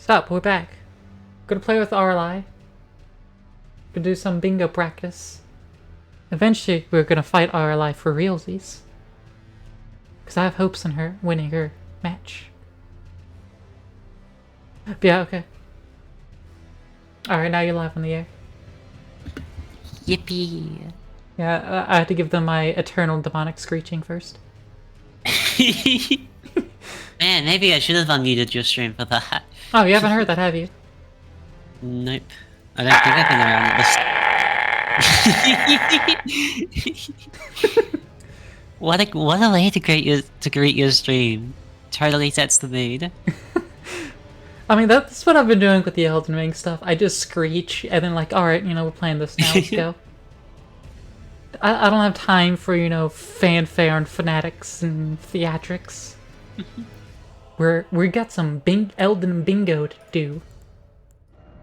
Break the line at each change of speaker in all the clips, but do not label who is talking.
Stop, we're back. Gonna play with RLI. Gonna do some bingo practice. Eventually, we're gonna fight RLI for realsies. Because I have hopes in her winning her match. But yeah, okay. Alright, now you're live on the air.
Yippee!
Yeah, I had to give them my eternal demonic screeching first.
Man, maybe I should have unmuted your stream for that.
Oh, you haven't heard that, have you?
Nope. I don't think I've been around this. What a way to greet your stream. Totally sets the mood.
I mean, that's what I've been doing with the Elden Ring stuff. I just screech, and then like, alright, we're playing this now, let's go. I don't have time for, fanfare and fanatics and theatrics. We got some Elden bingo to do.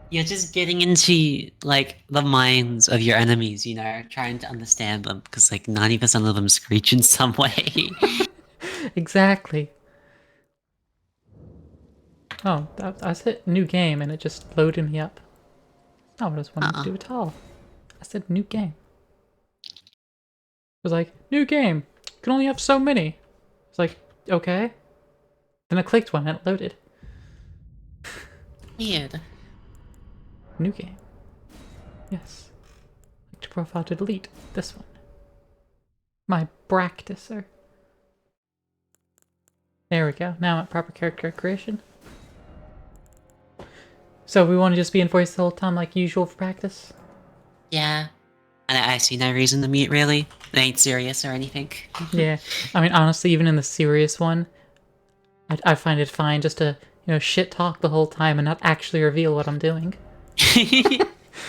You're just getting into, like, the minds of your enemies, trying to understand them, because, like, 90% of them screech in some way.
Exactly. Oh, I said new game, and it just loaded me up. Oh, I just wanted to do it all. I said new game. It was like, new game. You can only have so many. It's like, okay. Then I clicked one and it loaded.
Weird.
New game. Yes. Click to profile to delete this one. My Bracticer. There we go. Now I'm at proper character creation. So we want to just be in voice the whole time like usual for practice?
Yeah. And I see no reason to mute, really. It ain't serious or anything.
Yeah. I mean, honestly, even in the serious one, I find it fine just to, shit talk the whole time and not actually reveal what I'm doing.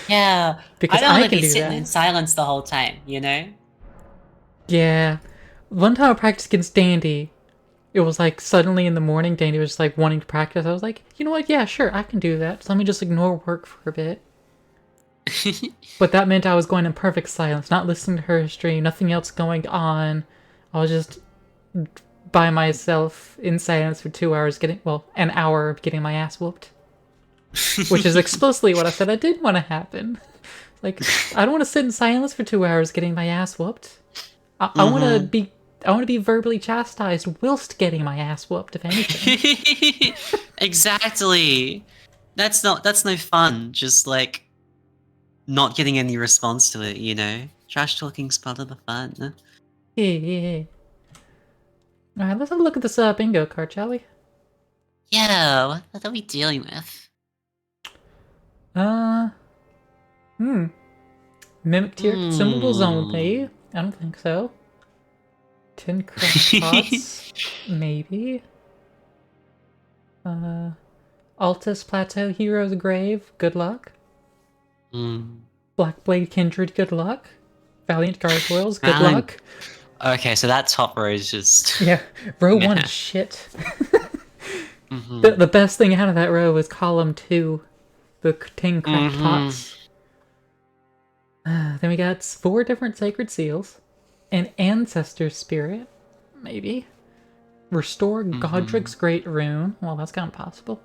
Yeah.
Because
I don't want to
can
be
do
sitting
that.
in silence the whole time,
Yeah. One time I practiced against Dandy. It was like suddenly in the morning, Dandy was just like wanting to practice. I was like, you know what? Yeah, sure, I can do that. So let me just ignore work for a bit. But that meant I was going in perfect silence, not listening to her stream, nothing else going on. I was just by myself in silence for 2 hours an hour of getting my ass whooped. Which is explicitly what I said I did want to happen. Like, I don't want to sit in silence for 2 hours getting my ass whooped. I want to be verbally chastised whilst getting my ass whooped, if anything.
Exactly. That's no fun. Just like not getting any response to it, Trash talking's part of the fun.
Yeah. Alright, let's have a look at this bingo card, shall we?
Yeah, what are we dealing with?
Mimic tier symbols only. I don't think so. Tin cracked pots. Maybe. Altus Plateau Hero's Grave. Good luck. Blackblade Kindred. Good luck. Valiant Gargoyles. Good luck.
Okay, so that top row is just...
Yeah, row 1 is shit. The best thing out of that row was column 2. The tin cracked pots. Then we got 4 different sacred seals. An ancestor spirit. Maybe. Restore Godric's Great Rune. Well, that's kind of possible.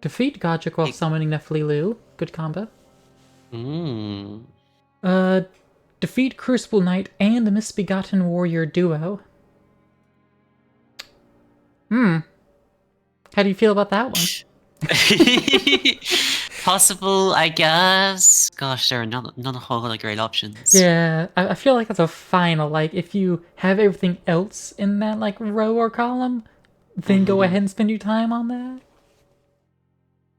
Defeat Godric while summoning Nephililu. Good combo. Defeat Crucible Knight and the Misbegotten Warrior duo. How do you feel about that one?
Possible, I guess. Gosh, there are not a whole lot of great options.
Yeah, I feel like that's a final. Like, if you have everything else in that, like, row or column, then go ahead and spend your time on that.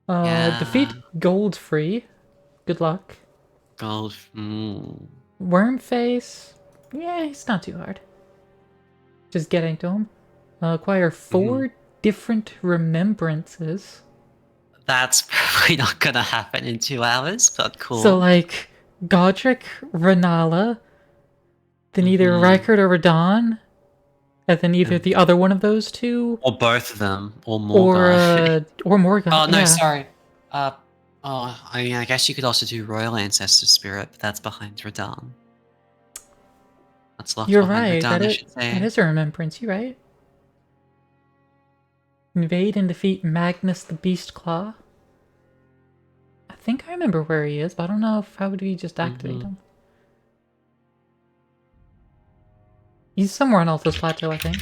Yeah.
Defeat Goldfree. Good luck. Wormface. Yeah, he's not too hard. Just getting to him. Acquire 4 different remembrances.
That's probably not gonna happen in 2 hours, but cool.
So, like, Godric, Renala, then either Rykard or Radahn, and then either the other one of those two,
or both of them, or Morgoth.
or Morgoth.
Oh no,
yeah.
sorry. I mean, I guess you could also do Royal Ancestor Spirit, but that's behind Radahn. That's left
You're
behind
right.
Radahn, I should say.
That is a remembrance. You're right. Invade and defeat Magnus the Beast Claw. I think I remember where he is, but I don't know if how would we just activate him. He's somewhere on Altos Plateau, I think.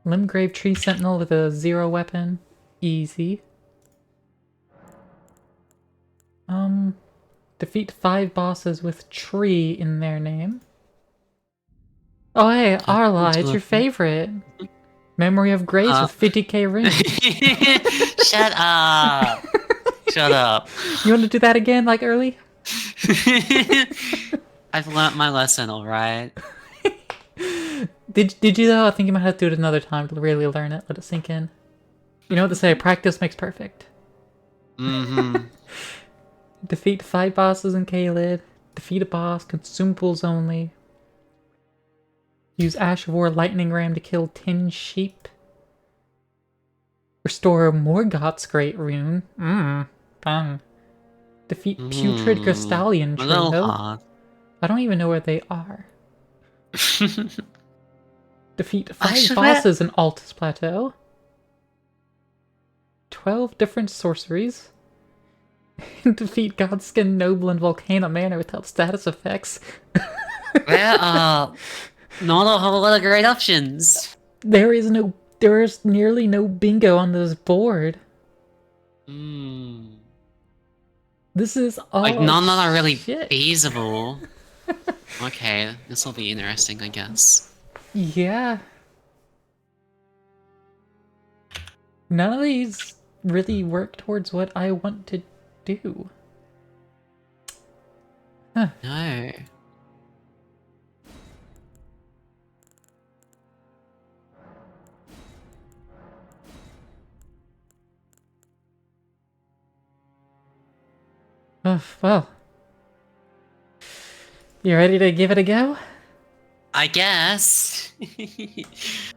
Limgrave Tree Sentinel with a 0 weapon. Easy. Defeat 5 bosses with tree in their name. Oh hey, Arla, it's your favorite. Memory of Grace with 50k runes.
Shut up. Shut up.
You want to do that again, like early?
I've learnt my lesson, alright?
Did you though? I think you might have to do it another time to really learn it, let it sink in. You know what they say, practice makes perfect.
Mm-hmm.
Defeat 5 bosses in Caelid. Defeat a boss, consumables only. Use Ash of War Lightning Ram to kill 10 sheep. Restore Morgoth's Great Rune. Fun. Defeat Putrid Crystallion
A little
Trio.
hard.
I don't even know where they are. Defeat 5 bosses in Altus Plateau. 12 different sorceries. Defeat Godskin Noble and Volcano Manor without status effects.
There are not a whole lot of great options.
There is nearly no bingo on this board. This is all
like none that are really
shit.
feasible. Okay, this will be interesting, I guess.
Yeah. None of these really work towards what I want to do. Huh.
No.
Well. You ready to give it a go?
I guess.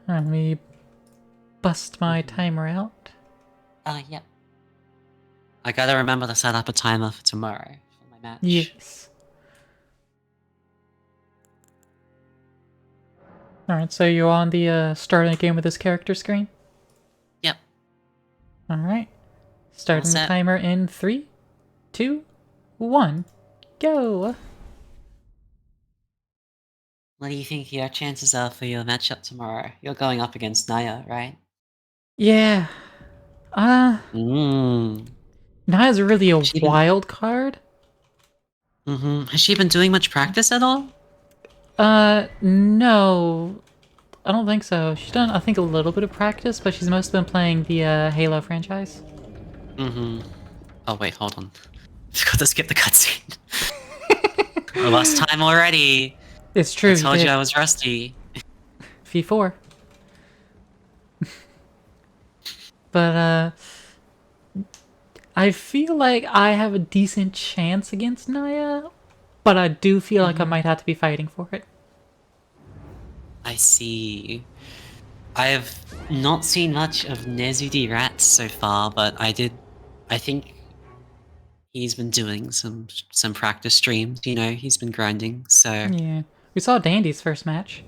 Let me bust my timer out.
Yep. I gotta remember to set up a timer for tomorrow for my match.
Yes. Alright, so you're on the starting the game with this character screen?
Yep.
Alright. Starting the timer in 3, 2, 1, go!
What do you think your chances are for your matchup tomorrow? You're going up against Naya, right?
Yeah. Naya's really a wild card.
Has she been doing much practice at all?
No. I don't think so. She's done, I think, a little bit of practice, but she's mostly been playing the Halo franchise.
Oh wait, hold on. Forgot to skip the cutscene. I lost time already.
It's true.
I told you I was rusty.
V4. But, I feel like I have a decent chance against Naya, but I do feel like I might have to be fighting for it.
I see. I have not seen much of Nezudi Rats so far, but I think he's been doing some practice streams, you know, he's been grinding, so...
Yeah. We saw Dandy's first match.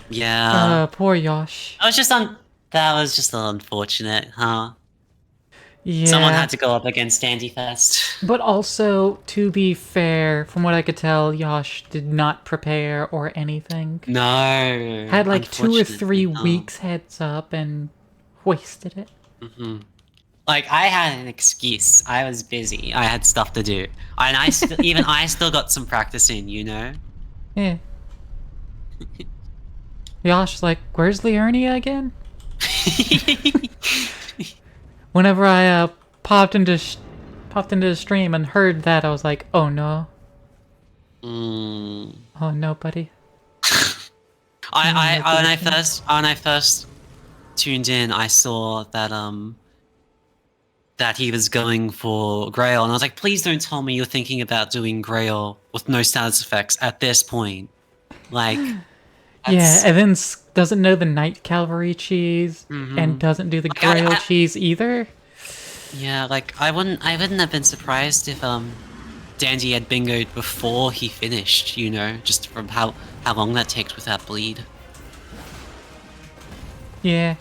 Yeah.
Poor Yosh.
That was just unfortunate, huh?
Yeah.
Someone had to go up against Dandy first.
But also, to be fair, from what I could tell, Yosh did not prepare or anything.
No.
Had like 2 or 3 weeks heads up and wasted it.
Like, I had an excuse. I was busy. I had stuff to do. And I still got some practice in, you know?
Yeah. Yosh's like, where's Liurnia again? Whenever I popped into the stream and heard that, I was like, oh no. Oh no, buddy.
When I first tuned in, I saw that that he was going for Grail, and I was like, please don't tell me you're thinking about doing Grail with no status effects at this point. Like,
yeah, and then doesn't know the Night Cavalry cheese, and doesn't do the Grail cheese either.
Yeah, like I wouldn't have been surprised if Dandy had bingoed before he finished, you know, just from how long that takes without bleed.
Yeah.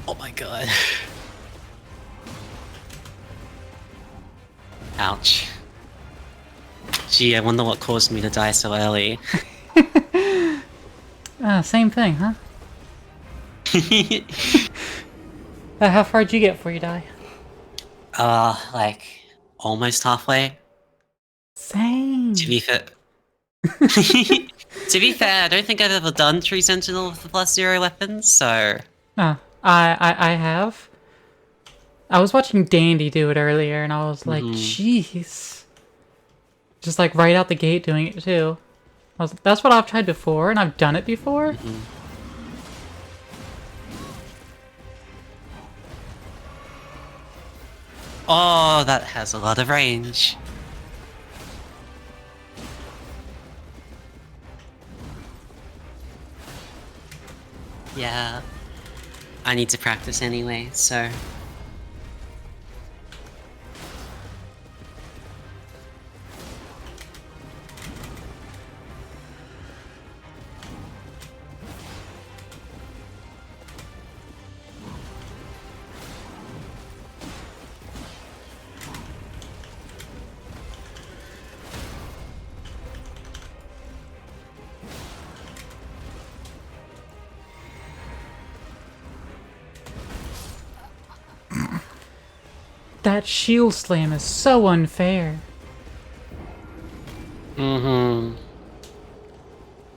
Oh my god. Ouch. Gee, I wonder what caused me to die so early.
Same thing, huh? How far did you get before you die?
Like, almost halfway.
Same.
To be fair... To be fair, I don't think I've ever done True Sentinel with the +0 weapons, so...
I have. I was watching Dandy do it earlier, and I was like, jeez. Just like right out the gate doing it too. That's what I've tried before, and I've done it before.
Oh, that has a lot of range. Yeah. I need to practice anyway, so...
That shield slam is so unfair.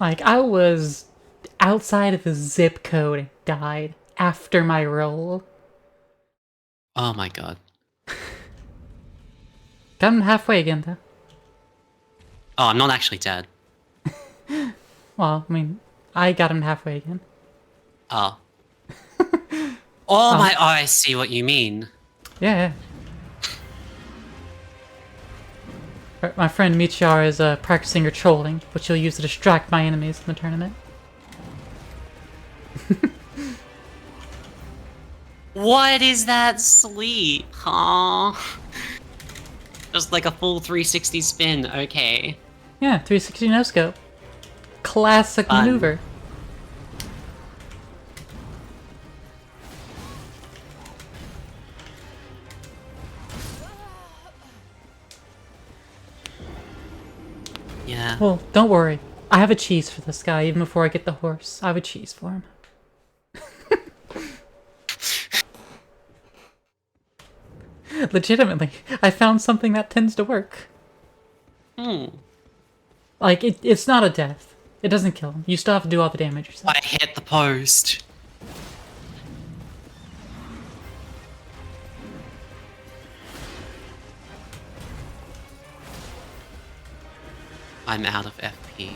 Like, I was outside of the zip code and died after my roll.
Oh my god.
Got him halfway again, though.
Oh, I'm not actually dead.
Well, I mean, I got him halfway again.
Oh. Oh my... Oh, I see what you mean.
Yeah. My friend Michiar is practicing her trolling, which he'll use to distract my enemies in the tournament.
What is that sleep? Huh? Just like a full 360 spin, okay.
Yeah, 360 no-scope. Classic maneuver.
Yeah.
Well, don't worry. I have a cheese for this guy, even before I get the horse. I have a cheese for him. Legitimately, I found something that tends to work. Like, it's not a death. It doesn't kill him. You still have to do all the damage yourself.
I hit the post. I'm out of FP.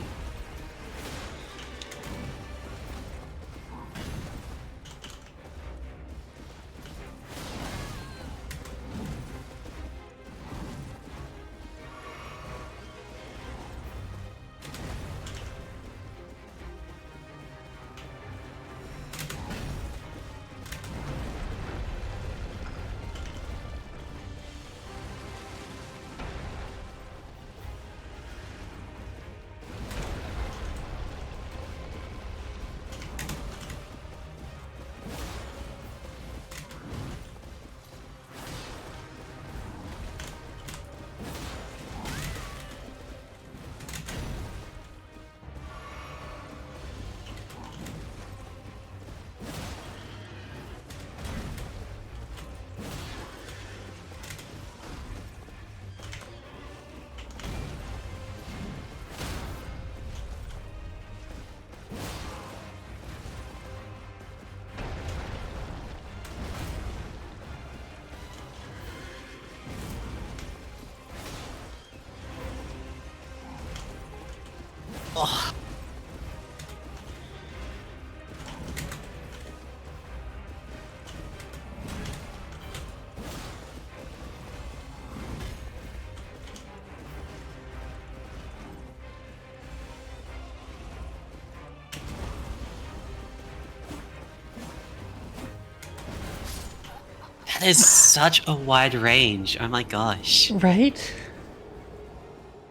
That is such a wide range. Oh my gosh.
Right?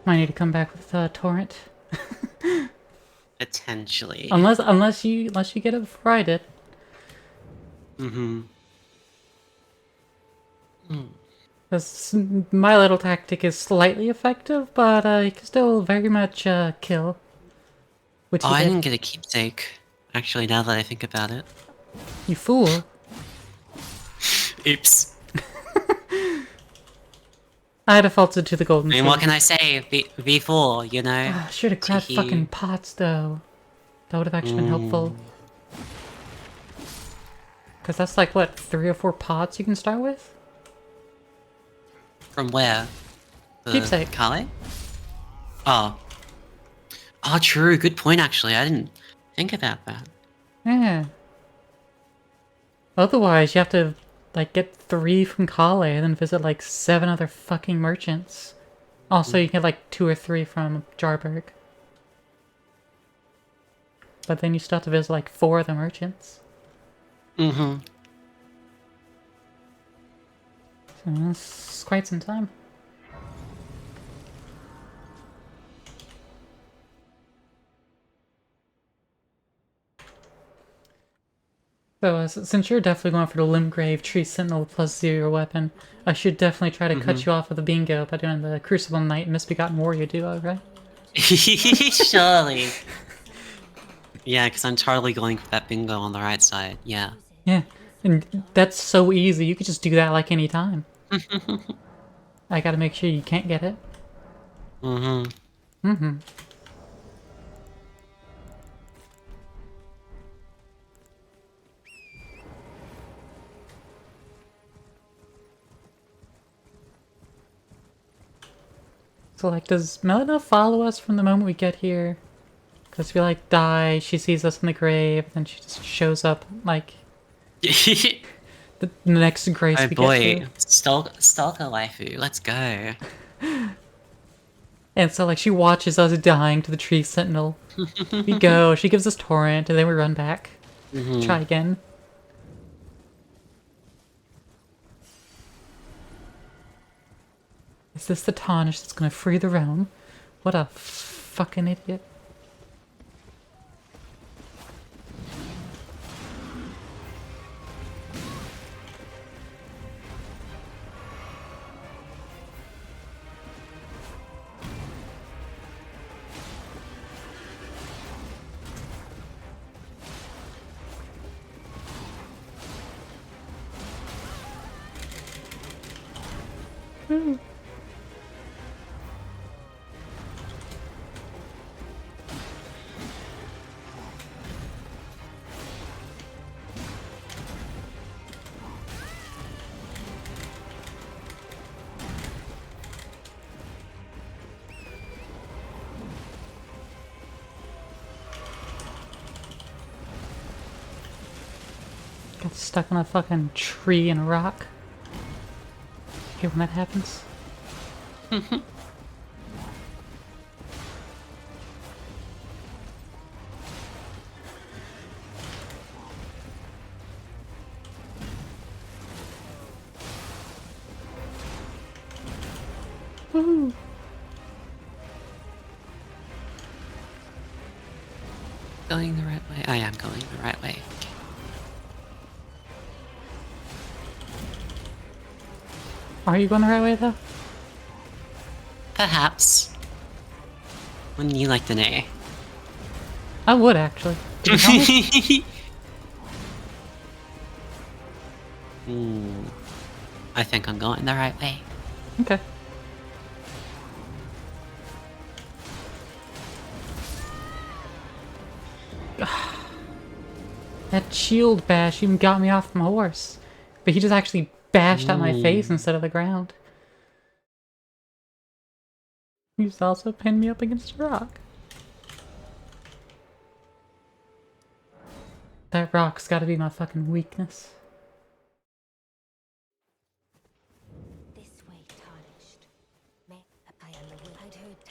Might need to come back with a torrent.
Potentially.
Unless you get it before I did.
Mm-hmm.
This, my little tactic is slightly effective, but you can still very much kill. Which
Oh,
you
I
did.
didn't get a keepsake. Actually, now that I think about it.
You fool.
Oops.
I defaulted to the golden
I mean,
seed.
what can I say? V4, you know?
I should have grabbed fucking pots, though. That would have actually been helpful. Because that's like, what, 3 or 4 pots you can start with?
From where? The
Keepsake.
Kale? Oh. Oh, true. Good point, actually. I didn't think about that.
Yeah. Otherwise, you have to, like, get 3 from Kale and then visit, like, 7 other fucking merchants. Also, you get, like, 2 or 3 from Jarberg. But then you still have to visit, like, 4 of the merchants.
Mm-hmm.
So that's quite some time. So, since you're definitely going for the Limgrave Tree Sentinel plus 0 weapon, I should definitely try to cut you off with the bingo by doing the Crucible Knight Misbegotten Warrior duo, right?
Surely. Yeah, because I'm totally going for that bingo on the right side. Yeah.
Yeah, and that's so easy. You could just do that like any time. I gotta make sure you can't get it.
Mm-hmm.
Mm-hmm. So, like, does Melina follow us from the moment we get here? Because we, like, die, she sees us in the grave, then she just shows up, like, the next grace
Oh
we get
boy.
to.
Stalker waifu. Let's go.
And so, like, she watches us dying to the Tree Sentinel. We go, she gives us Torrent, and then we run back. Try again. Is this the tarnish that's gonna free the realm? What a fucking idiot. Got stuck on a fucking tree and a rock. I hate when that happens. Woo!
Going the right way? I am going the right way.
Are you going the right way, though?
Perhaps. Wouldn't you like to know?
I would, actually. To be honest.
I think I'm going the right way.
Okay. That shield bash even got me off my horse. But he just actually bashed at my face instead of the ground. He's also pinned me up against a rock. That rock's gotta be my fucking weakness.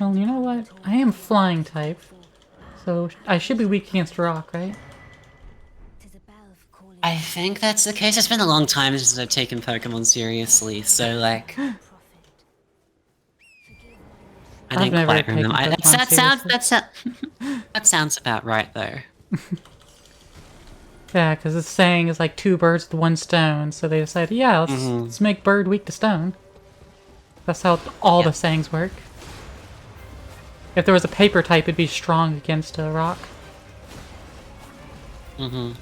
Well, you know what? I am flying type. So I should be weak against rock, right?
think that's the case. It's been a long time since I've taken Pokemon seriously, so like, I
I've
don't
never
quite
taken
remember.
Pokemon seriously.
That sounds about right though.
Yeah, because this saying is like two birds with one stone, so they decided, yeah, let's make bird weak to stone. That's how all the sayings work. If there was a paper type, it'd be strong against a rock.
Mm-hmm.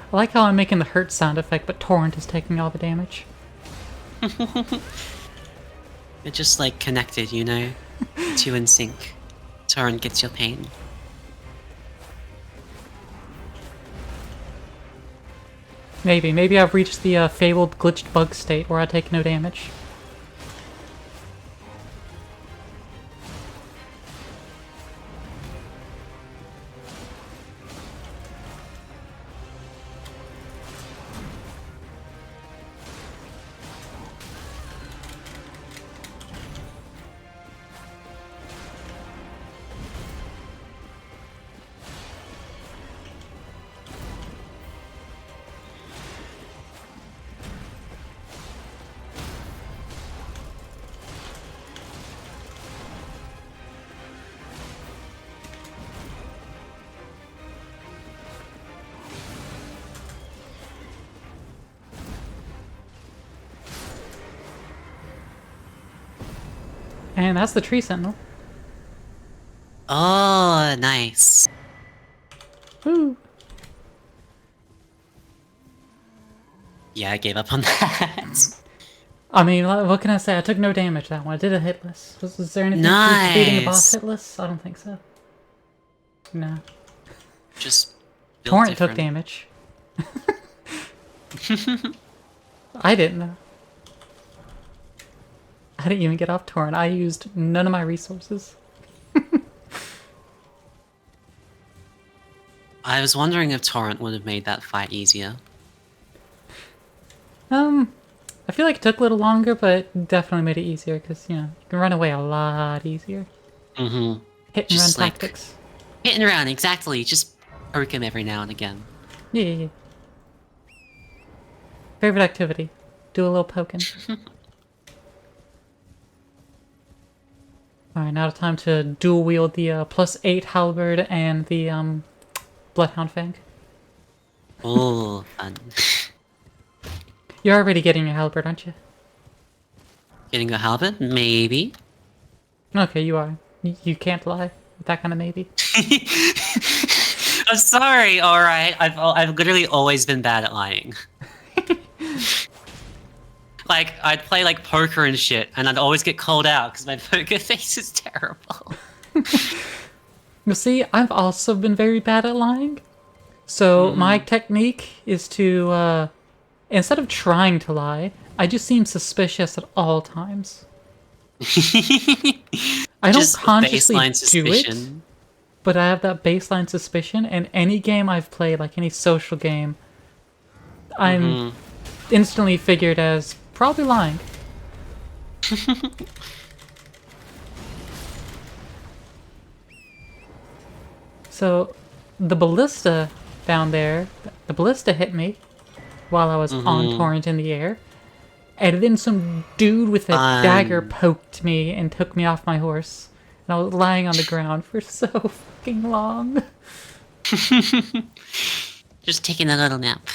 I like how I'm making the hurt sound effect, but Torrent is taking all the damage.
They're just like connected, you know? Two in sync. Torrent gets your pain.
Maybe I've reached the fabled glitched bug state where I take no damage. And that's the tree sentinel.
Oh, nice.
Woo!
Yeah, I gave up on that.
I mean, what can I say? I took no damage that one. I did a hitless. Was there anything to defeating a boss hitless? I don't think so. No.
Just
Torrent took damage. I didn't know. I didn't even get off Torrent. I used none of my resources.
I was wondering if Torrent would have made that fight easier.
I feel like it took a little longer, but definitely made it easier because, you know, you can run away a lot easier.
Mm-hmm.
Hit and run tactics.
Hit and run, exactly. Just poke him every now and again.
Yeah. Favorite activity. Do a little poking. Alright, now time to dual wield the +8 halberd and the Bloodhound Fang.
Oh, fun.
You're already getting your halberd, aren't you?
Getting a halberd? Maybe.
Okay, you are. You can't lie with that kind of maybe.
I'm sorry, alright. I've literally always been bad at lying. Like, I'd play like poker and shit, and I'd always get called out because my poker face is terrible.
You see, I've also been very bad at lying. So my technique is to, instead of trying to lie, I just seem suspicious at all times. I don't consciously do it, but I have that baseline suspicion, and any game I've played, like any social game, I'm instantly figured as probably lying. So, the ballista down there, the ballista hit me while I was on Torrent in the air, and then some dude with a dagger poked me and took me off my horse, and I was lying on the ground for so fucking long.
Just taking a little nap.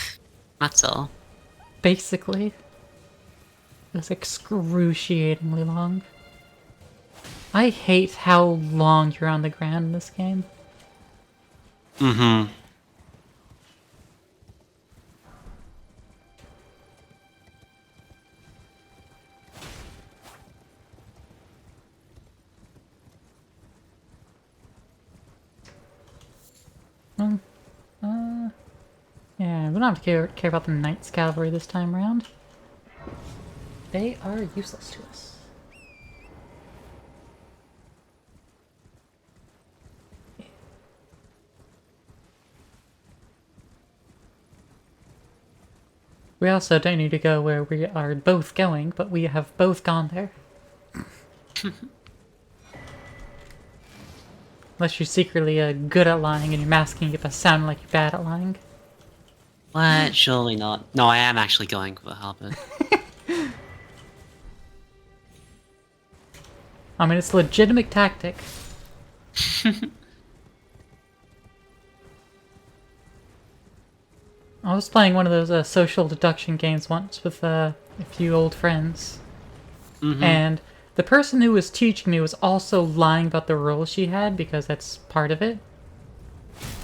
That's all.
Basically. It was excruciatingly long. I hate how long you're on the ground in this game.
Mm-hmm.
Yeah, we don't have to care about the Knight's Cavalry this time around. They are useless to us. We also don't need to go where we are both going, but we have both gone there. Unless you're secretly good at lying and you're masking it by sounding like you're bad at lying.
What? Surely not. No, I am actually going for the halberd.
I mean, it's a legitimate tactic. I was playing one of those social deduction games once with a few old friends. And the person who was teaching me was also lying about the role she had because that's part of it.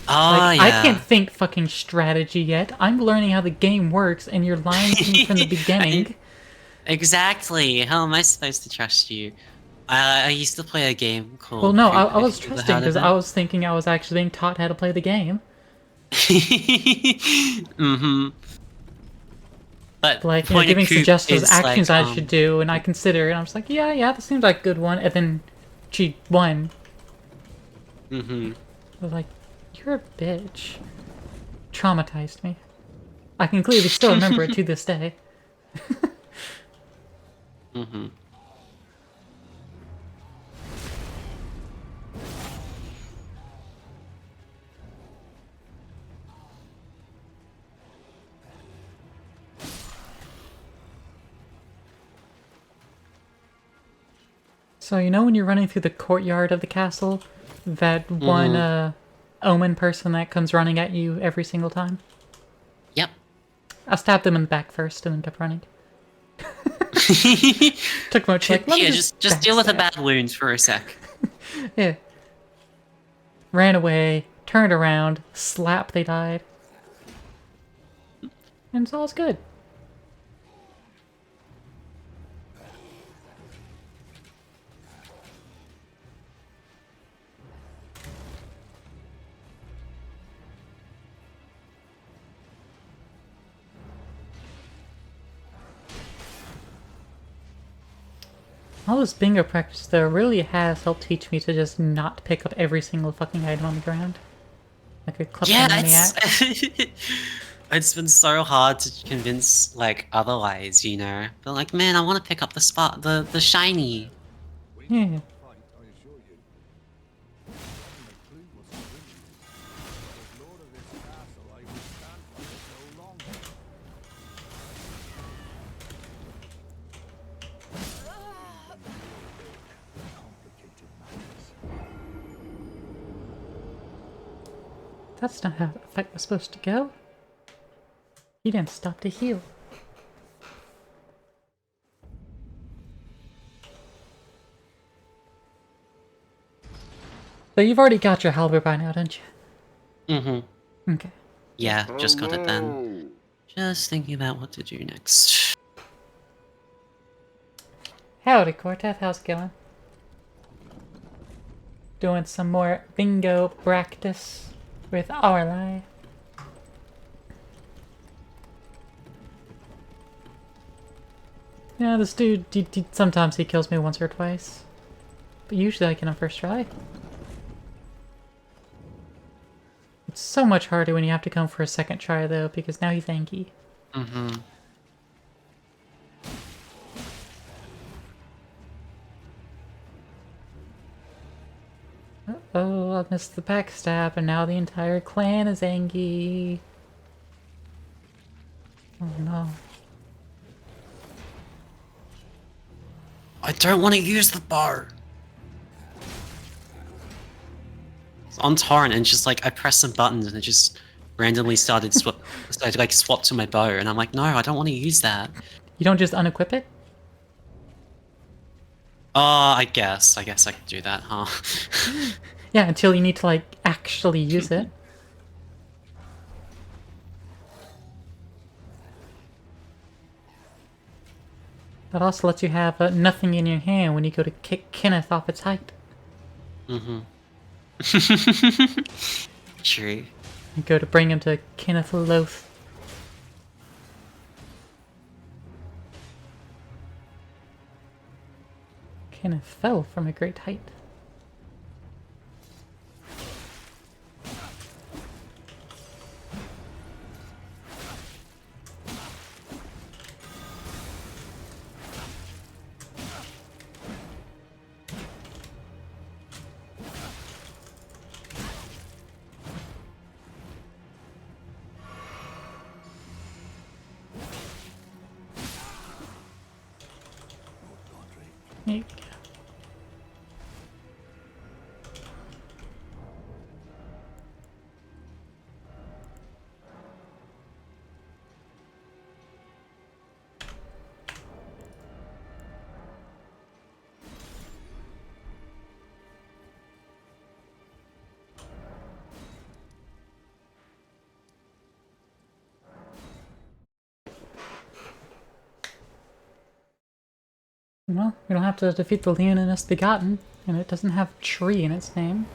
Oh, yeah.
I can't think fucking strategy yet. I'm learning how the game works and you're lying to me from the beginning.
Exactly. How am I supposed to trust you? I used to play a game called...
Well, no, I
If
was
you've ever
trusting
heard of
because I was thinking I was actually being taught how to play the game.
But
Like,
the point of
giving
Coop
suggestions,
is
actions
like,
I should do, and I consider it. And I was like, yeah, that seems like a good one. And then she won. I was like, you're a bitch. Traumatized me. I can clearly still remember it to this day. So, you know when you're running through the courtyard of the castle? That one, omen person that comes running at you every single time?
Yep.
I stabbed him in the back first and then kept running. Took much like, let me
Yeah, just deal with the
backstab.
bad wounds for a sec.
Yeah. Ran away, turned around, slap, they died. And it's all's good. All this bingo practice, though, really has helped teach me to just not pick up every single fucking item on the ground. Like a kleptomaniac.
It's been so hard to convince, like, otherwise, you know? But like, man, I want to pick up the shiny.
Yeah. That's not how the fight was supposed to go. He didn't stop to heal. So you've already got your halberd by now, don't you? Okay.
Yeah, just got it then. Just thinking about what to do next.
Howdy, Quartet. How's it going? Doing some more bingo practice with Arlai. Yeah, this dude, sometimes he kills me once or twice. But usually I get him first try. It's so much harder when you have to come for a second try, though, because now he's angry. Uh-oh, I missed the backstab, and now the entire clan is angry. Oh no.
I don't want to use the bar. It's on torrent and just like I pressed some buttons and it just randomly started swap to my bow and I'm like, no, I don't want to use that.
You don't just unequip it?
Oh, I guess I could do that, huh?
Yeah, until you need to like actually use it. That also lets you have nothing in your hand when you go to kick Kenneth off its height.
True.
You go to bring him to Kenneth Loath. and it fell from a great height. There you go. Well, we don't have to defeat the Leoninist Begotten, and it doesn't have tree in its name.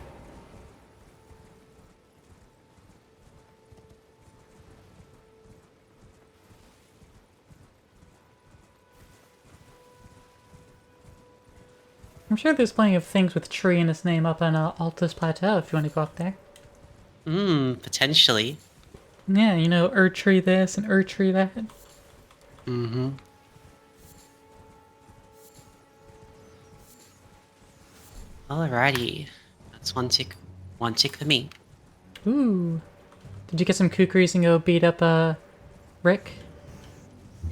I'm sure there's plenty of things with tree in its name up on Altus Plateau if you want to go up there.
Potentially.
Yeah, you know, tree this and tree that.
Mm-hmm. Alrighty. That's one tick for me.
Ooh. Did you get some kukris and go beat up, Rick?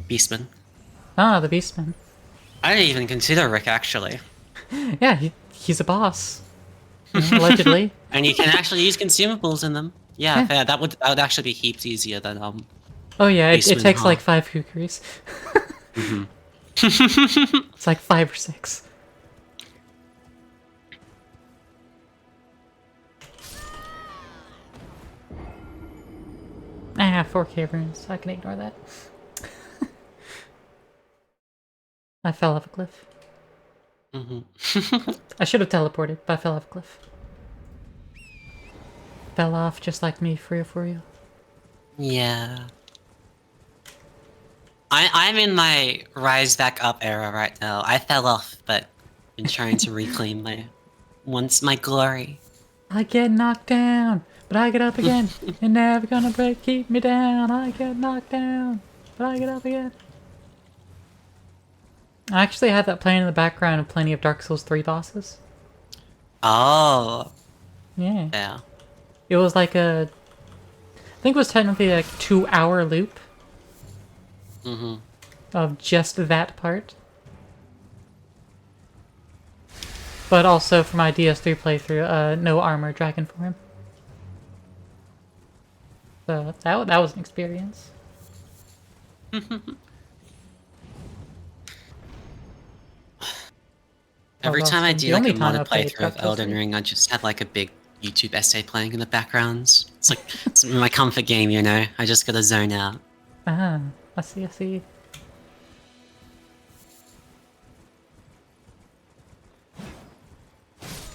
Beastman.
Ah, the Beastman.
I didn't even consider Rick, actually.
Yeah, he's a boss. You know, allegedly.
And you can actually use consumables in them. Yeah,
Yeah.
fair. That would actually be heaps easier than
Oh yeah, it
Beastman,
takes
huh?
like 5 kukris.
Mm-hmm.
It's like 5 or 6. Ah, 4K runes. I can ignore that. I fell off a cliff.
Mm-hmm.
I should have teleported, but I fell off a cliff. Fell off just like me, for real.
Yeah. I'm in my rise back up era right now. I fell off, but been trying to reclaim my glory.
I get knocked down, but I get up again. You're never gonna keep me down. I get knocked down, but I get up again. I actually had that playing in the background of plenty of Dark Souls 3 bosses.
Oh.
Yeah.
Yeah.
It was like I think it was technically like 2-hour loop.
Mm-hmm.
Of just that part. But also for my DS3 playthrough, no armor dragon form. So that was an experience.
Every time I
The
do like
only
a
time I
modded
played
playthrough
Dark
of
Souls
Elden
3.
Ring, I just have like a big YouTube essay playing in the background. It's like it's my comfort game, you know? I just gotta zone out.
Ah, I see, I see.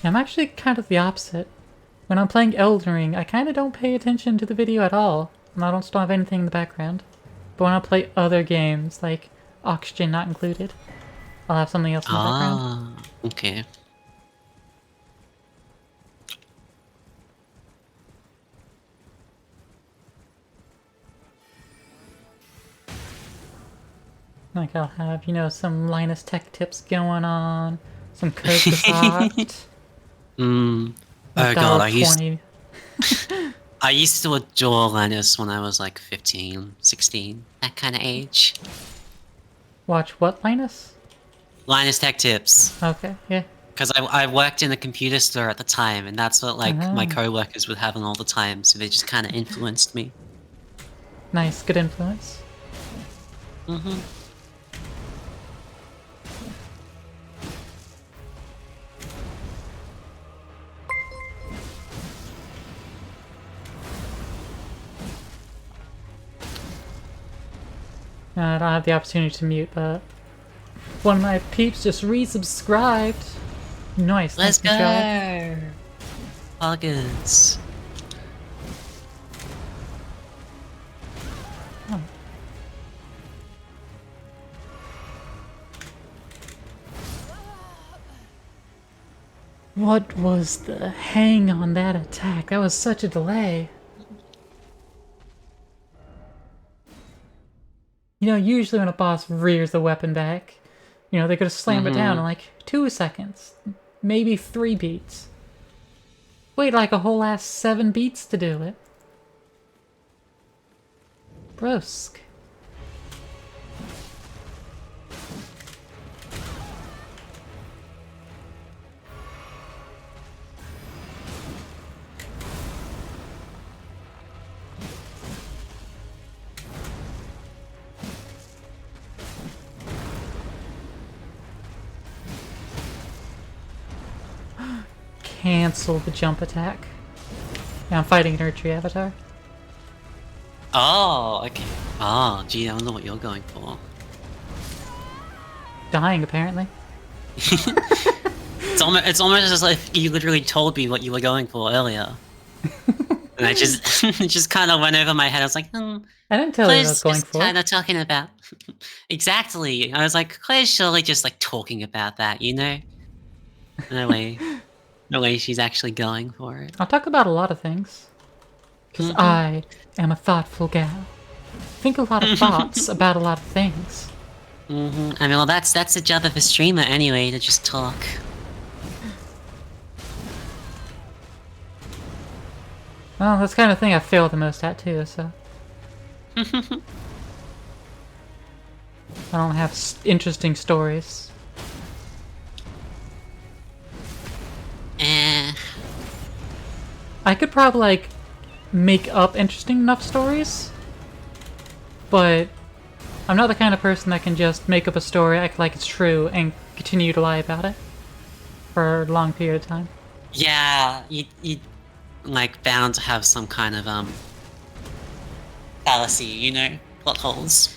I'm actually kind of the opposite. When I'm playing Elden Ring, I kind of don't pay attention to the video at all, and I don't still have anything in the background. But when I play other games, like Oxygen not included, I'll have something else in the background.
Ah, okay.
Like I'll have, you know, some Linus Tech Tips going on, some Code Soft,
Oh god,
$1.20.
I used to adore Linus when I was like 15, 16, that kind of age.
Watch what, Linus?
Linus Tech Tips.
Okay, yeah.
Because I worked in a computer store at the time, and that's what like my co-workers would have on all the time, so they just kind of influenced me.
Nice, good influence.
Mm-hmm.
I don't have the opportunity to mute, but one of my peeps just resubscribed. Nice.
Let's
nice
go! August.
Oh. What was the hang on that attack? That was such a delay. You know, usually when a boss rears the weapon back, you know, they could slam it down in like 2 seconds. Maybe 3 beats. Wait like a whole ass 7 beats to do it. Brosk. Cancel the jump attack. Yeah, I'm fighting an Erdtree avatar.
Oh, okay. Oh, gee, I don't know what you're going for.
Dying, apparently.
It's almost as if you literally told me what you were going for earlier. And I just it just kind of went over my head. I was like,
I didn't tell you what I was going
just
for.
kind of talking about. Exactly. I was like, Claire's surely just like talking about that, you know? No way. No way she's actually going for it.
I'll talk about a lot of things. Because I am a thoughtful gal. Think a lot of thoughts about a lot of things.
I mean, well, that's the job of a streamer anyway, to just talk.
Well, that's the kind of thing I fail the most at too, so. I don't have interesting stories. I could probably, like, make up interesting enough stories, but I'm not the kind of person that can just make up a story, act like it's true, and continue to lie about it for a long period of time.
Yeah, you like bound to have some kind of fallacy, you know, plot holes.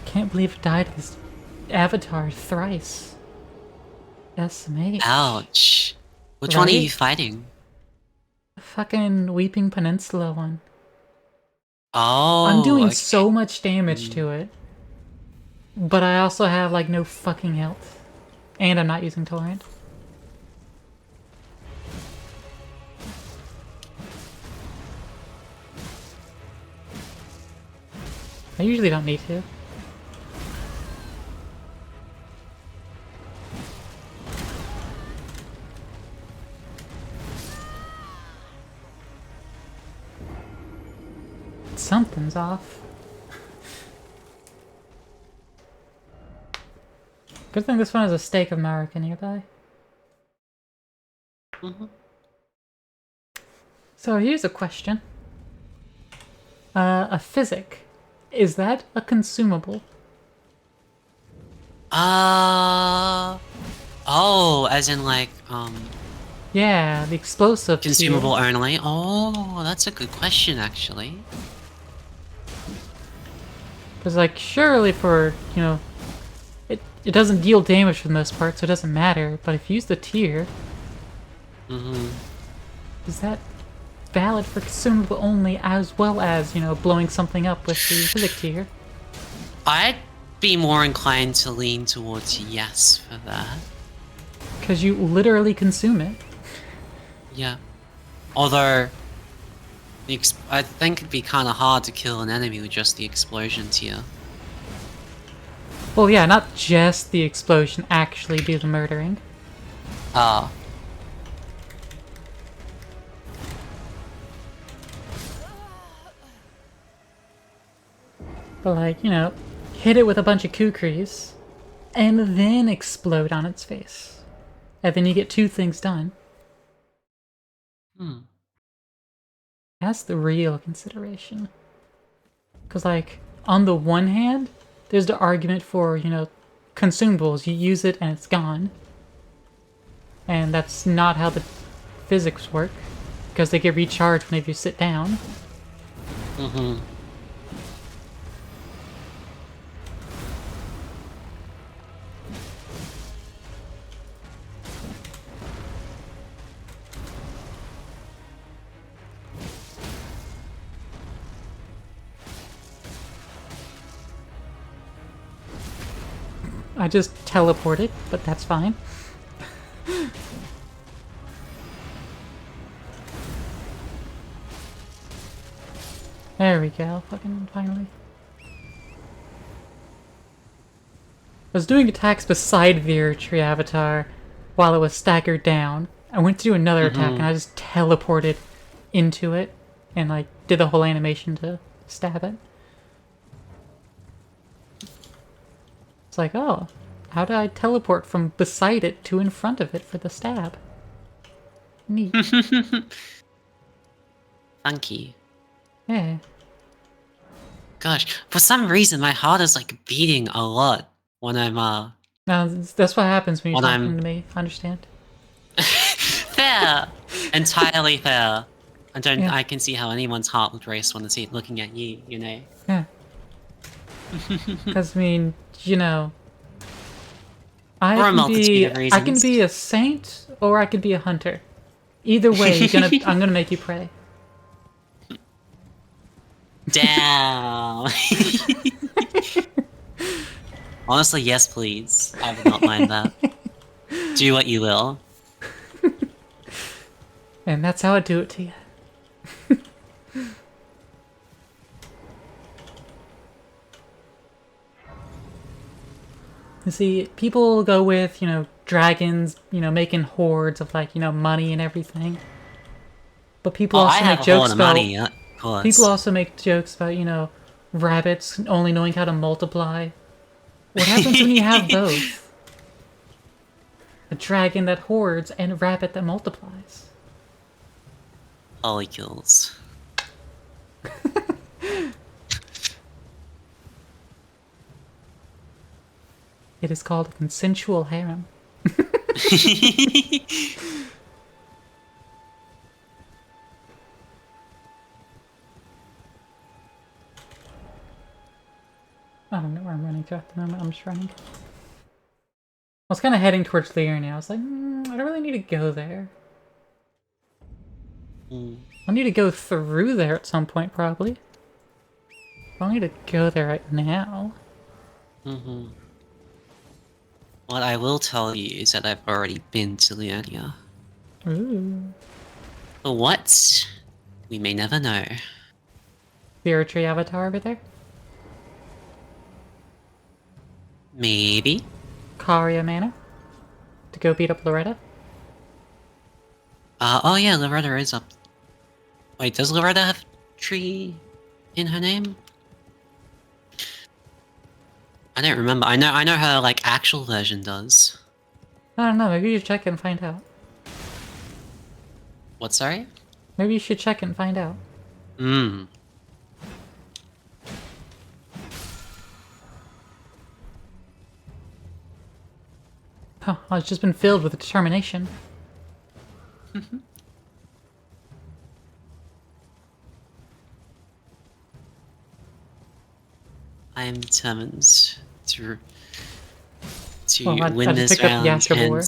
Can't believe it died to this avatar thrice. SMH.
Ouch. Which one are you fighting?
The fucking Weeping Peninsula one.
Oh,
I'm doing
okay.
so much damage to it. But I also have, like, no fucking health. And I'm not using Torrent. I usually don't need to. Something's off. Good thing this one has a Steak of America nearby. So here's a question. A physic. Is that a consumable?
Oh, as in like,
Yeah, the explosive
consumable
tier.
only? Oh, that's a good question, actually.
Because, like, surely for, you know, it doesn't deal damage for the most part, so it doesn't matter. But if you use the tier, is that valid for consumable only as well as, you know, blowing something up with the physic tier?
I'd be more inclined to lean towards yes for that.
Because you literally consume it.
Yeah. Although, I think it'd be kind of hard to kill an enemy with just the explosion tier.
Well, yeah, not just the explosion actually do the murdering.
Ah.
But, like, you know, hit it with a bunch of kukris, and then explode on its face. And then you get 2 things done. That's the real consideration. Because, like, on the one hand, there's the argument for, you know, consumables. You use it and it's gone. And that's not how the physics work. Because they get recharged whenever you sit down. I just teleported, but that's fine. There we go, fucking finally. I was doing attacks beside the Erdtree avatar while it was staggered down. I went to do another attack and I just teleported into it and like did the whole animation to stab it. It's like, oh, how did I teleport from beside it to in front of it for the stab? Neat.
Funky.
Yeah.
Gosh, for some reason my heart is like beating a lot when I'm
No, that's what happens when you're
when
talking
I'm
to me. I understand.
fair, entirely fair.
Yeah.
I can see how anyone's heart would race when they see it looking at you. You know.
Yeah. Because I mean, you know,
For a multitude of
I can
reasons.
be a saint or I could be a hunter. Either way, I'm gonna make you pray.
Damn. Honestly, yes, please. I would not mind that. Do what you will.
And that's how I do it to you. You see, people go with, you know, dragons, you know, making hordes of like, you know, money and everything. But people
Oh, I
also
have
make
a whole lot
jokes
of
about
money, of course.
people also make jokes about, you know, rabbits only knowing how to multiply. What happens when you have both? A dragon that hoards and a rabbit that multiplies.
Holy kills.
It is called a consensual harem. I don't know where I'm running to at the moment. I'm just running. I was kind of heading towards Lear now. I was like, I don't really need to go there. I'll need to go through there at some point, probably. I don't need to go there right now.
What I will tell you is that I've already been to Liania.
Ooh.
But what? We may never know.
The Erdtree avatar over there?
Maybe?
Karia Manor? To go beat up Loretta?
Oh yeah, Loretta is up. Wait, does Loretta have tree in her name? I don't remember. I know her, like, actual version does.
I don't know, maybe you should check and find out.
What, sorry?
Maybe you should check and find out. Huh, it's just been filled with determination.
I am determined to
Well, I
win
just
this
picked up the
round
Ash of War.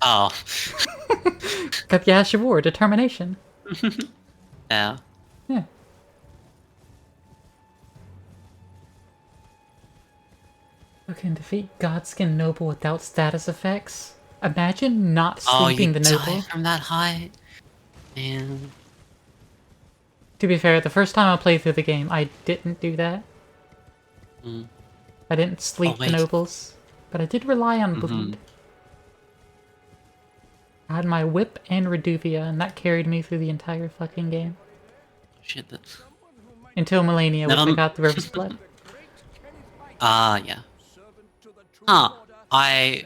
Oh.
Got the Ash of War, determination.
Yeah.
Yeah. Who can defeat Godskin Noble without status effects? Imagine not sleeping the
die
Noble.
from that height? Man.
To be fair, the first time I played through the game, I didn't do that. I didn't sleep the
wait.
Nobles, but I did rely on Bleed. I had my Whip and Reduvia, and that carried me through the entire fucking game.
Shit, that...
Until Melania, which I
Never-
got the River's Blood.
Yeah. Huh. I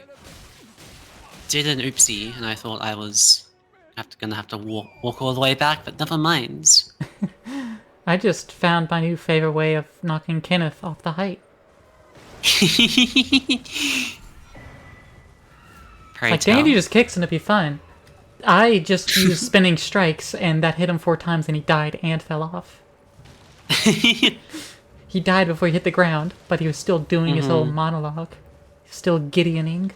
did an oopsie, and I thought I was gonna have to walk all the way back, but never mind.
I just found my new favorite way of knocking Kenneth off the height.
Pray
Like,
tell.
Dandy just kicks and it'd be fun. I just used spinning strikes, and that hit him 4 times, and he died and fell off. He died before he hit the ground, but he was still doing his whole monologue. Still Gideoning.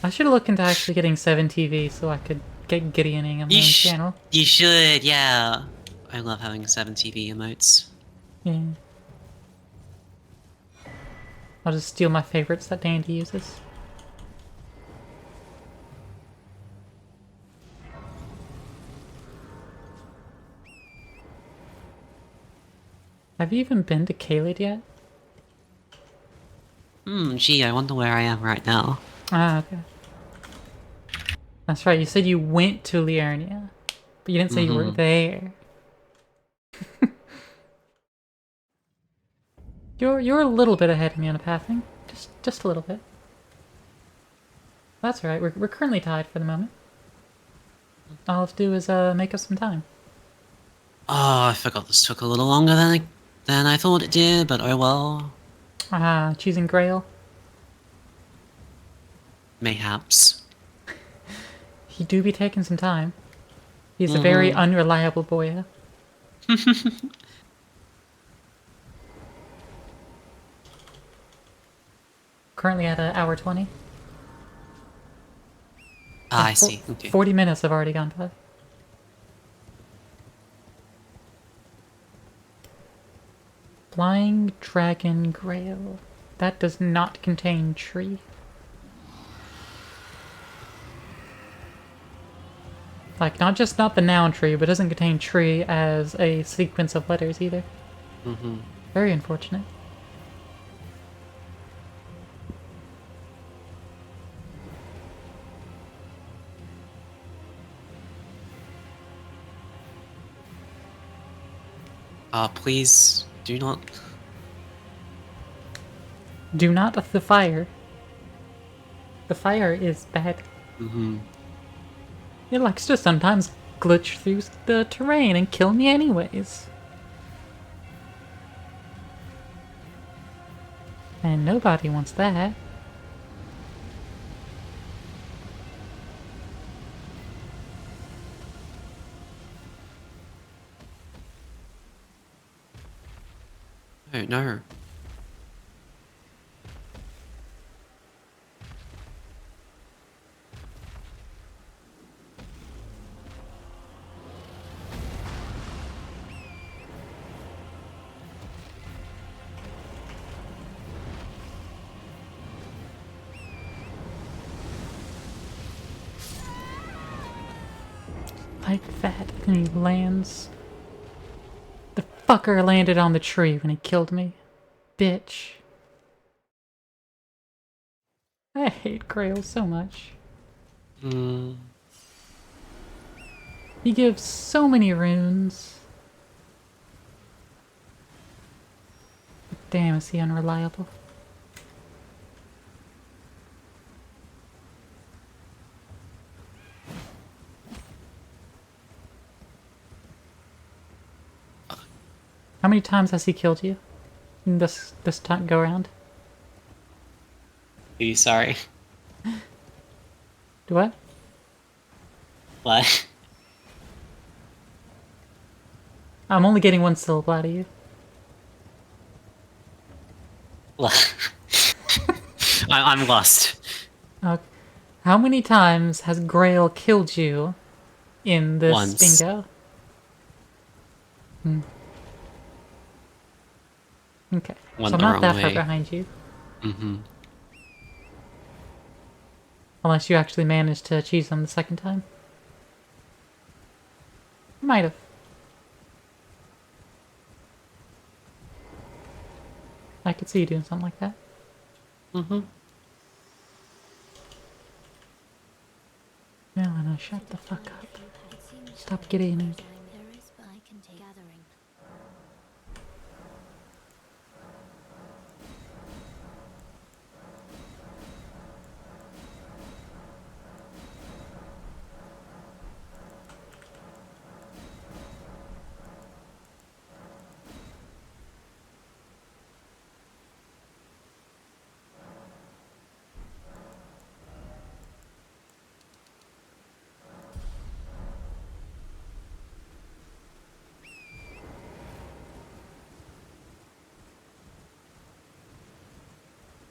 I should look into actually getting 7TV so I could get Gideoning on my own channel.
You should, yeah. I love having 7 TV emotes.
Yeah. I'll just steal my favorites that Dandy uses. Have you even been to Caelid yet?
Gee, I wonder where I am right now.
Ah, okay. That's right, you said you went to Liurnia, but you didn't say you were there. You're a little bit ahead of me on the pathing. Just a little bit. That's right, we're currently tied for the moment. All I have to do is make us some time.
Oh, I forgot this took a little longer than I thought it did, but oh well.
Ah, choosing Grail.
Mayhaps.
He do be taking some time. He's a very unreliable boy. Currently at an hour 20.
Ah, I see. Okay.
40 minutes have already gone by. Flying Dragon Grail. That does not contain tree. Like, not the noun tree, but doesn't contain tree as a sequence of letters either. Very unfortunate.
Please do not.
Do not the fire. The fire is bad. It likes to sometimes glitch through the terrain and kill me anyways. And nobody wants that.
Oh no.
Like that. And he lands. The fucker landed on the tree when he killed me. Bitch. I hate Grail so much. He gives so many runes. But damn, is he unreliable. How many times has he killed you in this time go around?
Sorry.
Do what?
What?
I'm only getting one syllable out of you.
I'm lost.
How many times has Grail killed you in this
Once.
bingo? Okay,
Went
so I'm
the
not
wrong
that far
way.
behind you. Unless you actually managed to cheese them the second time. Might have. I could see you doing something like that. Melina, shut the fuck up. Stop getting it.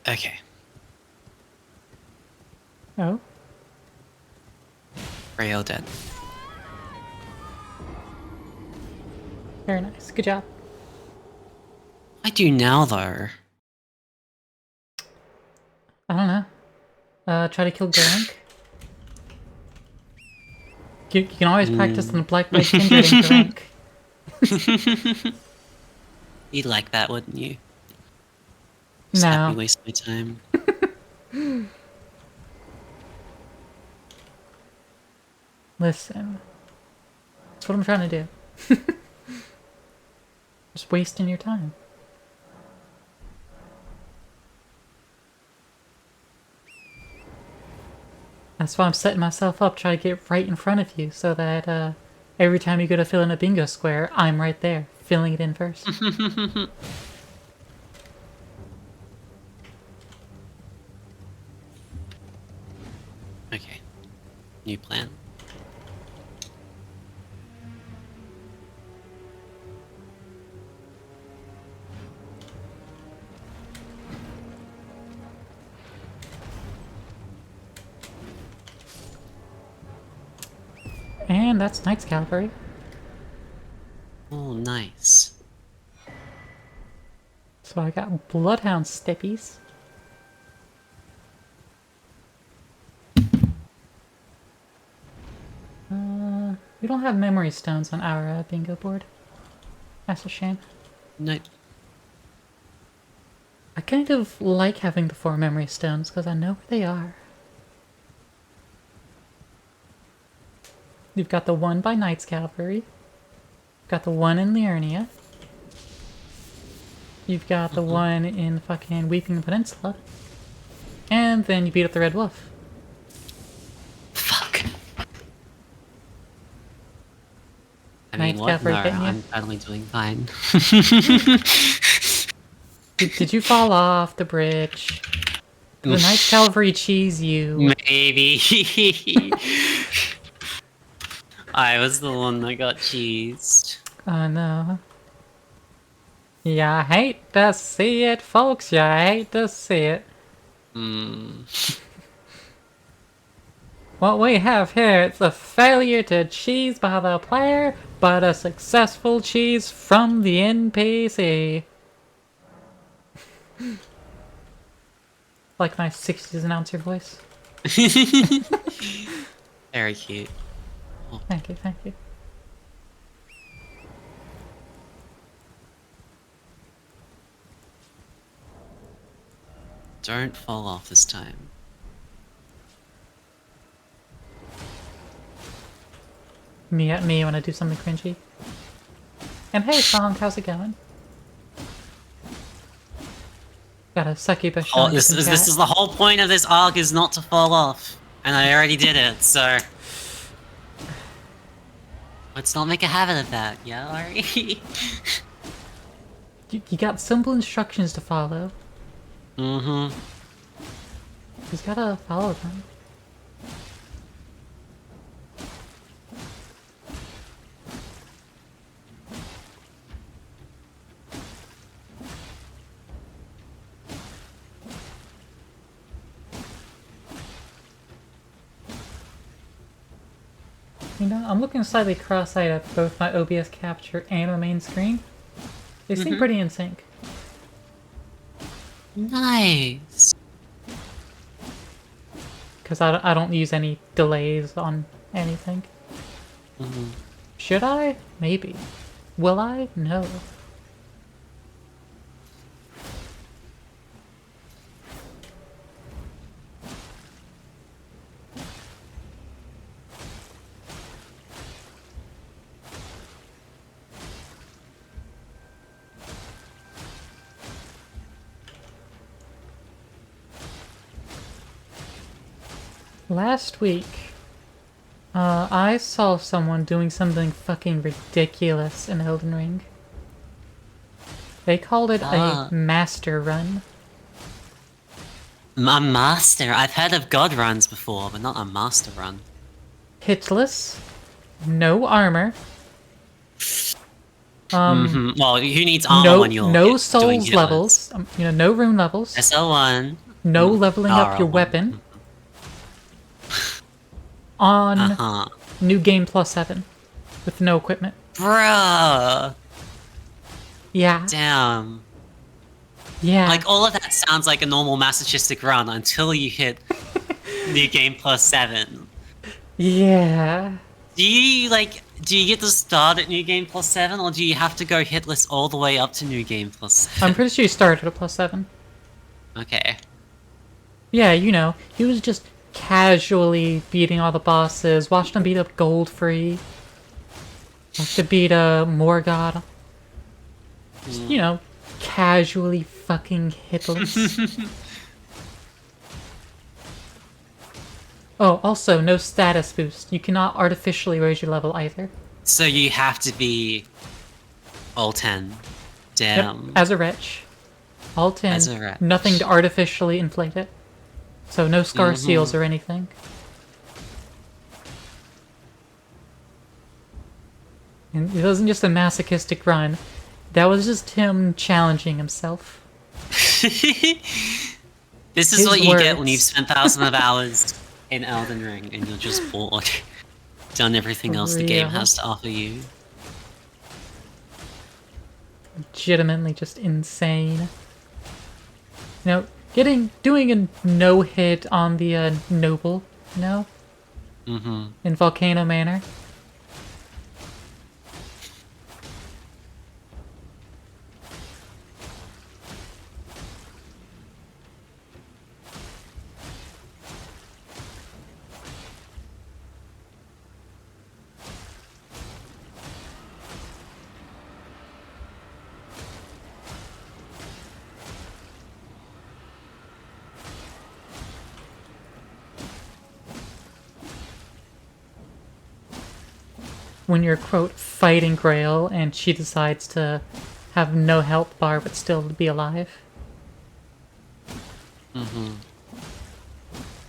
Okay.
Oh?
Rayo dead.
Very nice. Good job.
I do now, though.
I don't know. Try to kill Gurrank. You can always practice on the Black Blade Kindred and Gurrank.
You'd like that, wouldn't you? Just have me waste my time.
Listen. That's what I'm trying to do. Just wasting your time. That's why I'm setting myself up, trying to get right in front of you, so that every time you go to fill in a bingo square, I'm right there, filling it in first.
Okay. New plan.
And that's Knight's Cavalry.
Oh, nice.
So I got Bloodhound Steppies. We don't have memory stones on our bingo board. That's a shame.
Nope.
I kind of like having the 4 memory stones because I know where they are. You've got the one by Knight's Cavalry. You've got the one in Liurnia. You've got the one in fucking Weeping Peninsula. And then you beat up the Red Wolf.
Fuck. I mean,
Knight's
what?
Cavalry
No,
getting you?
I'm totally doing fine.
Did you fall off the bridge? Did the Knight's Cavalry cheese you?
Maybe. I was the one that got cheesed.
Oh no. Yeah, I hate to see it, folks. Yeah, I hate to see it. What we have here, it's a failure to cheese by the player, but a successful cheese from the NPC. Like my 60s announcer voice.
Very cute.
Thank you, thank you.
Don't fall off this time.
Me at me when I do something cringy. And hey, Song, how's it going? Got a succubus.
Oh, this is the whole point of this arc, is not to fall off. And I already did it, so... Let's not make a habit of that, yeah, Ari?
You got simple instructions to follow.
Mm-hmm.
You just gotta follow them. You know, I'm looking slightly cross-eyed at both my OBS capture and my main screen. They seem pretty in sync.
Nice.
Because I don't use any delays on anything. Should I? Maybe. Will I? No. Last week, I saw someone doing something fucking ridiculous in Elden Ring. They called it a master run.
A master? I've heard of god runs before, but not a master run.
Hitless, no armor.
Well, who needs armor when you're
no
doing
souls
hitless?
levels. You know, no rune levels.
SL1.
No leveling up your weapon. On New Game Plus 7 with no equipment.
Bruh.
Yeah.
Damn.
Yeah.
Like, all of that sounds like a normal masochistic run until you hit New Game Plus 7.
Yeah.
Do you get to start at New Game Plus 7, or do you have to go hitless all the way up to New Game Plus
I'm
7?
pretty sure he started at +7.
Okay.
Yeah, you know, he was just casually beating all the bosses. Watched him beat up Goldfree. Watched him beat Morgott. Just, you know, casually fucking hitless. Oh, also, no status boost. You cannot artificially raise your level either.
So you have to be all 10.
Yep,
Damn.
as a wretch. All 10.
As a wretch.
Nothing to artificially inflate it. So no scar seals or anything. And it wasn't just a masochistic run. That was just him challenging himself.
This is
His
what you get when
words.
you've spent thousands of hours in Elden Ring and you're just bored. Done everything else the game
Real.
has to offer you.
Legitimately just insane. You know, doing a no-hit on the Noble, you know? In Volcano Manor. When you're, quote, fighting Grail and she decides to have no health bar but still be alive.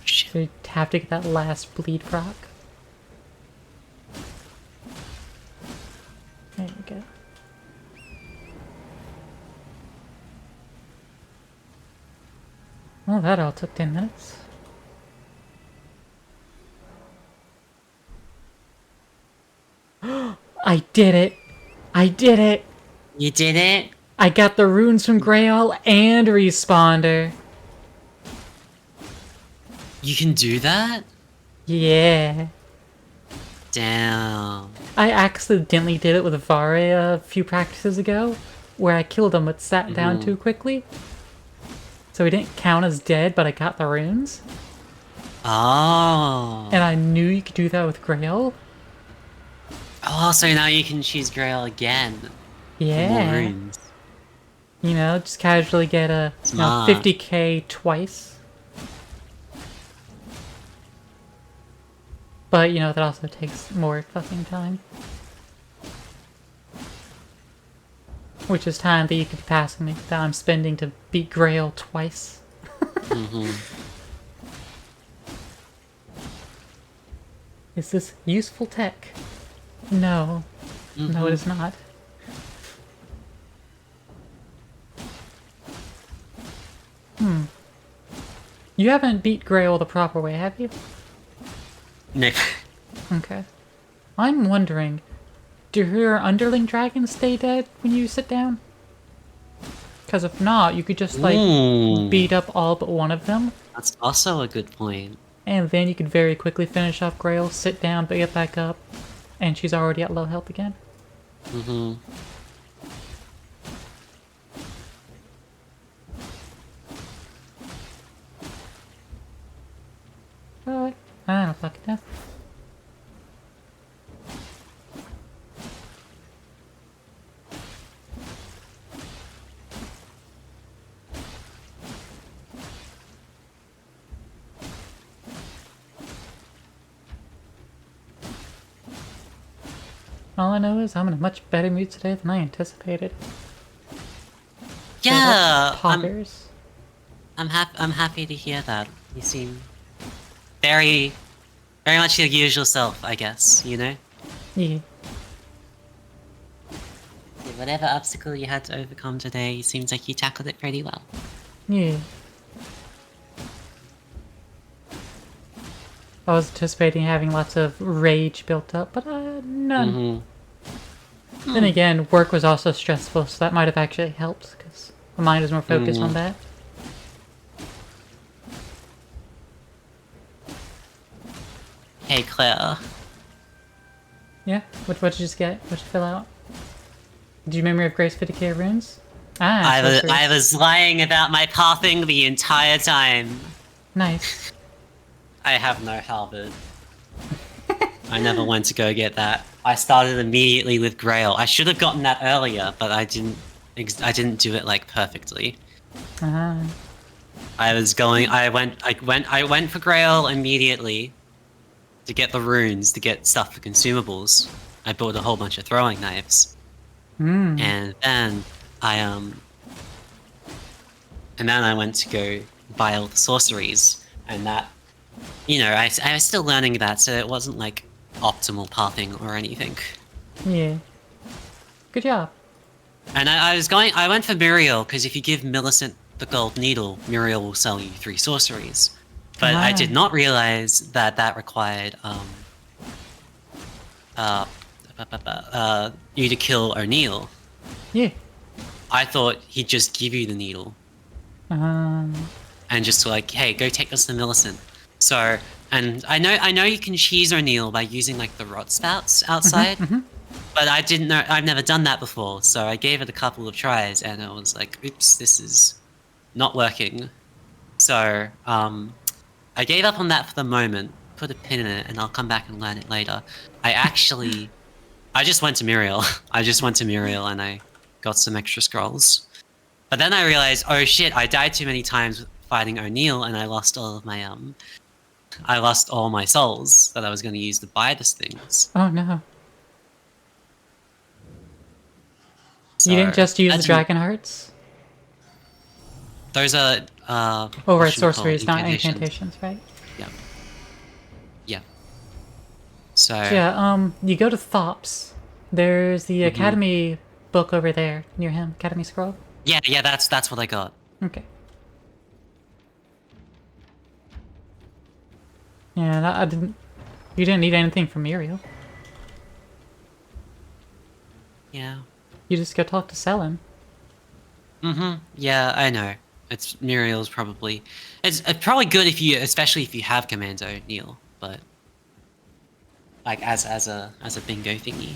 Shit.
So you have to get that last bleed proc. There you go. Well, that all took 10 minutes. I did it! I did it!
You did it?
I got the runes from Grail and Responder.
You can do that?
Yeah.
Damn.
I accidentally did it with Vare a few practices ago, where I killed him but sat down too quickly. So he didn't count as dead, but I got the runes.
Oh.
And I knew you could do that with Grail.
Oh, so now you can choose Grail again. For more
Yeah.
runes.
You know, just casually get a
Smart.
50k twice. But, you know, that also takes more fucking time. Which is time that you could be passing me, that I'm spending to beat Grail twice. Is this useful tech? No. No, it is not. You haven't beat Grail the proper way, have you?
Nick.
Okay. I'm wondering, do your underling dragons stay dead when you sit down? Because if not, you could just, like, beat up all but one of them,
That's also a good point.
and then you could very quickly finish off Grail, sit down, but get back up, and she's already at low health again. But I don't fucking know. All I know is I'm in a much better mood today than I anticipated.
Yeah,
Poggers.
I'm happy to hear that. You seem very much your usual self, I guess, you know?
Yeah.
Whatever obstacle you had to overcome today, it seems like you tackled it pretty well.
Yeah. I was anticipating having lots of rage built up, but none. Then again, work was also stressful, so that might have actually helped, because My mind is more focused on
Mm.
that.
Hey, Claire.
Yeah? What did you just get? What did you fill out? Did you memory of Grace 50k runes? Ah,
I
sorceress.
was lying about my pathing the entire time.
Nice.
I have no halberd. I never went to go get that. I started immediately with Grail. I should have gotten that earlier, but I didn't. I didn't do it like perfectly.
Uh-huh.
I was going. I went for Grail immediately to get the runes, to get stuff for consumables. I bought a whole bunch of throwing knives,
Hmm.
and then I and then I went to go buy all the sorceries, and that, I was still learning that, so it wasn't like optimal pathing or anything.
Yeah. Good job.
And I went for Muriel, because if you give Millicent the gold needle, Muriel will sell you 3 sorceries. But I
Ah.
did not realize that that required, uh, you to kill O'Neill.
Yeah.
I thought he'd just give you the needle,
Um.
and just like, hey, go take this to Millicent. So, and I know you can cheese O'Neill by using like the rot spouts outside, but I didn't know, I've never done that before, so I gave it a couple of tries, and it was like, oops, this is not working. So, I gave up on that for the moment, put a pin in it, and I'll come back and learn it later. I just went to Muriel. I just went to Muriel and I got some extra scrolls. But then I realized, oh shit, I died too many times fighting O'Neill, and I lost all my souls that I was going to use to buy these things.
Oh no. You didn't
So
just use
that
the
didn't.
dragon hearts?
Those are
Oh, right,
whatchamacallit,
sorceries, not
incantations.
incantations, right?
Yeah, yeah. So
So yeah, you go to Thops. There's the
mhm.
Academy book over there near him. Academy scroll.
Yeah, that's what I got.
Okay. Yeah, I didn't. You didn't need anything from Muriel.
Yeah.
You just go talk to Selen.
Yeah, I know. It's Muriel's probably. It's probably good if you, especially if you have Commando Neil, but like as a bingo thingy.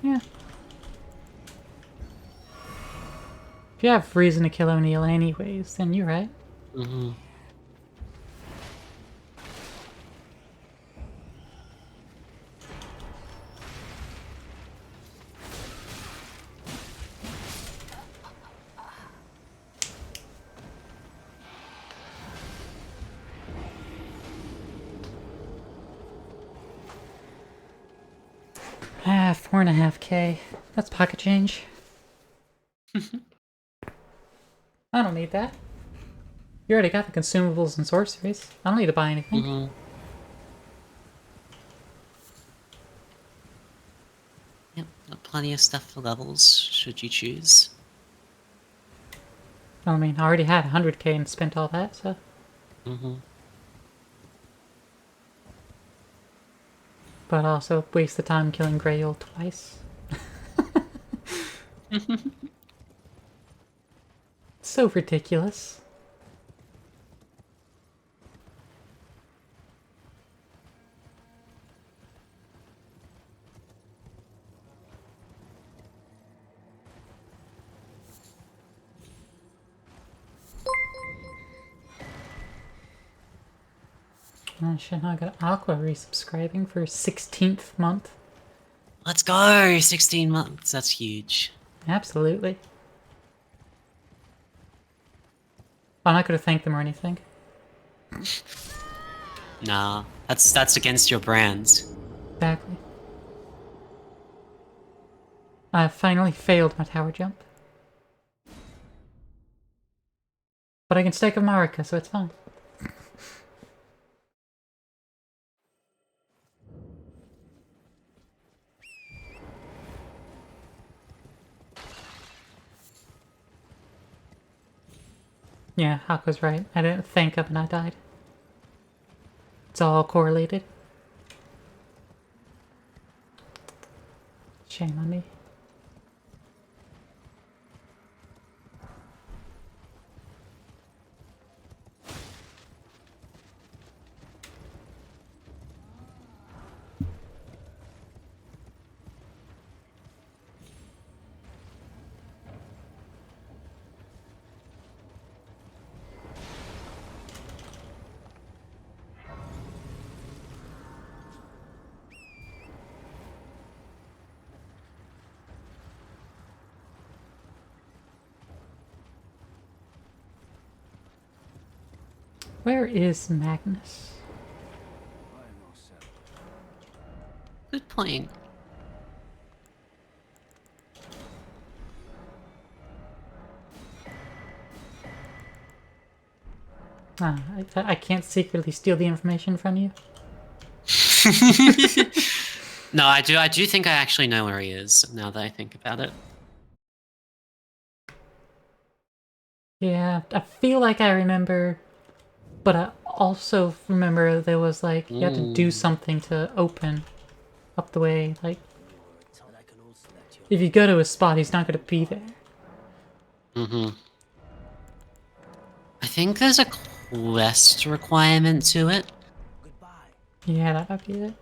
Yeah. If you have reason to kill O'Neill anyways, then you're right.
Mhm.
4.5k. That's pocket change. I don't need that. You already got the consumables and sorceries. I don't need to buy anything.
Mhm. Yep, got plenty of stuff for levels should you choose.
I mean, I already had 100k and spent all that, so.
Mhm.
But also waste the time killing Grail twice. So ridiculous. Oh shit, now I got Aqua resubscribing for 16th month.
Let's go! 16 months. That's huge.
Absolutely. I'm not gonna thank them or anything.
Nah, that's against your brand.
Exactly. I finally failed my tower jump. But I can stake of Marika, so it's fine. Yeah, Aqua's right. I didn't thank him and I died. It's all correlated. Shame on me. Where is Magnus?
Good point.
I can't secretly steal the information from you.
No, I do think I actually know where he is, now that I think about it.
Yeah, I feel like I remember, but I also remember there was like, you had to do something to open up the way. Like, if you go to a spot, he's not going to be there.
Mm-hmm. I think there's a quest requirement to it.
Yeah, that might be it.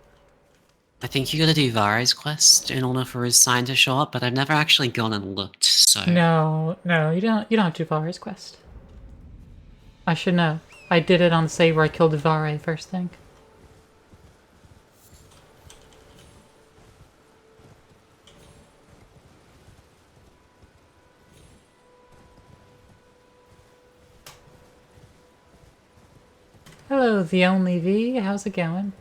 I think you gotta do Vari's quest in order for his sign to show up, but I've never actually gone and looked, so...
No, you don't. You don't have to do Vara's quest. I should know. I did it on the save where I killed Vare first thing. Hello, the only V. How's it going?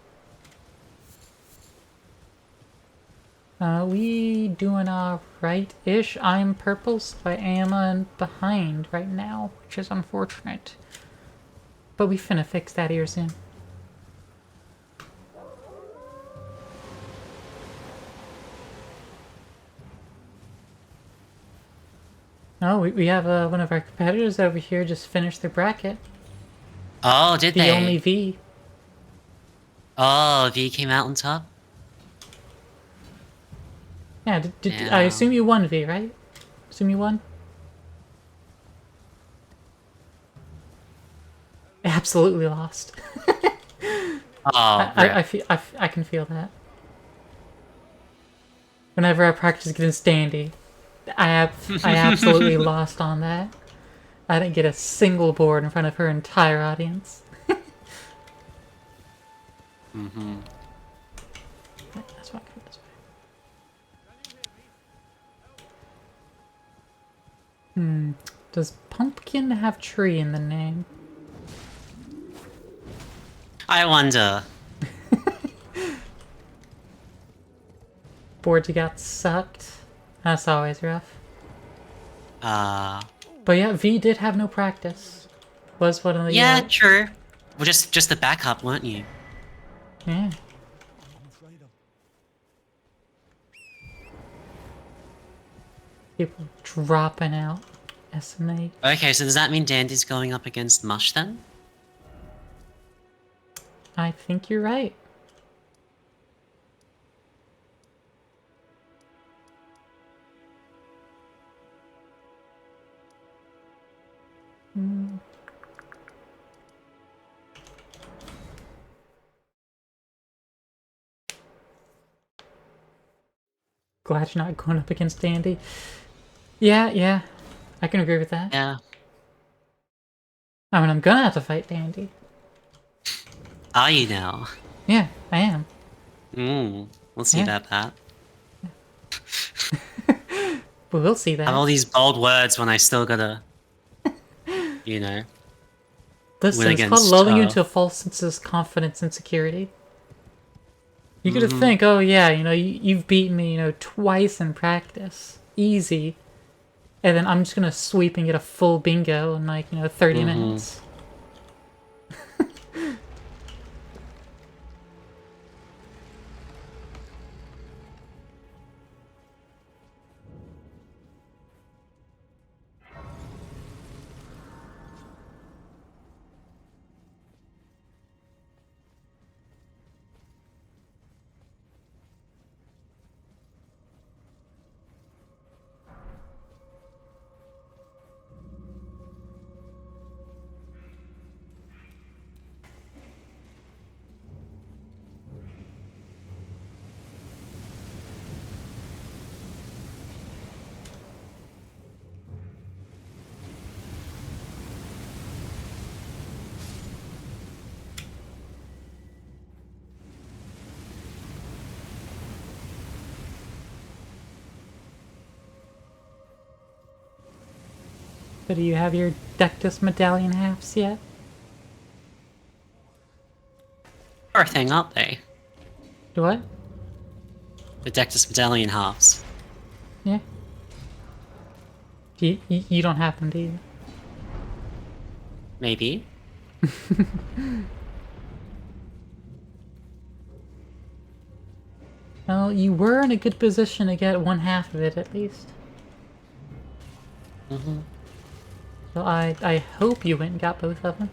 We doing alright-ish. I'm purple, so I am behind right now, which is unfortunate. But we finna fix that here soon. Oh, we have one of our competitors over here just finished their bracket.
Oh, did
The
they?
only V.
Oh, V came out on top?
Yeah, I
Yeah.
assume you won, V, right? Assume you won? Absolutely lost.
Oh,
I can feel that. Whenever I practice against Dandy, I absolutely lost on that. I didn't get a single board in front of her entire audience.
Mm-hmm.
That's why I go this way. Does pumpkin have tree in the name?
I wonder.
Boards you got sucked? That's always rough.
Uh...
But yeah, V did have no practice. Was one of the...
Yeah, true. Well, just the backup, weren't you?
Yeah. People dropping out. SMA.
Okay, so does that mean Dandy's going up against Mush then?
I think you're right. Glad you're not going up against Dandy. Yeah. I can agree with that.
Yeah.
I mean, I'm gonna have to fight Dandy.
Are you now?
Yeah, I am.
We'll see
Yeah.
about that.
But we'll see
I have
that.
all these bold words when I still gotta... You know...
Listen,
win
it's called
against,
lulling you into a false sense of confidence and security. You gotta think, oh yeah, you've beaten me, twice in practice. Easy. And then I'm just gonna sweep and get a full bingo in 30 minutes. But do you have your Dectus medallion halves yet?
rare thing, aren't they?
Do what?
The Bractice medallion halves.
Yeah. You don't have them, do you?
Maybe.
Well, you were in a good position to get one half of it at least. So I hope you went and got both of them.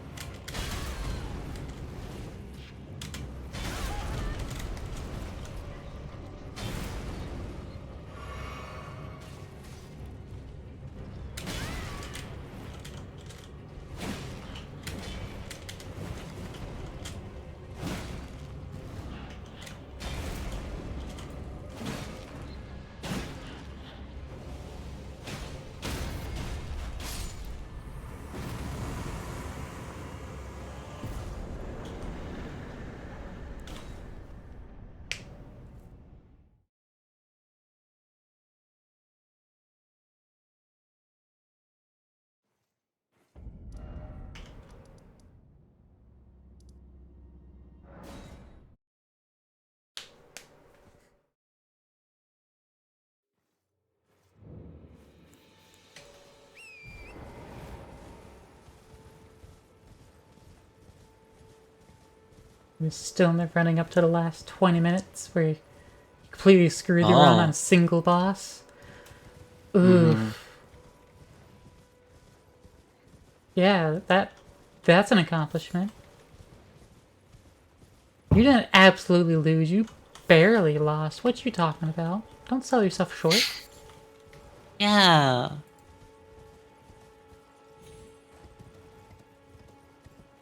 We're still never running up to the last 20 minutes where you completely screwed you around on a single boss. Oof. Yeah, that's an accomplishment. You didn't absolutely lose, you barely lost. What you talking about? Don't sell yourself short.
Yeah.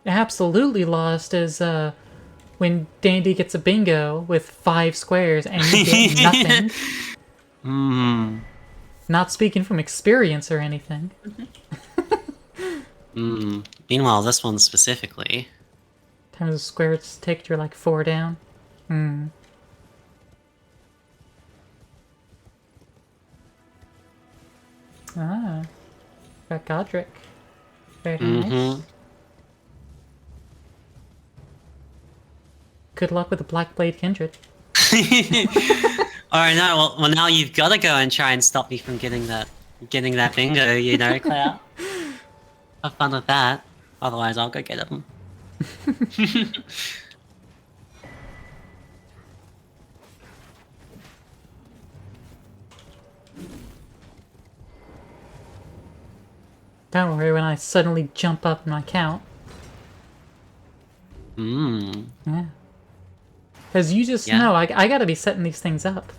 Absolutely lost is when Dandy gets a bingo with 5 squares and you get nothing. Not speaking from experience or anything.
Meanwhile, this one specifically.
Times the squares ticked, you're like 4 down. Ah. Got Godric. Very nice. Good luck with the Black Blade Kindred.
Alright, no, well now you've gotta go and try and stop me from getting that bingo, you know, Claire. Have fun with that. Otherwise, I'll go get him.
Don't worry when I suddenly jump up in my count. Yeah. Because you just know, I gotta be setting these things up.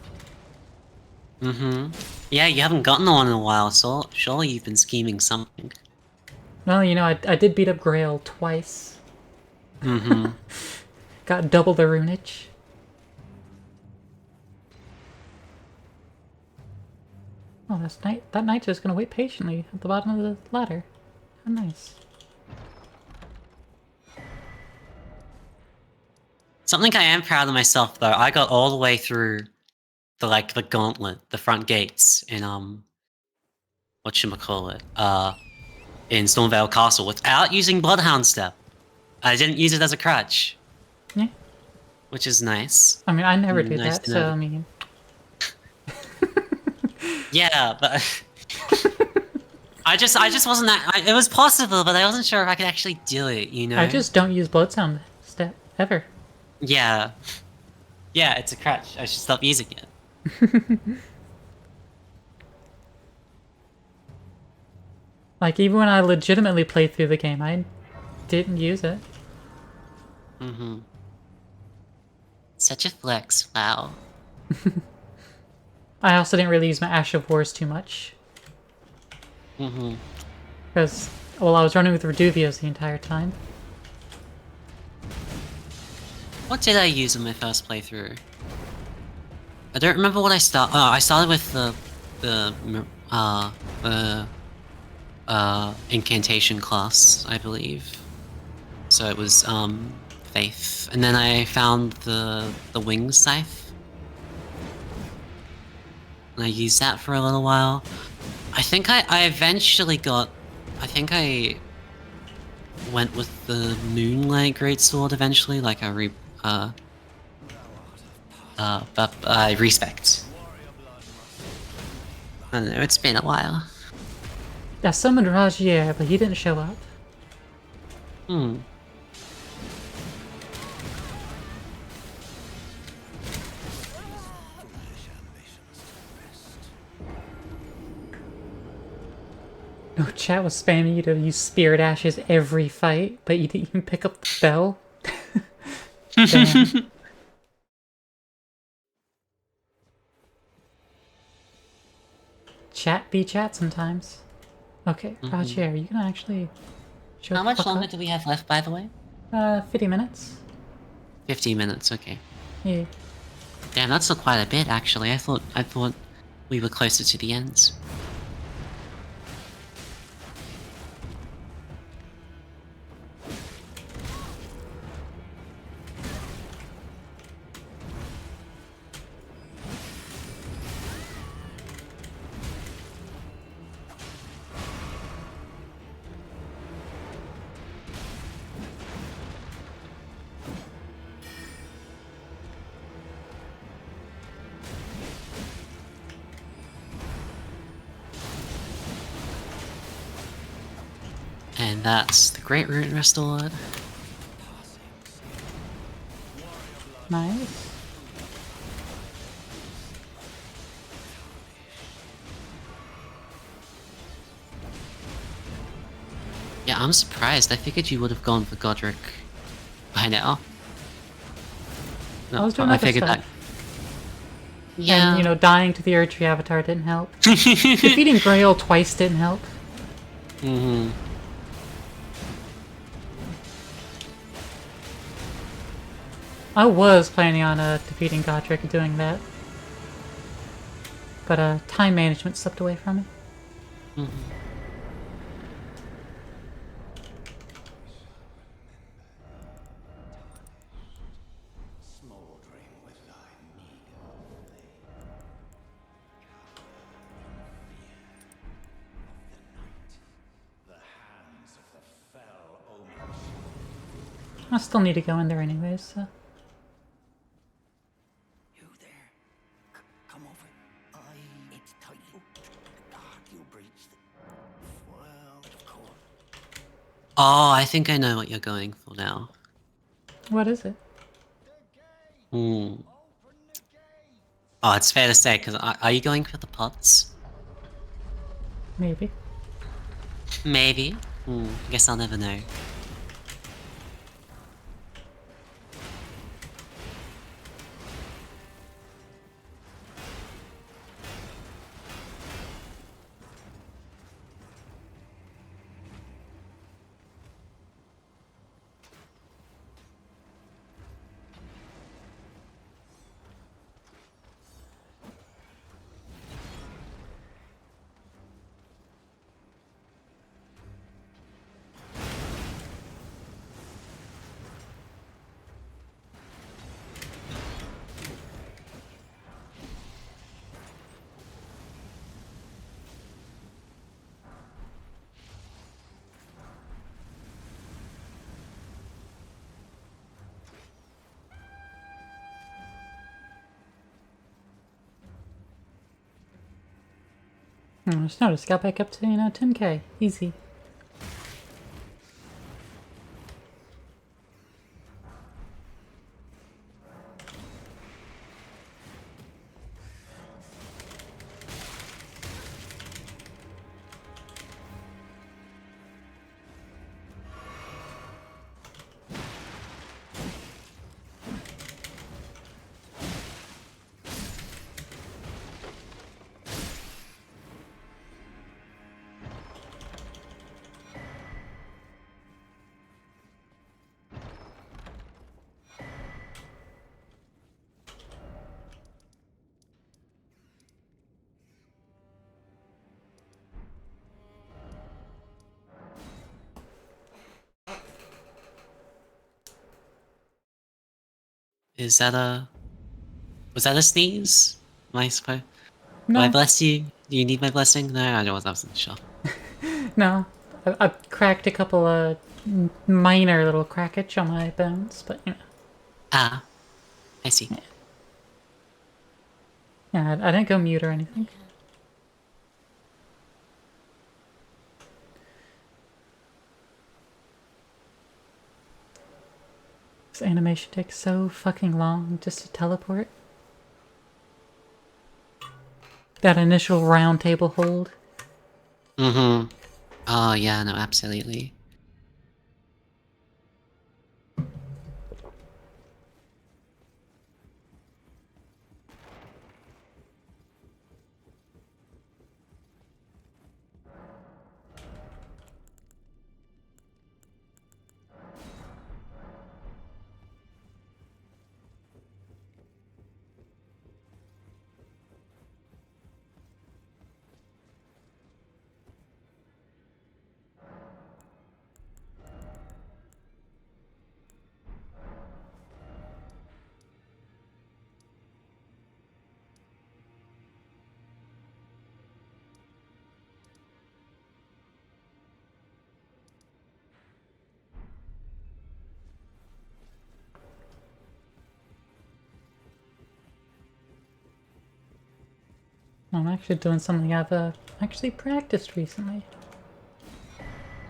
Yeah, you haven't gotten one in a while, so surely you've been scheming something.
Well, you know, I did beat up Grail twice. Got double the runage. Oh, that knight's just gonna wait patiently at the bottom of the ladder. How nice.
Something I am proud of myself though, I got all the way through the gauntlet, the front gates in whatchamacallit, in Stormvale Castle without using Bloodhound Step. I didn't use it as a crutch.
Yeah.
Which is nice.
I mean, I never do that, so I mean...
Yeah, but... I just wasn't that... it was possible, but I wasn't sure if I could actually do it, you know?
I just don't use Bloodhound Step, ever.
Yeah. Yeah, it's a crutch. I should stop using it.
Like, even when I legitimately played through the game, I didn't use it.
Such a flex, wow.
I also didn't really use my Ash of Wars too much. Because, well, I was running with Reduvios the entire time.
What did I use in my first playthrough? I don't remember what I started. Oh, I started with the incantation class, I believe. So it was Faith, and then I found the wing scythe, and I used that for a little while. I think I eventually got. I think I went with the Moonlight Greatsword eventually. Like I respect. I don't know, it's been a while.
I summoned Rajier, but he didn't show up.
Hmm.
No, chat was spamming you to use Spirit Ashes every fight, but you didn't even pick up the bell. Damn. Chat be chat sometimes. Okay, Rajier, you can actually show
How
the
much
fuck
longer
up?
do we have left, by the way?
50 minutes.
15 minutes, okay.
Yeah.
Damn, that's still quite a bit, actually. I thought we were closer to the end. And that's the Great Rune restored.
Nice.
Yeah, I'm surprised. I figured you would have gone for Godric by now. No,
I was doing
I
other
figured
stuff.
that. Yeah.
And, you know, dying to the Erdtree Avatar didn't help. Defeating Grail twice didn't help.
Mm-hmm.
I was planning on defeating Godric and doing that. But time management slipped away from me.
Mm-hmm.
I still need to go in there anyways, so.
You there? Come over. It's tight. God, you breached the... Well, of course.
Oh, I think I know what you're going for now.
What is it?
Hmm. Oh, it's fair to say, because are you going for the pots?
Maybe.
Maybe. I guess I'll never know.
Just noticed, got back up to, 10k. Easy.
Is that a... Was that a sneeze? Am I supposed... Do I
No,
bless you? Do you need my blessing? No, I wasn't sure.
no. I cracked a couple minor little crackage on my bones, but,
Ah, I see.
Yeah, I didn't go mute or anything. This animation takes so fucking long just to teleport. That initial round table hold.
Mm-hmm. Oh, yeah, no, absolutely.
I'm actually doing something I've actually practiced recently.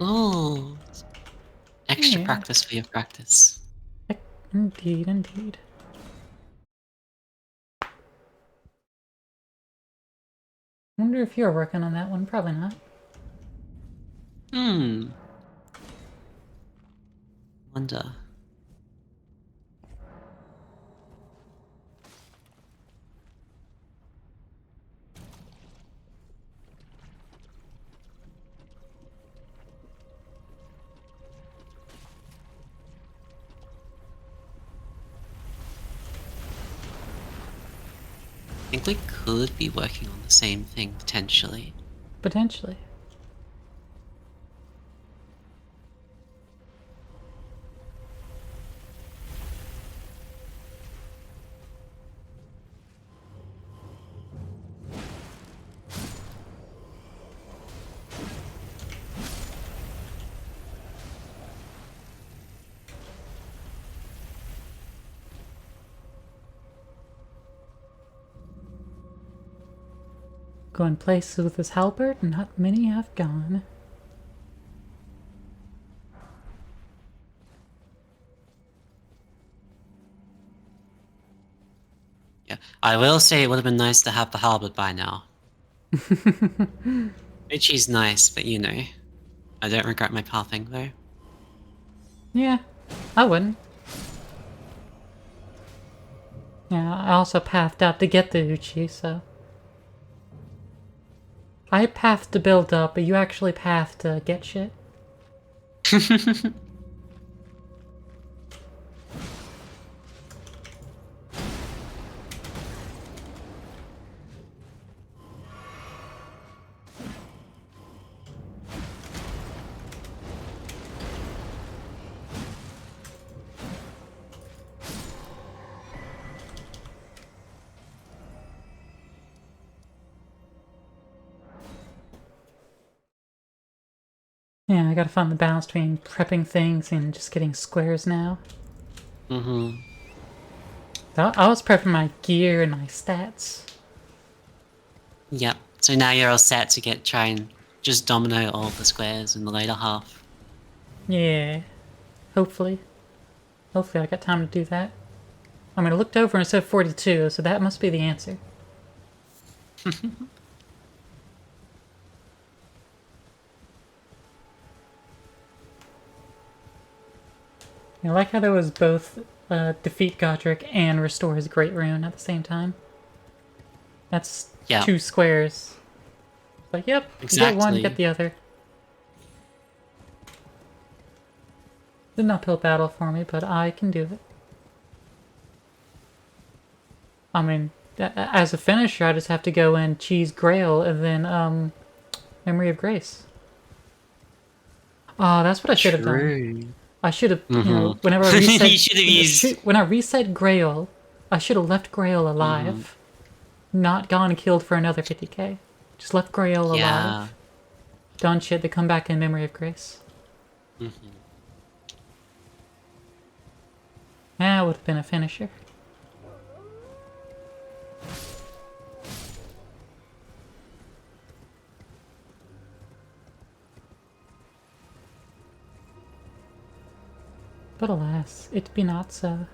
Ooh. Extra
Yeah.
practice for your practice.
Indeed, indeed. Wonder if you're working on that one. Probably not.
Hmm. Wonder. I think we could be working on the same thing, potentially.
Potentially. Going places with this halberd, not many have gone.
Yeah. I will say it would have been nice to have the halberd by now. Richie's nice, but you know. I don't regret my pathing, though.
Yeah, I wouldn't. Yeah, I also pathed out to get the Uchi, so... I pathed to build up, but you actually pathed to get shit. Yeah, I gotta find the balance between prepping things and just getting squares now.
Mm-hmm.
I was prepping my gear and my stats.
Yep. So now you're all set to try and just dominate all the squares in the later half.
Yeah, hopefully. Hopefully I got time to do that. I mean, I looked over and it said 42, so that must be the answer. I like how there was both defeat Godric and restore his Great Rune at the same time. That's
Yeah.
2 squares. Like, yep, you get one, get
Exactly.
the other. It's an uphill battle for me, but I can do it. I mean, as a finisher, I just have to go in Cheese Grail and then, Memory of Grace. Oh, that's what I should have done.
True.
I should have,
Mm-hmm.
whenever I reset...
You should have used.
When I reset Grail, I should have left Grail alive. Not gone and killed for another 50k. Just left Grail
Yeah.
alive. Done shit to come back in Memory of Grace.
Mm-hmm.
That would have been a finisher. But alas, it be not so.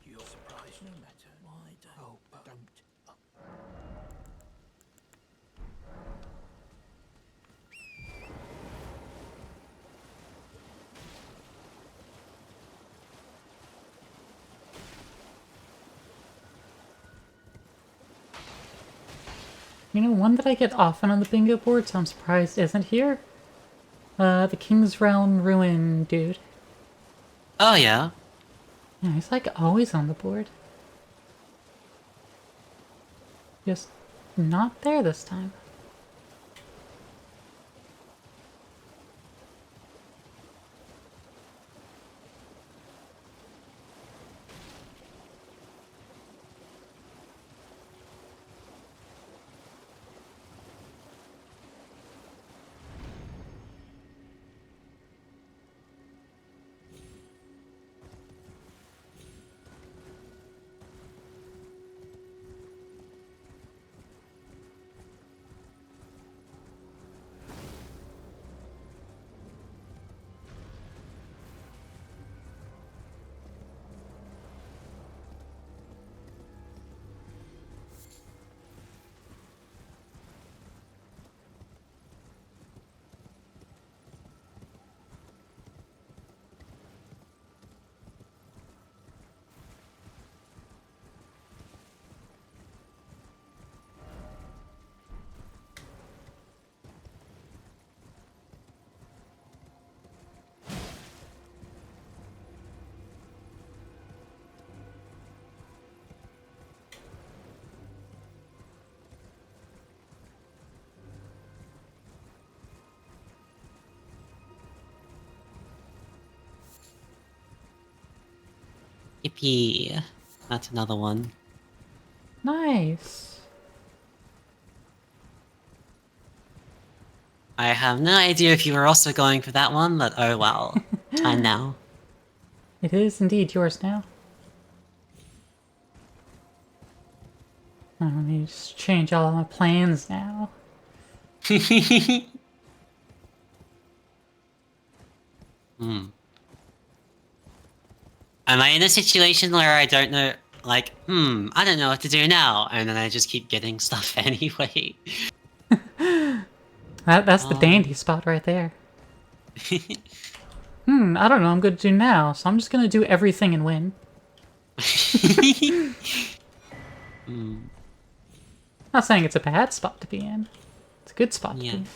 You're surprised no matter. Why don't? Oh, don't.
You know, one that I get often on the bingo board, so I'm surprised isn't here? The King's Realm Ruin dude.
Oh yeah.
Yeah, he's like always on the board. Just not there this time.
Yippee. That's another one.
Nice.
I have no idea if you were also going for that one, but oh well. Time now.
It is indeed yours now. Let me just change all of my plans now.
Hmm. Am I in a situation where I don't know, like, I don't know what to do now, and then I just keep getting stuff anyway?
That's the dandy spot right there. I don't know what I'm gonna do now, so I'm just gonna do everything and win. Not saying it's a bad spot to be in. It's a good spot to be
Yeah.
in.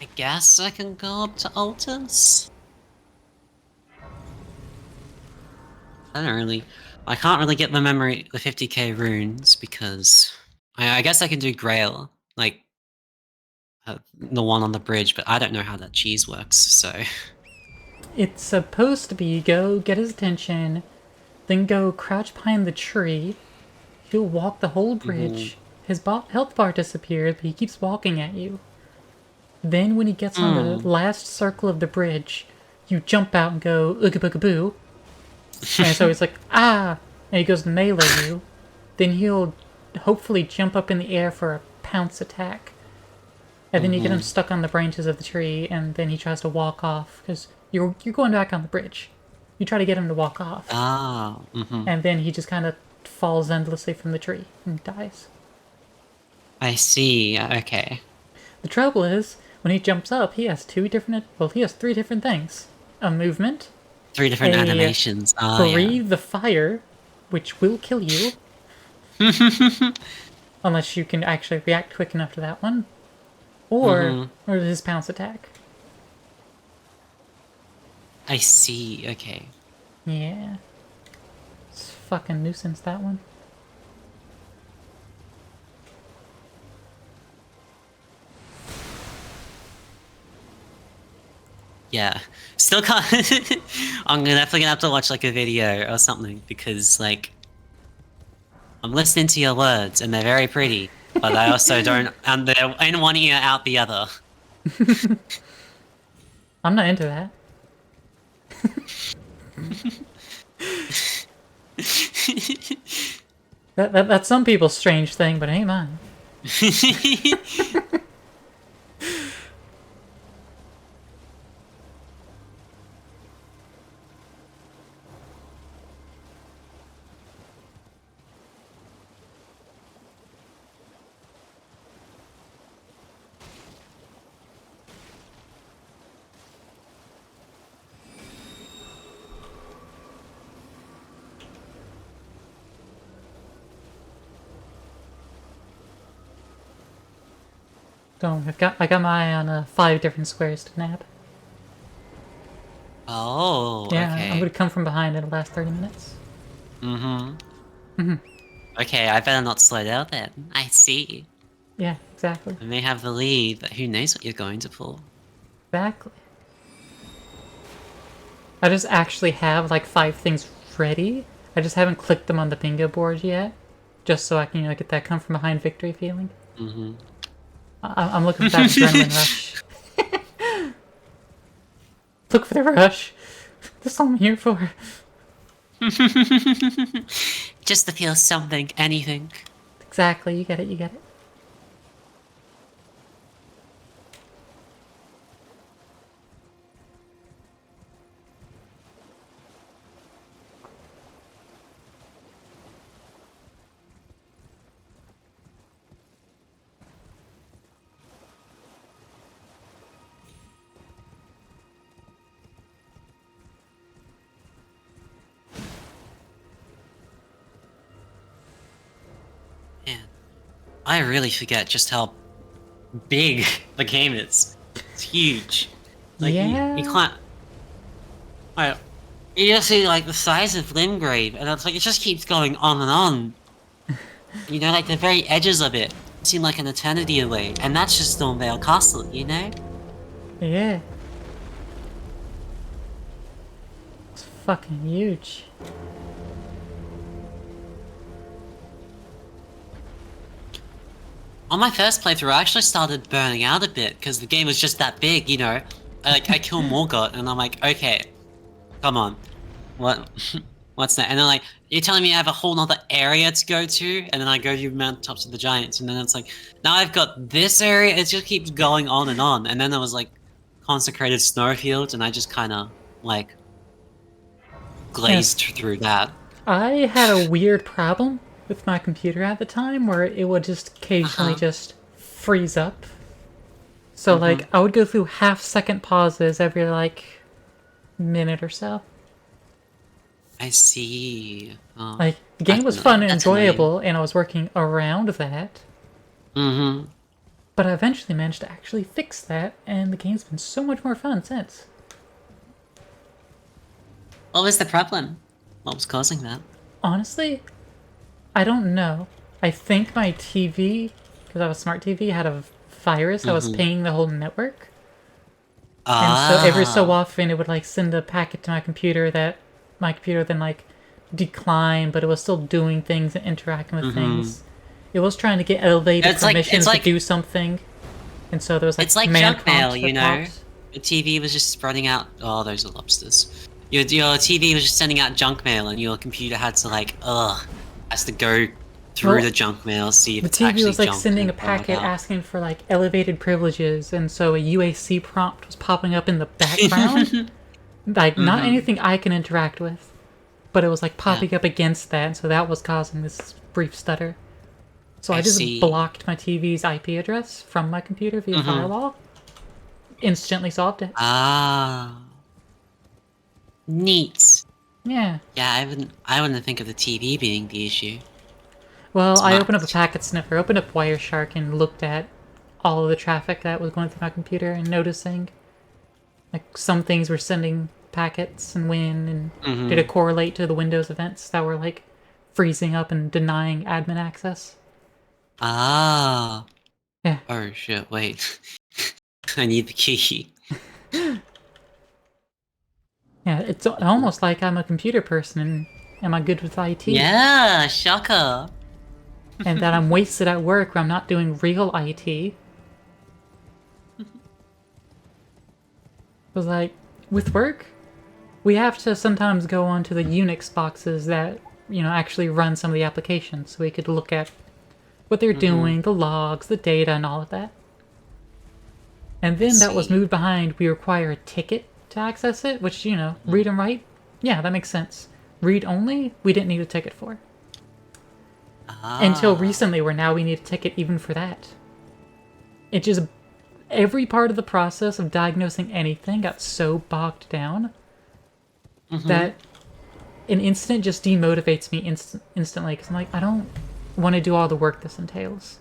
I guess I can go up to Altus? I can't really get the 50k runes, because I guess I can do Grail, like, the one on the bridge, but I don't know how that cheese works, so...
It's supposed to be go get his attention, then go crouch behind the tree. He'll walk the whole bridge. His health bar disappeared, but he keeps walking at you. Then when he gets on the last circle of the bridge, you jump out and go ooga booga boo, And so he's like, ah! And he goes to melee you. Then he'll hopefully jump up in the air for a pounce attack. And then you get him stuck on the branches of the tree, and then he tries to walk off, because you're going back on the bridge. You try to get him to walk off.
Ah.
And then he just kind of falls endlessly from the tree and dies.
I see. Okay.
The trouble is, when he jumps up, he has three different things. A movement,
3 different
a
animations. Ah, yeah.
breathe the fire, which will kill you. Unless you can actually react quick enough to that one. Or his pounce attack.
I see. Okay.
Yeah. It's fucking nuisance, that one.
Yeah. Still can't. I'm definitely gonna have to watch like a video or something because like I'm listening to your words and they're very pretty, but I also don't. And they're in one ear, out the other.
I'm not into that. That's some people's strange thing, but it ain't mine. So I got my eye on 5 different squares to nab.
Oh.
Yeah,
Okay.
I'm gonna come from behind in the last 30 minutes.
Okay, I better not slow down then. I see.
Yeah, exactly.
I may have the lead, but who knows what you're going to pull.
Exactly. I just actually have like 5 things ready. I just haven't clicked them on the bingo board yet. Just so I can, get that come from behind victory feeling. I'm looking for that adrenaline rush. Look for the rush. That's all I'm here for.
Just to feel something, anything.
Exactly, you get it, you get it.
Man, I really forget just how big the game is. It's huge. Like,
Yeah.
you can't... Like, you just see, like, the size of Limgrave, and it's like, it just keeps going on and on. Like, the very edges of it seem like an eternity away, and that's just Stormvale Castle,
Yeah. It's fucking huge.
On my first playthrough, I actually started burning out a bit, because the game was just that big, I kill Morgoth, and I'm like, okay, come on. What's that? And then like, you're telling me I have a whole nother area to go to, and then I go to mountaintops of the giants, and then it's like, now I've got this area, it just keeps going on, and then there was like, consecrated snowfields, and I just kinda, like, glazed through that.
I had a weird problem with my computer at the time where it would just occasionally just freeze up. So like, I would go through half-second pauses every like minute or so.
I see. Oh,
Like, the game was fun and
that's annoying.
enjoyable, and I was working around that. But I eventually managed to actually fix that, and the game's been so much more fun since.
What was the problem? What was causing that?
Honestly, I don't know. I think my TV, because I have a smart TV, had a virus that was pinging the whole network. And so every so often it would like send a packet to my computer that my computer then like declined, but it was still doing things and interacting with things. It was trying to get elevated permissions to do something. And so there was like
it's like
command
junk mail,
prompts that popped.
The TV was just spreading out. Oh, those are lobsters. Your TV was just sending out junk mail, and your computer had to has to go through
Well,
the junk mail, see if
The
it's
TV
actually
was like
junk.
sending a
and throw it
packet
out.
asking for like elevated privileges, and so a UAC prompt was popping up in the background. Like, not anything I can interact with, but it was like popping up against that, and so that was causing this brief stutter. So I just
see.
blocked my TV's IP address from my computer via firewall. Instantly solved it.
Ah, neat.
Yeah.
Yeah, I wouldn't think of the TV being the issue.
Well, I opened up a
Smart.
packet sniffer, opened up Wireshark, and looked at all of the traffic that was going through my computer and noticing, like, some things were sending packets and when, and did it correlate to the Windows events that were, like, freezing up and denying admin access?
Ah.
Yeah.
Oh shit! Wait, I need the key.
Yeah, it's almost like I'm a computer person and am I good with IT?
Yeah, shocker.
And that I'm wasted at work where I'm not doing real IT. Was like, with work, we have to sometimes go onto the Unix boxes that, actually run some of the applications so we could look at what they're doing, the logs, the data, and all of that. And then that was
see.
moved behind, we require a ticket to access it, which, read and write, yeah, that makes sense. Read only, we didn't need a ticket for. Until recently, where now we need a ticket even for that. It just, every part of the process of diagnosing anything got so bogged down that an incident just demotivates me instantly, because I'm like, I don't want to do all the work this entails.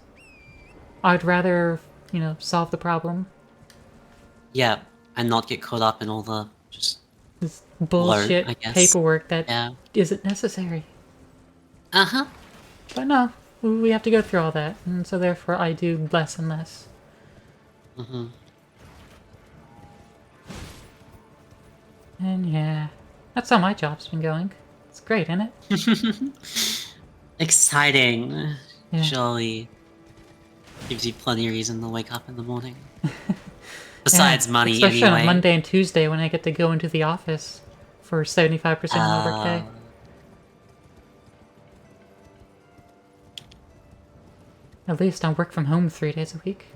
I'd rather, solve the problem.
Yeah, and not get caught up in all the just.
This bullshit
I guess.
paperwork that
Yeah.
not necessary.
Uh-huh.
But no, we have to go through all that, and so therefore I do less and less. And yeah, that's how my job's been going. It's great, isn't it?
Exciting.
Yeah.
Surely gives you plenty of reason to wake up in the morning. Besides money,
especially
anyway.
on a Monday and Tuesday when I get to go into the office for 75% of my workday. At least I work from home 3 days a week.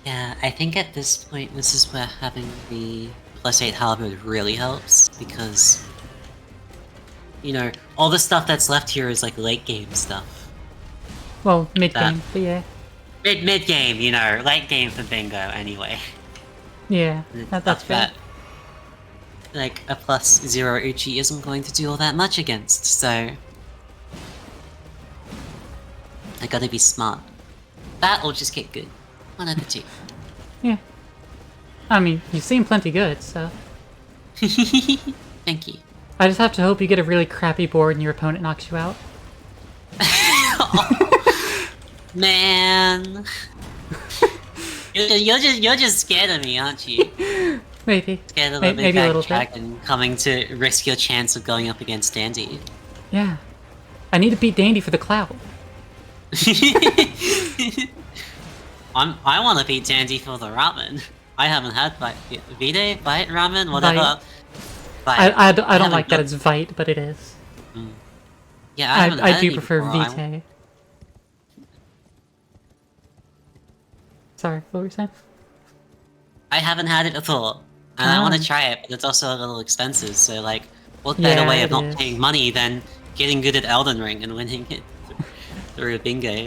Yeah, I think at this point, this is where having the +8 halberd really helps, because, all the stuff that's left here is like late game stuff.
Well, mid-game, but yeah.
Mid game, late game for bingo anyway.
Yeah,
It's
that's
stuff
fair.
that, like, a +0 Uchi isn't going to do all that much against, so I gotta be smart. That or just get good. One of the two.
Yeah. I mean, you seem plenty good, so...
Thank you.
I just have to hope you get a really crappy board and your opponent knocks you out.
Man. You're just scared of me, aren't you?
Maybe.
Scared of the
Maybe
big
a
bad
little bit.
dragon coming to risk your chance of going up against Dandy.
Yeah. I need to beat Dandy for the clout.
I want to beat Dandy for the ramen. I haven't had Vite, Bite ramen, whatever.
I don't
haven't
like that
done-
it's Vite, but it is.
Yeah, I haven't
I
had
do
any
prefer
before.
Vitae. Sorry, what were you saying?
I haven't had it before, and I want to
Ah.
try it, but it's also a little expensive. So, like, what better
Yeah,
way of
it
not
is.
paying money than getting good at Elden Ring and winning it through a bingo?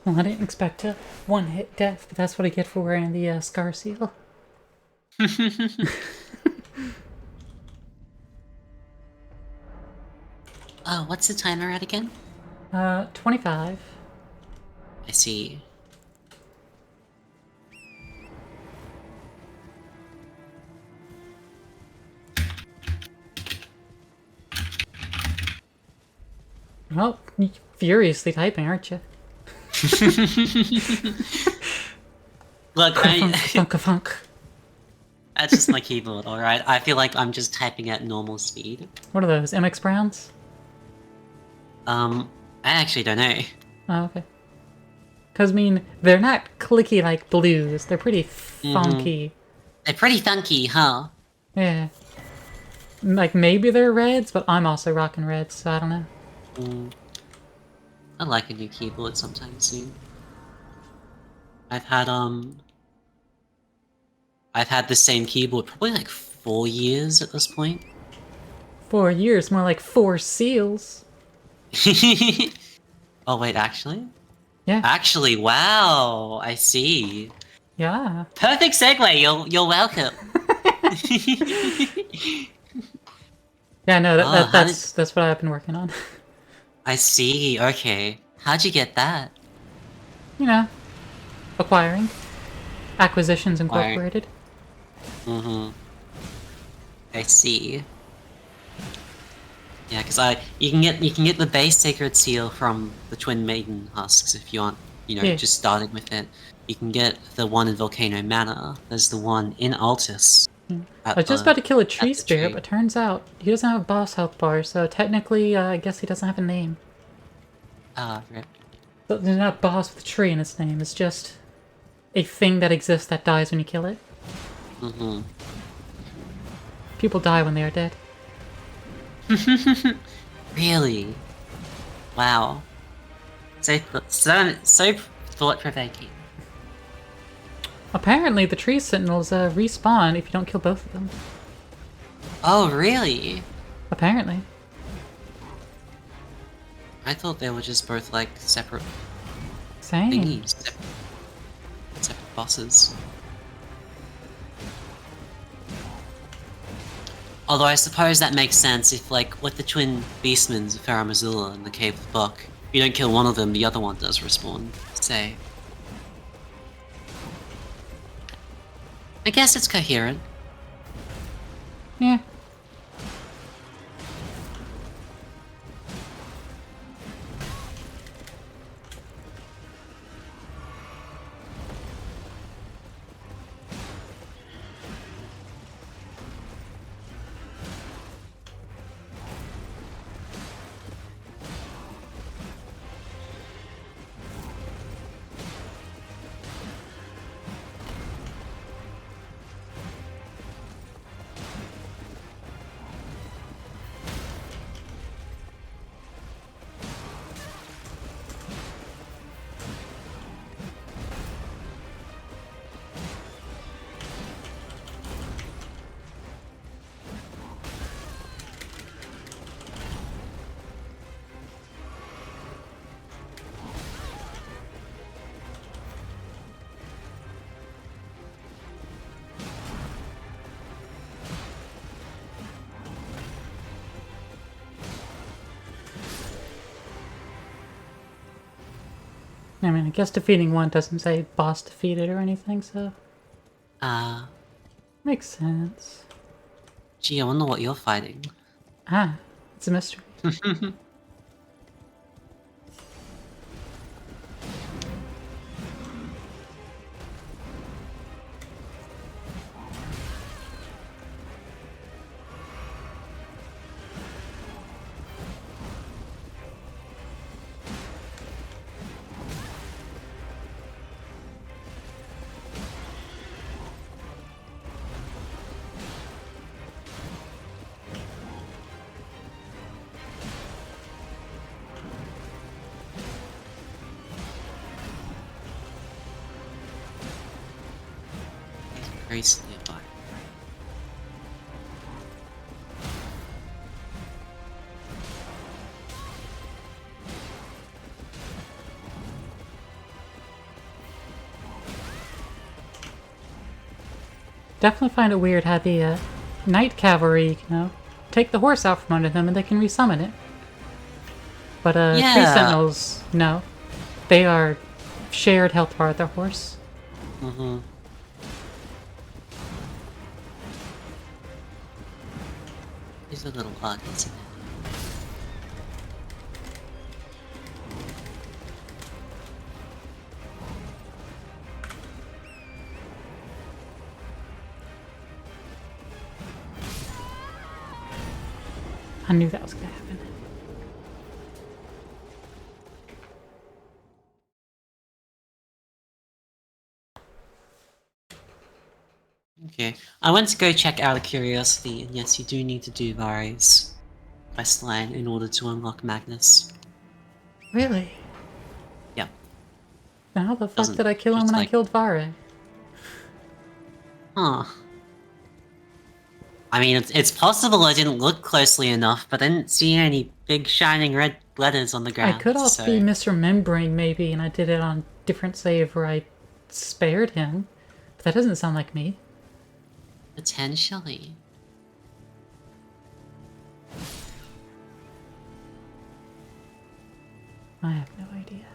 Well, I didn't expect a one-hit death, but that's what I get for wearing the Scar Seal.
Oh, what's the timer at again?
25.
I see.
Well, you're furiously typing, aren't you?
Look,
Funk.
that's just my keyboard, alright? I feel like I'm just typing at normal speed.
What are those, MX Browns?
I actually don't know.
Oh, okay. Because, I mean, they're not clicky like blues. They're pretty funky.
They're pretty funky, huh?
Yeah. Like, maybe they're reds, but I'm also rocking reds, so I don't know.
I'd like a new keyboard sometime soon. I've had the same keyboard probably like 4 years at this point.
4 years, more like 4 seals.
Oh wait, actually?
Yeah.
Actually, wow, I see.
Yeah.
Perfect segue, you're welcome.
Yeah, no,
Oh,
that's what I've been working on.
I see, okay. How'd you get that?
You know, acquiring. Acquisitions Incorporated.
I see. Yeah, because you can get the base sacred seal from the Twin Maiden husks if you aren't,
Yeah.
just starting with it. You can get the one in Volcano Manor. There's the one in Altus.
I was just about to kill a tree
the
spirit,
tree.
but turns out he doesn't have a boss health bar, so technically, I guess he doesn't have a name.
Ah, right.
So there's not a boss with a tree in its name, it's just a thing that exists that dies when you kill it. People die when they are dead.
Really? Wow. So thought-provoking.
Apparently, the tree sentinels respawn if you don't kill both of them.
Oh, really?
Apparently.
I thought they were just both like separate
Same.
thingies, separate bosses. Although I suppose that makes sense if, like, with the twin beastmen, Farah Missoula and the Cave of the Buck, if you don't kill one of them, the other one does respawn. Say. I guess it's coherent.
Yeah. I mean, I guess defeating one doesn't say boss defeated or anything, so... Makes sense.
Gee, I wonder what you're fighting.
Ah, it's a mystery.
Grace nearby.
Definitely find it weird how the Night Cavalry, take the horse out from under them and they can resummon it. But Tree
Yeah.
Sentinels, no. They are shared health bar with their horse.
Mm-hmm. He's a little odd, isn't it?
I knew that was gonna happen.
Okay. I went to go check out of curiosity, and yes, you do need to do Vari's questline in order to unlock Magnus.
Really?
Yeah.
Then how the fuck
Doesn't
did I kill him
just
when I
like-
killed Vare?
Huh. I mean, it's possible I didn't look closely enough, but I didn't see any big shining red letters on the ground.
I could also
so...
be misremembering maybe, and I did it on different save where I spared him. But that doesn't sound like me.
Potentially.
I have no idea.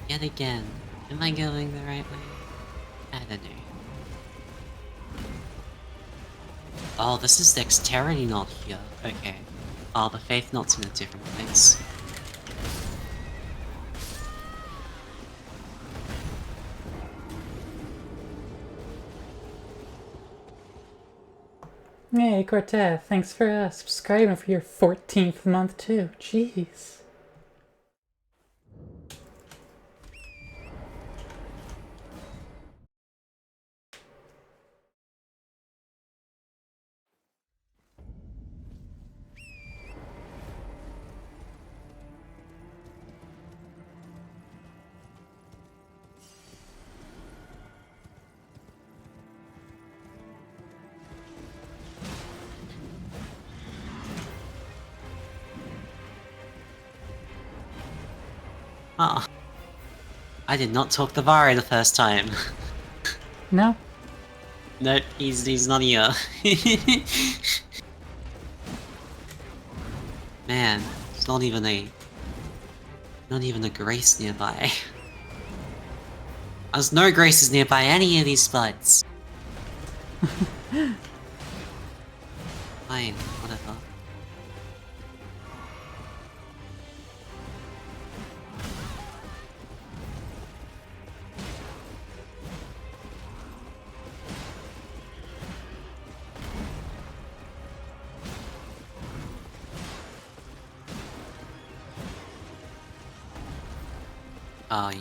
Yet again, am I going the right way? I don't know. Oh, this is dexterity knot here. Okay. Oh, the faith knot's in a different place.
Hey, Cortez, thanks for subscribing for your 14th month too. Jeez.
Oh. I did not talk the Vari the first time.
No?
Nope, he's not here. Man, there's not even a Grace nearby. There's no Graces nearby any of these spots. Fine, whatever. Oh, okay.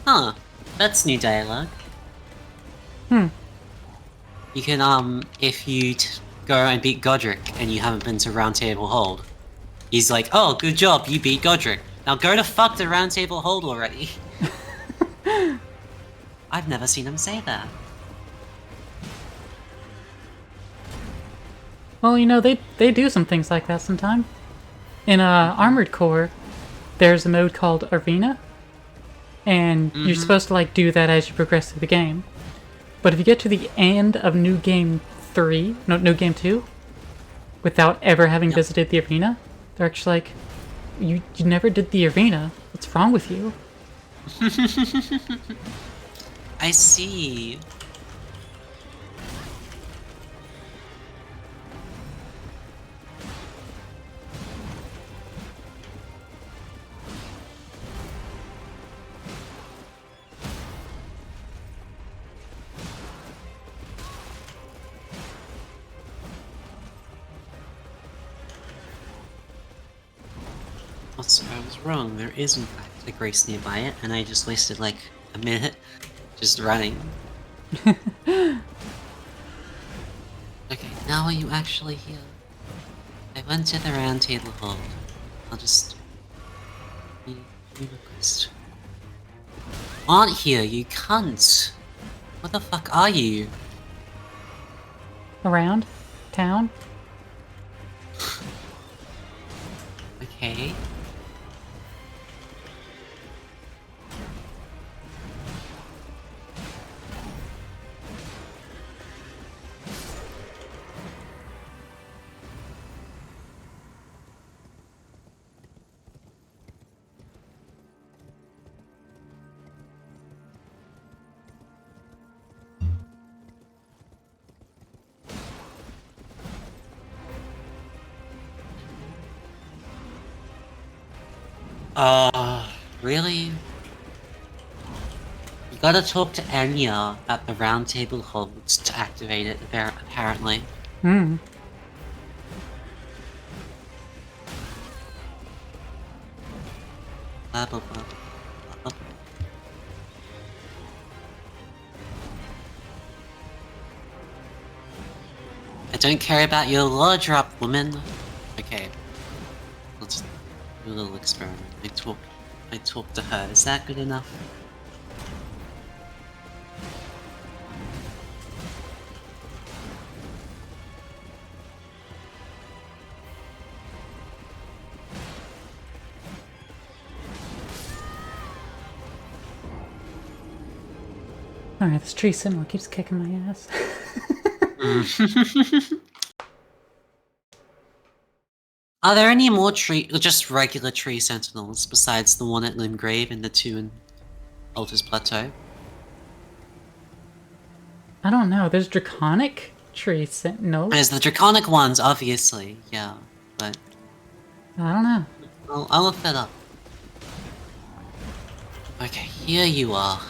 Huh, that's new dialogue.
Hmm.
You can, if you go and beat Godric and you haven't been to Round Table Hold, he's like, oh, good job, you beat Godric. Now go to fuck the Round Table Hold already. I've never seen him say that.
Well, they do some things like that sometime. In Armored Core, there's a mode called Arena, and you're supposed to like do that as you progress through the game. But if you get to the end of New Game 3, no, New Game 2, without ever having visited the arena, they're actually like, you never did the arena. What's wrong with you?
I see. Also, I was wrong. There is in fact a grace nearby it, and I just wasted like a minute just running. Okay, now are you actually here? I went to the round table hall. I'll just... You request. Aren't here, you cunt! What the fuck are you?
Around? Town?
Okay. Really? You gotta talk to Anya at the round table holds to activate it, apparently.
Hmm.
Blah, blah, blah, blah, blah. I don't care about your law drop, woman. Okay. Let's do a little experiment. I talk to her. Is that good enough?
Alright, this tree sentinel keeps kicking my ass.
Are there any more just regular tree sentinels besides the one at Limgrave and the two in Altus Plateau?
I don't know. There's draconic tree sentinels.
There's the draconic ones, obviously, yeah, but
I don't know.
I'll look that up. Okay, here you are.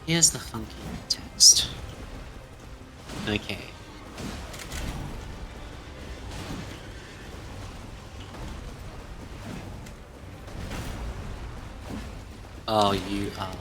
Here's the funky text. Okay. Oh, you are.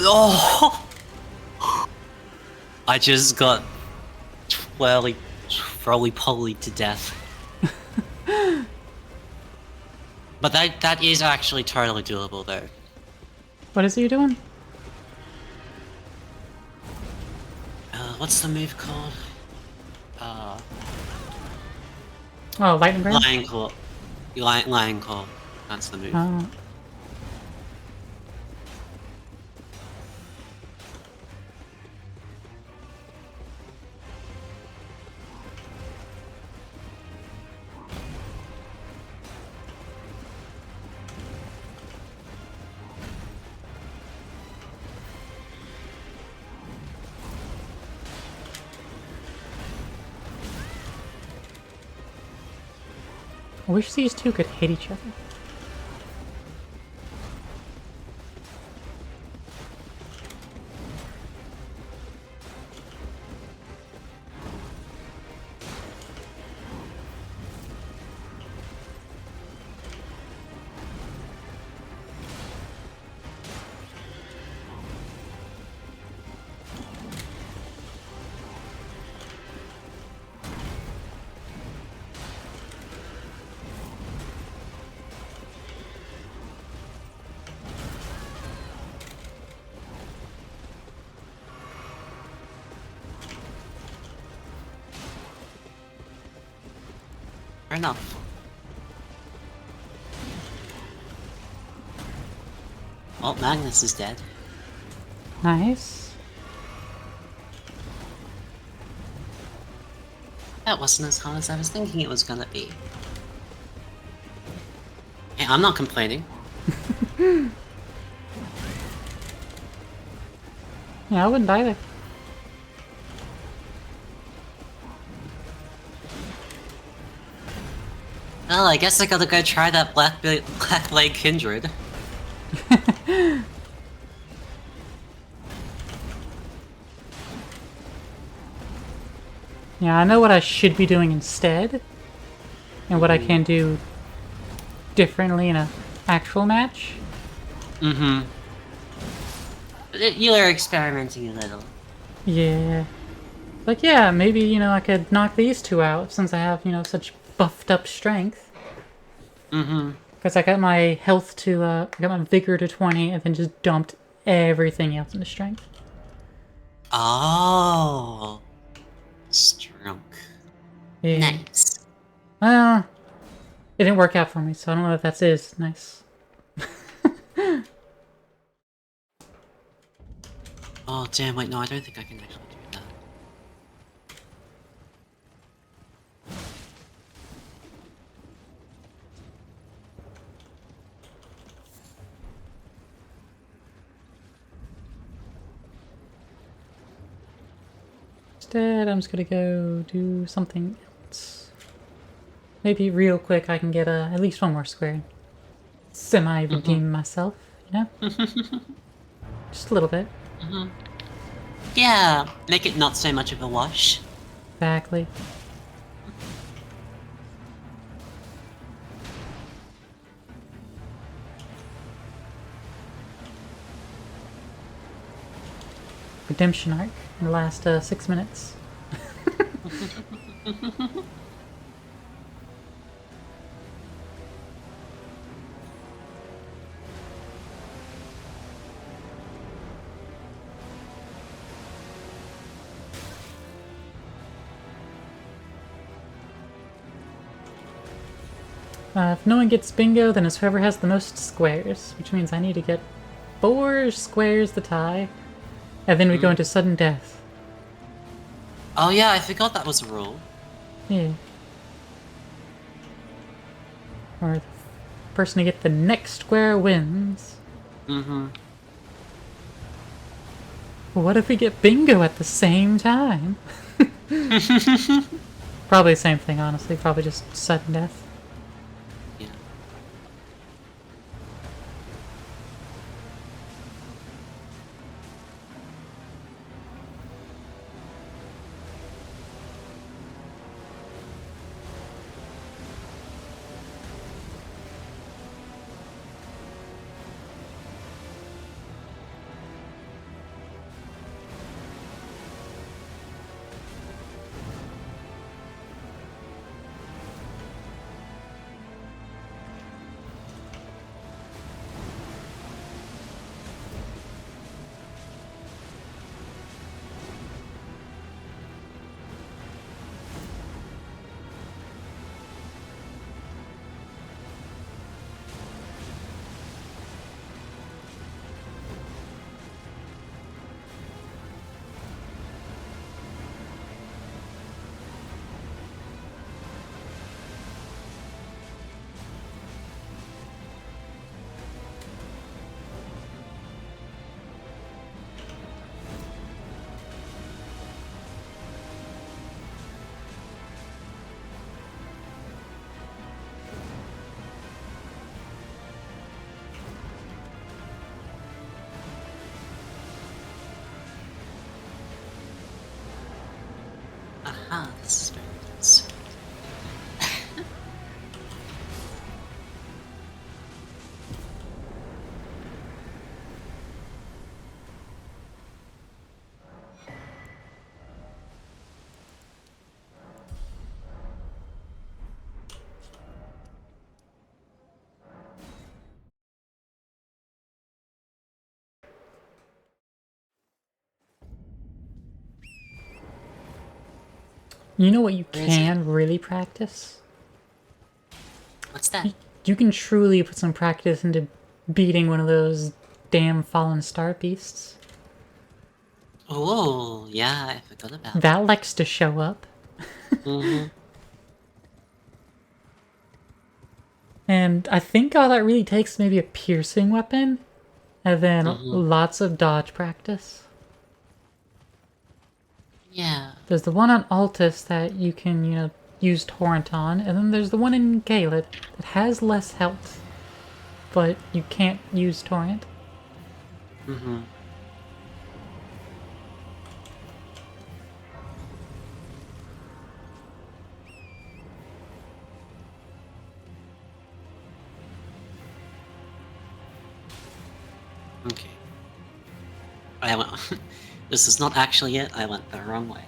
Oh! I just got roly-poly to death. But that is actually totally doable, though.
What is he doing?
What's the move called?
Oh, lightning brand?
Lion Claw. Lion Claw. That's the move.
Oh. I wish these two could hit each other.
Fair enough. Well, Magnus is dead.
Nice.
That wasn't as hard as I was thinking it was gonna be. Hey, I'm not complaining.
Yeah, I wouldn't either.
Well, I guess I gotta go try that Black Blade Kindred.
Yeah, I know what I should be doing instead, and what I can do differently in an actual match.
Mm-hmm. You are experimenting a little.
Yeah. Like, yeah, maybe, you know, I could knock these two out since I have, you know, such buffed up strength.
Mm-hmm.
Because I got my health to, I got my vigor to 20 and then just dumped everything else into strength.
Oh. Strunk.
Yeah.
Nice.
Well, it didn't work out for me, so I don't know if that's is nice.
Oh, damn, wait, no, I don't think I can actually do that.
Instead, I'm just gonna go do something else. Maybe real quick I can get at least one more square. Semi-redeem myself, you know? Just a little bit.
Yeah, make it not so much of a wash.
Exactly. Redemption arc in the last 6 minutes. If no one gets bingo, then it's whoever has the most squares, which means I need to get 4 squares to tie, and then we go into sudden death.
Oh yeah, I forgot that was a rule.
Yeah. Or the person to get the next square wins.
Mm-hmm.
What if we get bingo at the same time? Probably the same thing, honestly. Probably just sudden death.
Yeah. intense. Very intense.
You know what you
Where is it?
can really practice?
What's that?
You can truly put some practice into beating one of those damn fallen star beasts.
Oh, yeah, I forgot about that.
That likes to show up.
Mm-hmm.
And I think all that really takes is maybe a piercing weapon, and then
Mm-hmm.
lots of dodge practice.
Yeah.
There's the one on Altus that you can, use Torrent on, and then there's the one in Galed that has less health, but you can't use Torrent.
Mm-hmm. Okay. I went. This is not actually it. I went the wrong way.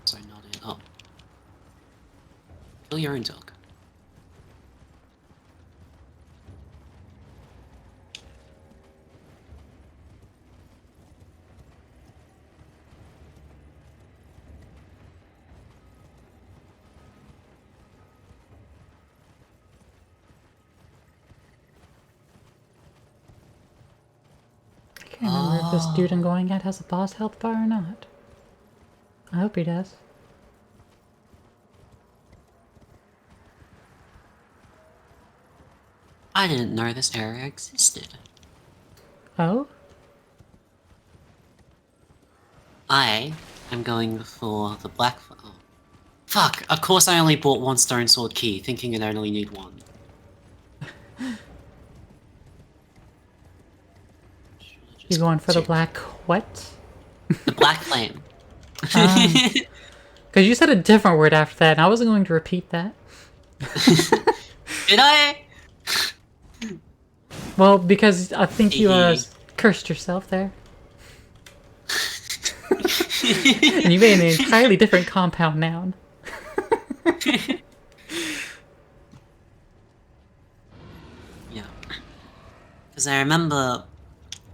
So not it. Oh. Kill your own dog.
I can't remember if this dude I'm going at has a boss health bar or not. I hope he does.
I didn't know this area existed.
Oh?
I am going for the black. Oh. Fuck! Of course, I only bought one stone sword key, thinking I'd only need one.
He's going for the black what?
The black flame.
Because you said a different word after that, and I wasn't going to repeat that.
Did I?
Well, because I think you cursed yourself there. And you made an entirely different compound noun.
Yeah. Because I remember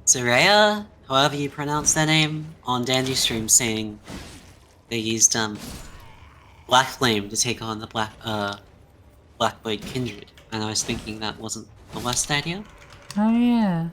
Zarea, however you pronounce their name, on Dandy Stream saying they used Black Flame to take on the Blackblade Kindred, and I was thinking that wasn't the worst idea.
Oh yeah.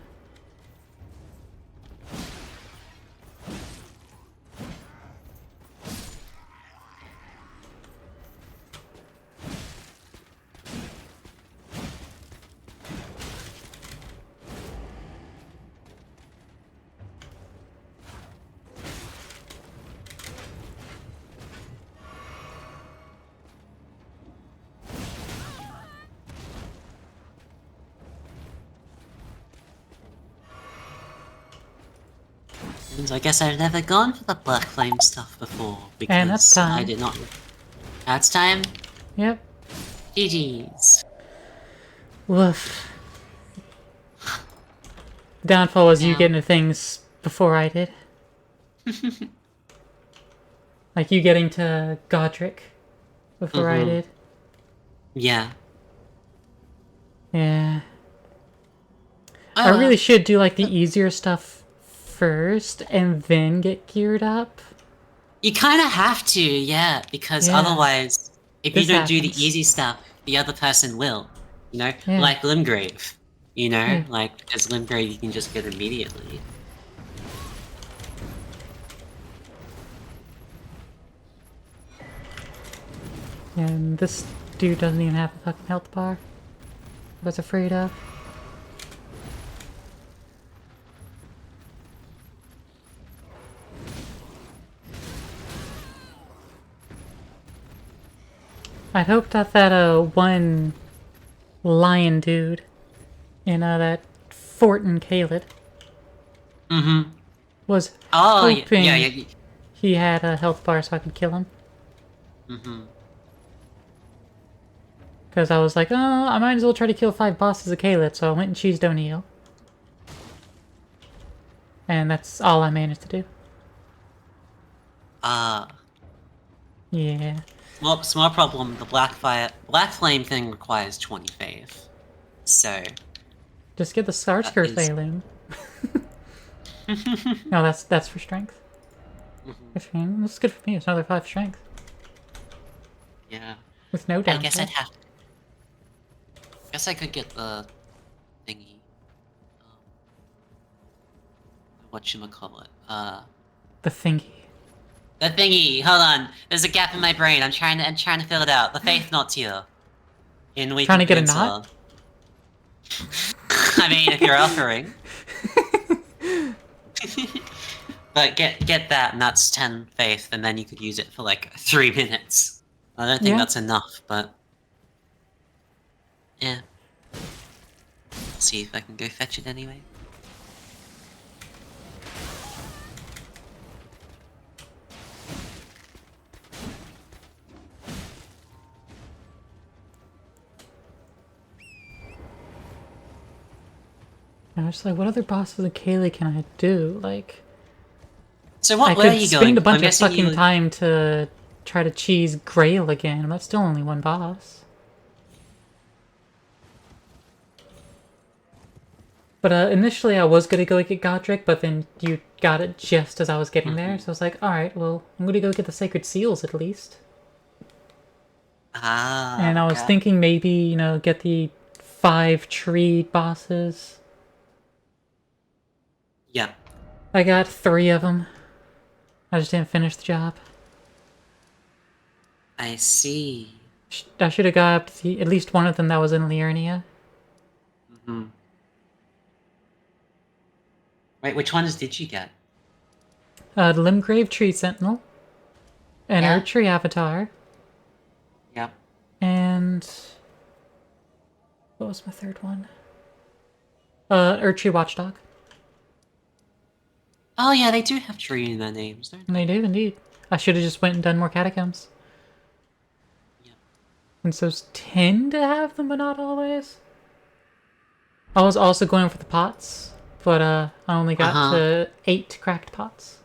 And I guess I've never gone for the Black Flame stuff before,
And that's
because I
time.
did not... That's time?
Yep.
GG's.
Woof. Downfall was you
Yeah.
getting to things before I did. Like you getting to Godric before I did.
Yeah.
Yeah.
Oh,
I really should do like the easier stuff first and then get geared up.
You kind of have to, yeah, because
Yeah.
otherwise, if
This
you don't do
happens.
the easy stuff, the other person will. You know?
Yeah.
Like Limgrave. You know?
Yeah.
Like, because Limgrave you can just get immediately.
And this dude doesn't even have a fucking health bar. I was afraid of. I'd hoped that one lion dude in that fort in Caelid
Mm-hmm.
was
Oh,
hoping
yeah.
he had a health bar so I could kill him.
Mm-hmm.
Because I was like, oh, I might as well try to kill 5 bosses of Caelid, so I went and cheesed O'Neill. And that's all I managed to do. Yeah.
Small problem. The black flame thing requires 20 faith. So
Just get the Scar's
that
Curse
is.
heirloom. No, that's for strength.
Mhm.
That's good for me. It's another 5 strength.
Yeah.
With no
I guess I'd
downside.
have. Guess I could get the thingy. Whatchamacallit?
The thingy.
The thingy. Hold on. There's a gap in my brain. I'm trying to fill it out. The faith knot here. In
Trying
Weekend
to get a
Peninsula.
knot?
I mean, if you're offering. But get that, and that's 10 faith, and then you could use it for like 3 minutes. I don't think
Yeah.
that's enough, but yeah. See if I can go fetch it anyway.
I was like, what other bosses of Kaylee can I do? Like,
So
I
where are
could
you
spend
going?
a bunch
I'm
of
guessing
fucking
you.
time to try to cheese Grail again. That's still only one boss. But initially I was gonna go get Godric, but then you got it just as I was getting there, so I was like, alright, well, I'm gonna go get the Sacred Seals at least. And I was
Okay.
thinking maybe, you know, get the 5 tree bosses.
Yeah.
I got 3 of them. I just didn't finish the job.
I see.
I should have got at least one of them that was in Liurnia.
Mm-hmm. Wait, which ones did you get?
The Limgrave Tree Sentinel. An
Yeah.
Erdtree Avatar.
Yep.
And... what was my third one? Erdtree Watchdog.
Oh yeah, they do have tree in their names, don't
And
they?
they do indeed. I should have just went and done more catacombs.
Yep.
And so tend to have them, but not always. I was also going for the pots, but I only got
Uh-huh.
to 8 cracked pots.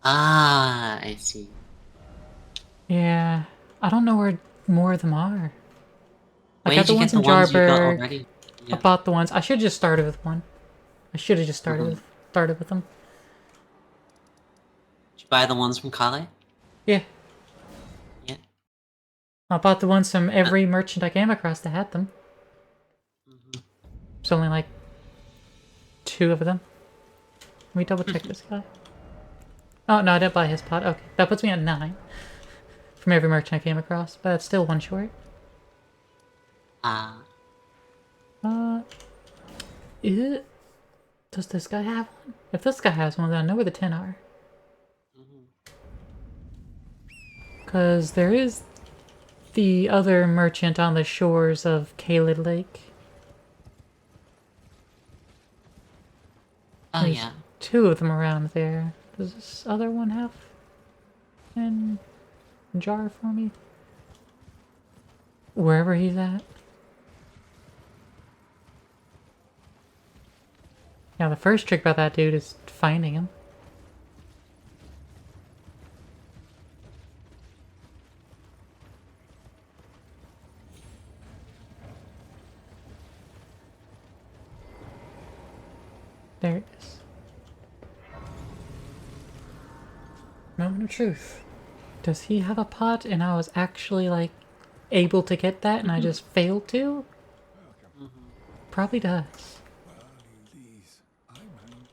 Ah, I see.
Yeah, I don't know where more of them are. I
Where
got
did
the
you
ones
get the
in
ones you got
Jarberg.
already?
I
Yeah.
bought the ones. I should have just started with one. I should have just started
Mhm.
with them.
Did you buy the ones from Kale?
Yeah,
Yeah.
I bought the ones from every merchant I came across that had them.
Mhm.
There's only like 2 of them. Let me double check this guy. Oh no, I didn't buy his pot. Okay, that puts me at 9 from every merchant I came across, but that's still 1 short.
Ah.
Does this guy have one? If this guy has one, then I know where the 10 are.
Mhm.
Because there is the other merchant on the shores of Caelid Lake.
Oh
There's
yeah.
2 of them around there. Does this other one have a jar for me? Wherever he's at. Yeah, the first trick about that dude is finding him. There it is. Moment of truth. Does he have a pot and I was actually, like, able to get that and I just failed to?
Mhm.
Probably does.
these I mind.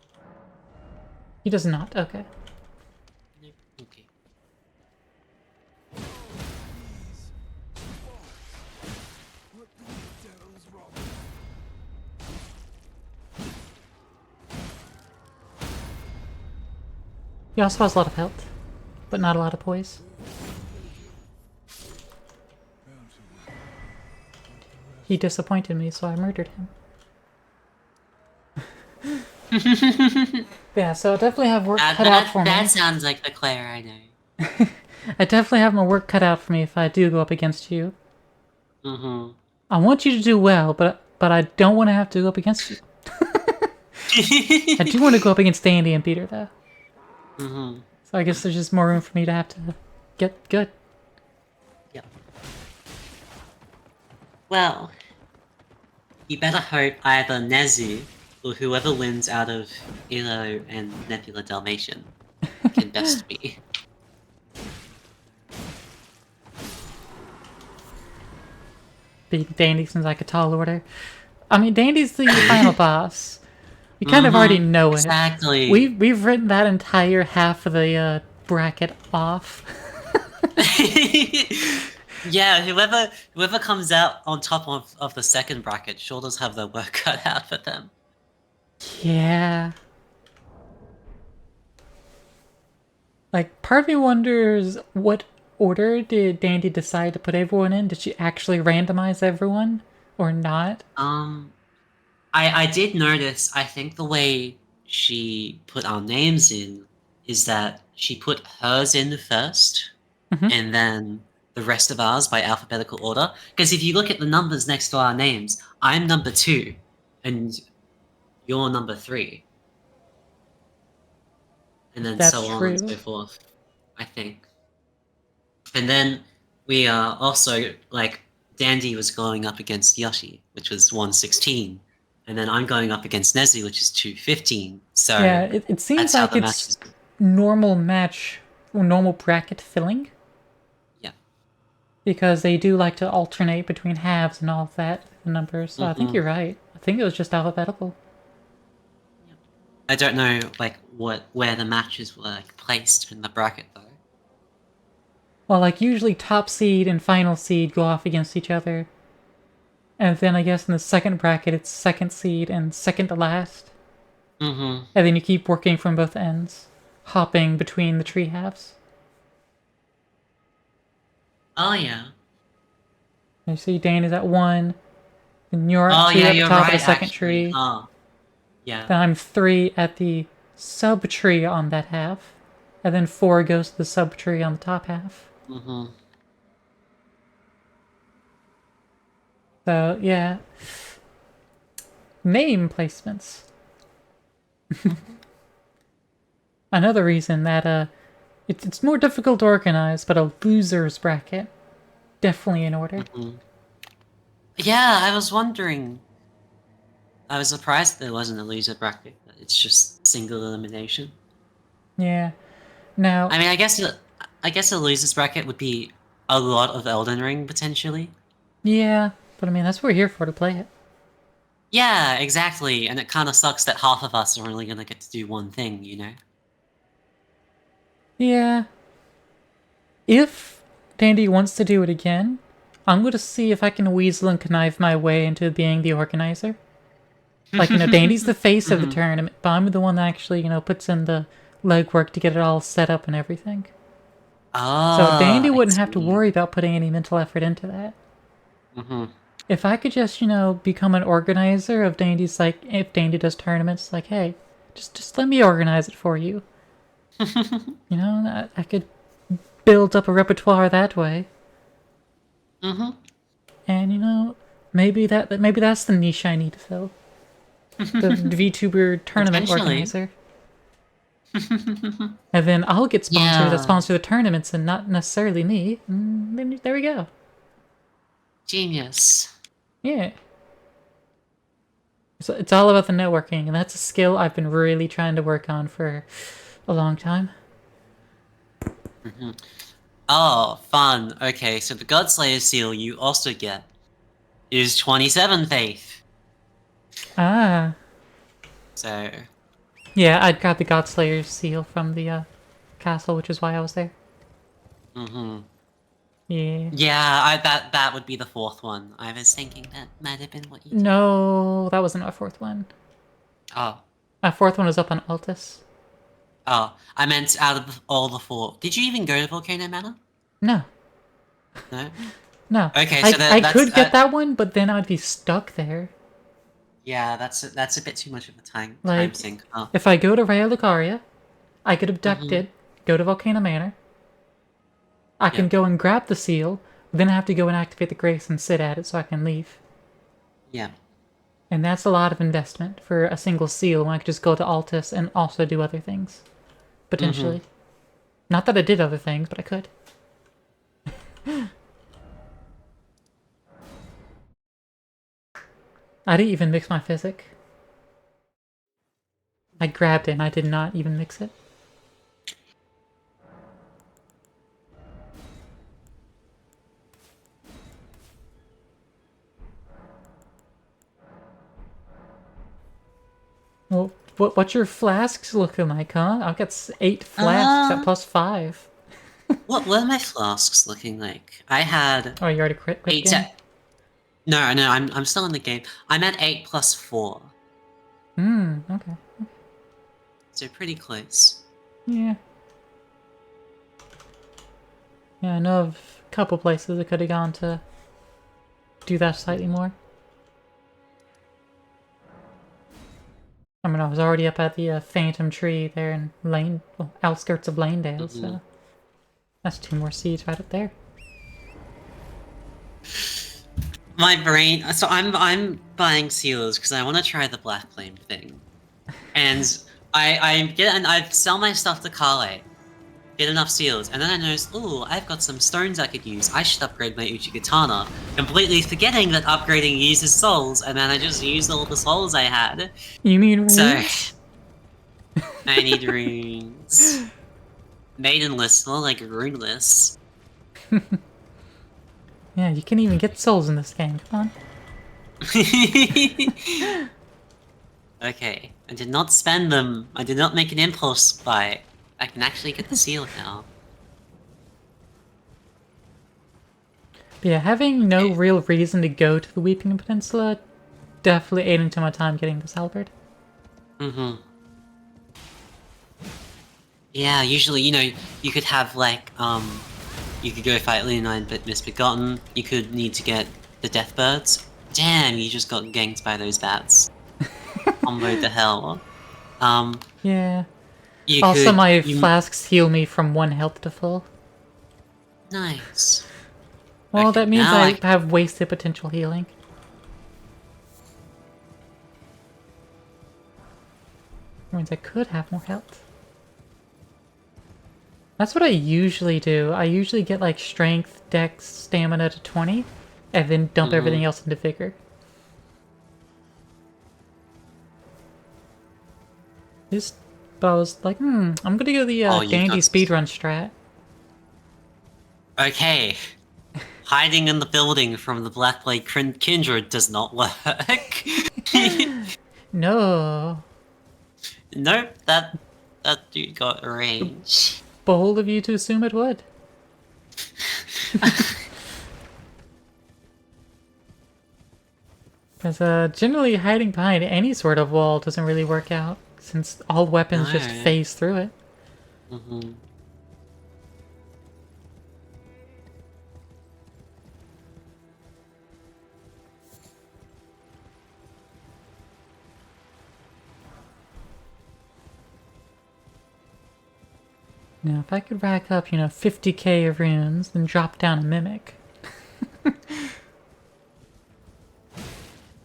He does not. Okay.
Nope. Okay.
These. What the devil's wrong?
He also has a lot of health, but not a lot of poise. he disappointed me, so I murdered him. Yeah, so I definitely have work cut out for me.
That sounds like the Claire I know.
I definitely have my work cut out for me if I do go up against you.
Mm-hmm.
I want you to do well, but I don't want to have to go up against you. I do want to go up against Dandy and beat her, though.
Mm-hmm.
So I guess there's just more room for me to have to get good.
Yep. Well, you better hope either Nezu or whoever wins out of Ilo and Nebula Dalmatian can best be.
Beat Dandy since I could tall order. I mean, Dandy's the final boss. We kind of already know it.
Exactly.
We've written that entire half of the bracket off.
Yeah, whoever comes out on top of the second bracket sure does have their work cut out for them.
Yeah. Like, part of me wonders what order did Dandy decide to put everyone in? Did she actually randomize everyone or not?
I did notice, I think the way she put our names in is that she put hers in first,
Mhm.
and then the rest of ours by alphabetical order. Because if you look at the numbers next to our names, I'm number 2, and you're number 3. And then
That's
so on and
true.
so forth, I think. And then we are also, like, Dandy was going up against Yoshi, which was 116. And then I'm going up against Nezu, which is 215. So
Yeah, it seems
that's how
like
the
it's
matches.
normal match, or normal bracket filling.
Yeah.
Because they do like to alternate between halves and all of that, the numbers. So I think
Mhm.
you're right. I think it was just alphabetical.
I don't know, like, where the matches were, like, placed in the bracket, though.
Well, like, usually top seed and final seed go off against each other. And then I guess in the second bracket, it's second seed and second to last.
Mm-hmm.
And then you keep working from both ends, hopping between the tree halves.
Oh, yeah.
You see Dan is at 1, and you're at
Oh,
2
yeah,
at the
you're
top of
right,
the second
actually.
tree.
Oh, yeah.
Then I'm 3 at the sub-tree on that half. And then 4 goes to the sub-tree on the top half.
Mm-hmm.
So, yeah. Name placements. Another reason that, it's more difficult to organize, but a loser's bracket. Definitely in order.
Mm-hmm. Yeah, I was wondering. I was surprised there wasn't a loser bracket. It's just single elimination.
Yeah. Now,
I mean, I guess a losers bracket would be a lot of Elden Ring potentially.
yeah, but I mean, that's what we're here for, to play it.
Yeah, exactly. And it kind of sucks that half of us are only gonna get to do one thing, you know?
Yeah. If Dandy wants to do it again, I'm going to see if I can weasel and connive my way into being the organizer. Like, Dandy's the face of the tournament, but I'm the one that actually, puts in the legwork to get it all set up and everything.
Oh,
So Dandy
I
wouldn't have to
see.
worry about putting any mental effort into that.
Mm-hmm.
If I could just, become an organizer of Dandy's, like, if Dandy does tournaments, like, hey, just let me organize it for you. I could build up a repertoire that way.
Mm-hmm.
And, maybe that's the niche I need to fill. The VTuber tournament
Potentially.
organizer. And then I'll get sponsors that
Yeah.
sponsor the tournaments and not necessarily me. And then there we go.
Genius.
Yeah. So it's all about the networking, and that's a skill I've been really trying to work on for a long time.
Mm-hmm. Oh, fun. Okay, so the Godslayer seal you also get is 27 faith.
Ah.
So,
Yeah, I got the Godslayer seal from the castle, which is why I was there.
mm-hmm.
Yeah.
Yeah, that would be the fourth one. I was thinking that might have been what you did.
No, that wasn't my fourth one.
Oh.
My fourth one was up on Altus.
Oh, I meant out of all the 4. Did you even go to Volcano Manor?
No.
No?
No.
Okay,
I,
so
I
that's
could get that one, but then I'd be stuck there.
yeah, that's a bit too much of a time
Like,
sink. Oh.
if I go to Raya Lucaria, I get
Mm-hmm.
abducted, go to Volcano Manor, I can
Yeah.
go and grab the seal, then I have to go and activate the grace and sit at it so I can leave.
Yeah.
And that's a lot of investment for a single seal when I could just go to Altus and also do other things. Potentially.
Mm-hmm.
Not that I did other things, but I could. I didn't even mix my physic. I grabbed it and I did not even mix it. Well, what's your flasks looking like, huh? I've got 8 flasks at +5.
What are my flasks looking like? I had
Oh, you already quit the
8
game?
No, I'm still in the game. I'm at 8 plus 4.
Okay.
So pretty close.
Yeah. Yeah, I know of a couple places I could have gone to do that slightly more. I mean, I was already up at the Phantom Tree there in outskirts of Lanedale, so that's 2 more seeds right up there.
My brain. So I'm buying sealers because I want to try the Black Flame thing, and I sell my stuff to Kale, get enough seals, and then I notice, ooh, I've got some stones I could use. I should upgrade my Uchigatana, completely forgetting that upgrading uses souls, and then I just used all the souls I had.
You mean
So
runes?
I need runes. Maidenless, more like runeless.
Yeah, you can even get souls in this game, come on.
Okay, I did not spend them. I did not make an impulse buy. I can actually get the seal now.
But yeah, having no
Okay.
real reason to go to the Weeping Peninsula definitely ate into my time getting this halberd.
Mm-hmm. Yeah, usually, you could have, like, you could go fight Leonine but Misbegotten. You could need to get the Deathbirds. Damn, you just got ganked by those bats. Comboed the hell.
Yeah.
You
Also,
could...
my
You...
flasks heal me from 1 health to full.
Nice.
Well,
Okay,
that means
now
I have wasted potential healing. That means I could have more health. That's what I usually do. I usually get like strength, dex, stamina to 20, and then dump everything else into vigor. But I was like, I'm gonna go the
Oh, you've
Dandy
got...
speedrun strat.
Okay. Hiding in the building from the Black Blade Kindred does not work.
No.
Nope, that dude got range.
Bold of you to assume it would. Because generally hiding behind any sort of wall doesn't really work out, since all weapons just
No.
phase through it.
Mm-hmm.
Now, if I could rack up, 50k of runes, then drop down a mimic.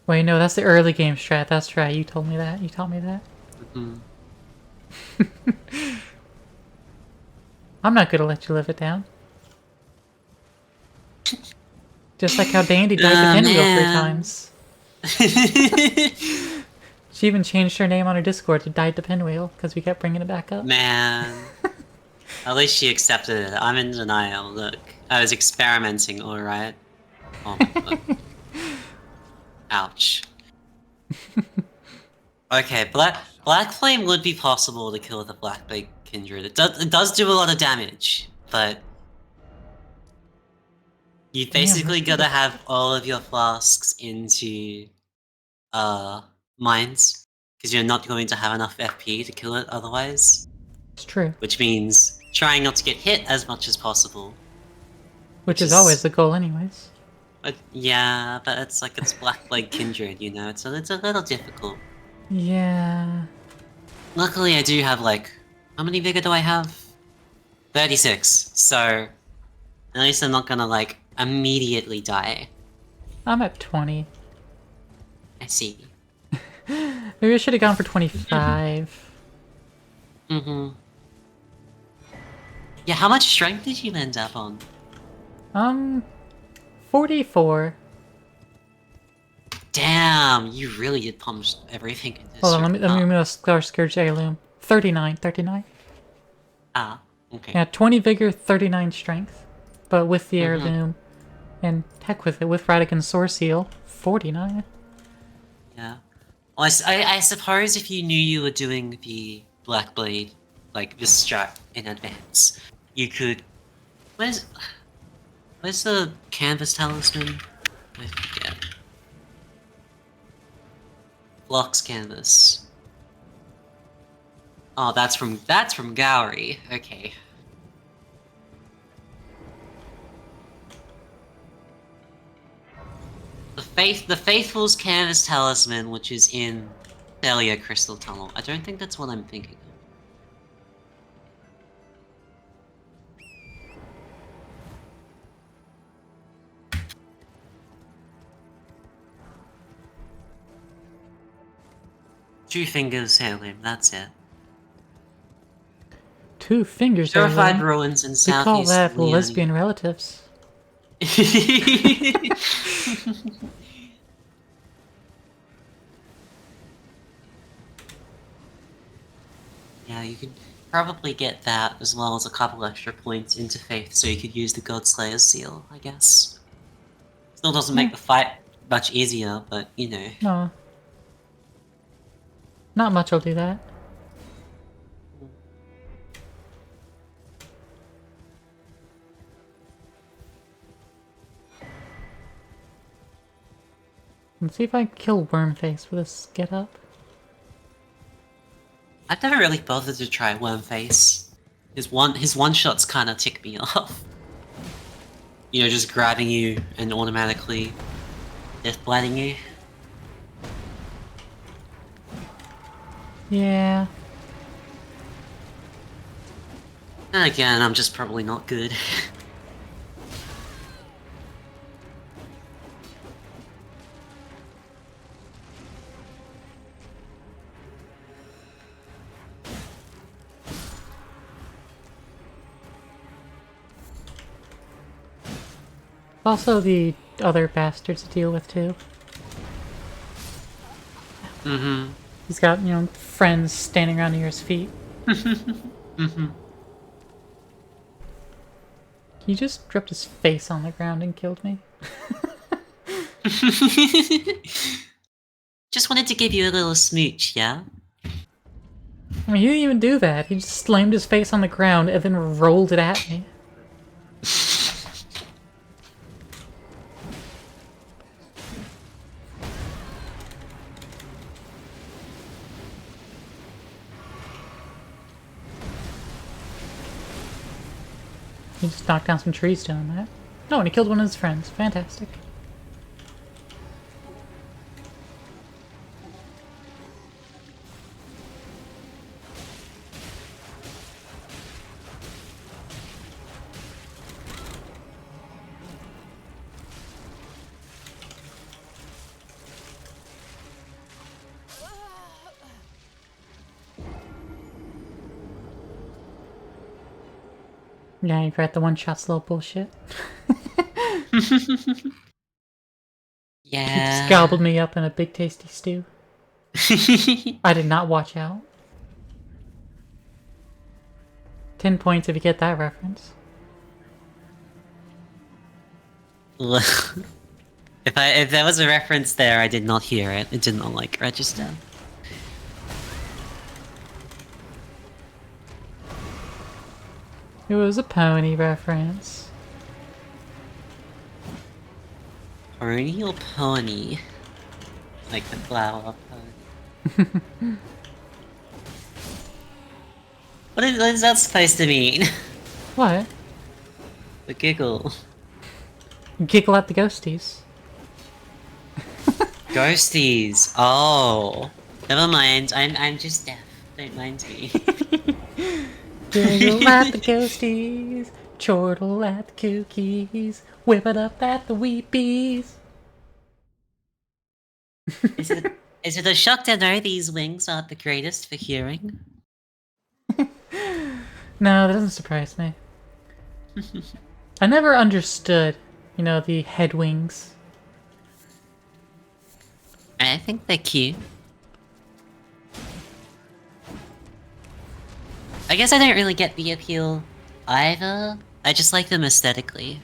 Wait, no, that's the early game strat. That's right. You told me that. You taught me that.
Mm-hmm.
I'm not gonna let you live it down. Just like how Dandy died to Pinwheel 3 times. She even changed her name on her Discord to Died to Pinwheel, because we kept bringing it back up.
Man. At least she accepted it. I'm in denial. Look, I was experimenting, alright? Oh my god. Ouch. Okay, Black Flame would be possible to kill with the Black Blade Kindred. It does do a lot of damage, but you basically
that's
gotta have all of your flasks into mines, because you're not going to have enough FP to kill it otherwise.
It's true.
Which means trying not to get hit as much as possible.
Which is always the goal anyways.
But yeah, but it's like it's Blackblade Kindred, you know. It's a little difficult.
Yeah.
Luckily, I do have like how many vigor do I have? 36. So at least I'm not gonna like immediately die.
I'm at 20.
I see.
Maybe I should have gone for 25.
Mm-hmm. Yeah, how much strength did you end up on?
44.
Damn, you really did pump everything into
Hold on,
this.
let me move a Scar Scourge Heirloom. 39.
Ah, okay.
Yeah, 20 Vigor, 39 Strength. But with the
Mm-hmm.
Heirloom, and heck with it, with Radican's Source Seal, 49.
Yeah. Well, I suppose if you knew you were doing the Blackblade, like this strat in advance, you could. Where's the canvas talisman? I forget. Flux canvas. Oh, that's from Gowry. Okay. The Faithful's canvas talisman, which is in Thalia Crystal Tunnel. I don't think that's what I'm thinking of. Two fingers heirloom, that's it.
2 fingers
Purified
Heirloom.
ruins in
We
Southeast
call that
Leone.
lesbian relatives.
Yeah, you could probably get that as well as a couple extra points into Faith, so you could use the Godslayer's seal, I guess. Still doesn't make the fight much easier, but you know.
No. Not much will do that. Let's see if I can kill Wormface with this get up.
I've never really bothered to try Wormface. His one shots kind of tick me off. You know, just grabbing you and automatically death blighting you.
Yeah.
And again, I'm just probably not good.
Also the other bastards to deal with too.
Mm-hmm.
He's got, you know, friends standing around near his feet.
Mm-hmm.
He just dropped his face on the ground and killed me.
Just wanted to give you a little smooch, yeah?
I mean, he didn't even do that. He just slammed his face on the ground and then rolled it at me. He just knocked down some trees doing that. No, and he killed one of his friends. Fantastic. Yeah, you regret the one-shot's little bullshit. He
Yeah.
just gobbled me up in a big tasty stew. I did not watch out. 10 points if you get that reference.
If there was a reference there, I did not hear it. It did not like register.
It was a pony reference.
Pony or pony? Like the flower pony. what is that supposed to mean?
What?
The giggle.
Giggle at the ghosties.
Ghosties. Oh. Never mind. I'm just deaf. Don't mind me.
Giggle at the ghosties. Chortle at the cookies. Whip it up at the weepies.
Is it a shock to know these wings aren't the greatest for hearing?
No, that doesn't surprise me. I never understood, you know, the head wings.
I think they're cute. I guess I don't really get the appeal either. I just like them aesthetically.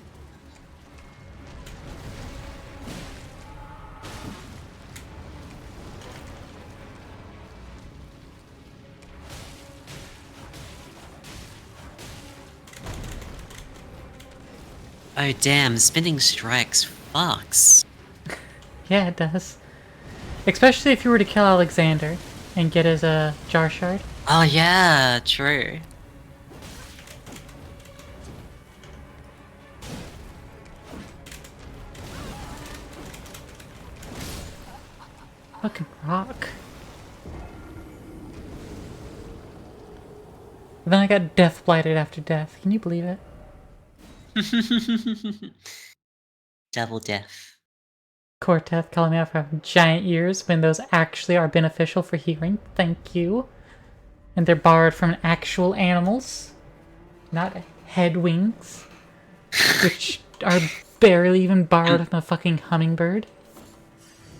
Oh damn, spinning strikes fucks.
Yeah, it does. Especially if you were to kill Alexander and get his jar shard.
Oh yeah, true.
Fucking rock. And then I got death blighted after death. Can you believe it?
Double death.
Corteth calling me out for having giant ears when those actually are beneficial for hearing. Thank you. And they're borrowed from actual animals, not head wings, which are barely even borrowed from a fucking hummingbird.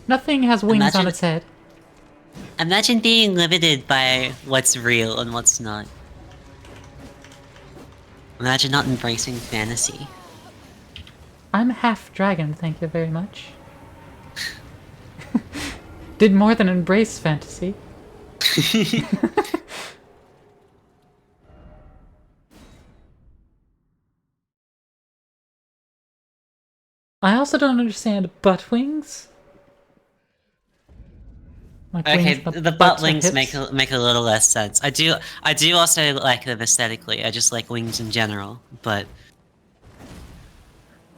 Nothing has wings on its head.
Imagine being limited by what's real and what's not. Imagine not embracing fantasy.
I'm half dragon, thank you very much. Did more than embrace fantasy. I also don't understand butt wings. Like
Okay,
wings,
the butt
butts or
wings
hips.
make a little less sense. I do also like them aesthetically. I just like wings in general, but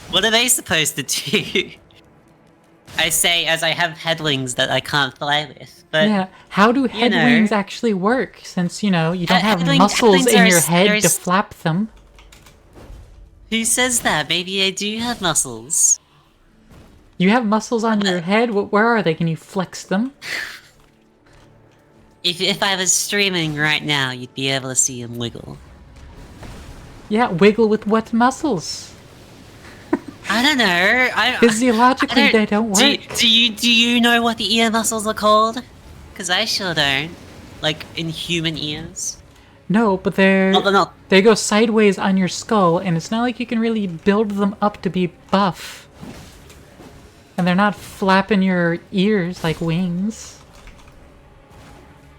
what are they supposed to do? I say as I have head wings that I can't fly with, but
Yeah, how do head
know.
wings actually work? Since, you know, you don't have
Head
muscles
wings
in
are
your
s-
head
they're
to
s-
flap them.
who says that? Maybe I do have muscles.
You have muscles on your head? Where are they? Can you flex them?
If I was streaming right now, you'd be able to see him wiggle.
Yeah, wiggle with what muscles?
I don't know.
Physiologically,
I
they don't work.
Do you know what the ear muscles are called? Because I sure don't. Like in human ears.
No, but they're
not.
they go sideways on your skull, and it's not like you can really build them up to be buff. And they're not flapping your ears like wings.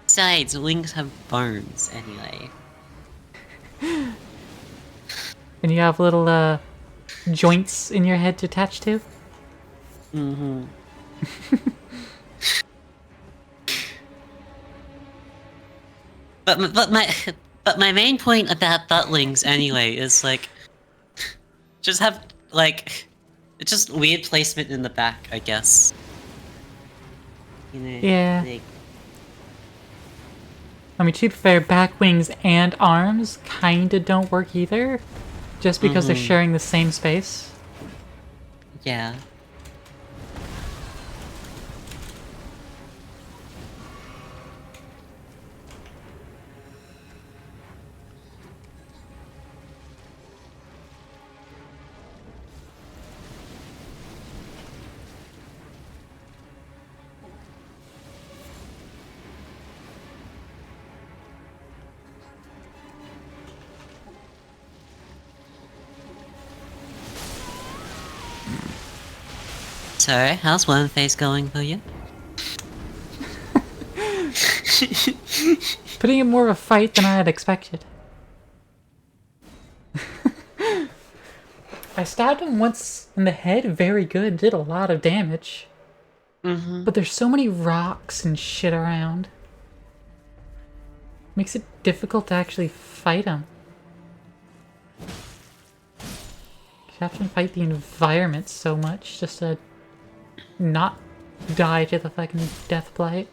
Besides, wings have bones anyway.
And you have little joints in your head to attach to.
Mm-hmm. but my main point about butt wings anyway is like just have like it's just weird placement in the back, I guess. You know,
Yeah.
like,
I mean, to be fair, back wings and arms kinda don't work either. Just because they're sharing the same space.
yeah. So, how's Worm Face going for you?
Putting in more of a fight than I had expected. I stabbed him once in the head very good, did a lot of damage. But there's so many rocks and shit around. Makes it difficult to actually fight him. have to fight the environment so much just to not die to the fucking death blight.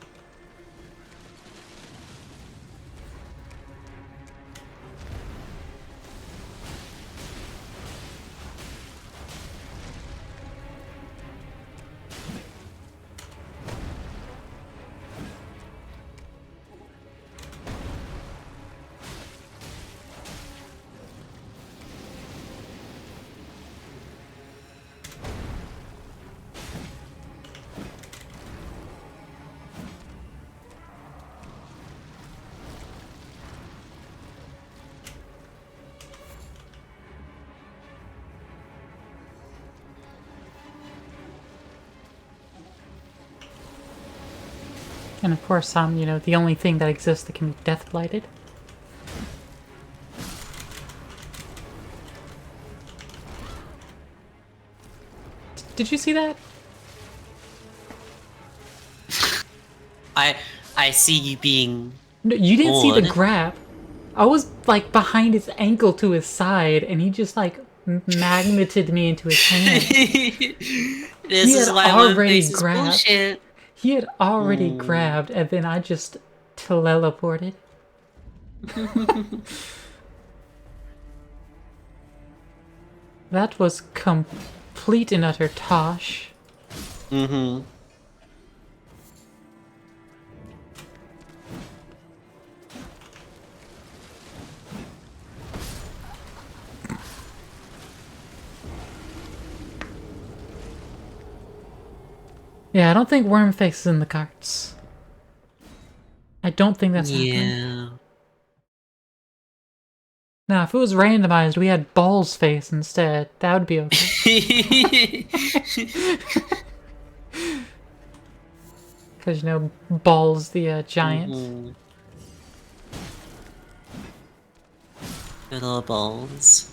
And of course, you know, the only thing that exists that can be death blighted. Did you see that?
I see you being.
No, you didn't see the
bored.
grab. I was like behind his ankle to his side, and he just like magneted me into his hand.
This is
had
why
already
One Face is
grabbed.
bullshit.
He had already grabbed, and then I just teleported. That was complete and utter tosh.
Mm-hmm.
Yeah, I don't think Wormface is in the cards. I don't think that's happening.
Yeah.
Now, if it was randomized, we had Balls Face instead. That would be okay. Because, you know, Balls the giant.
Mhm. Good old balls.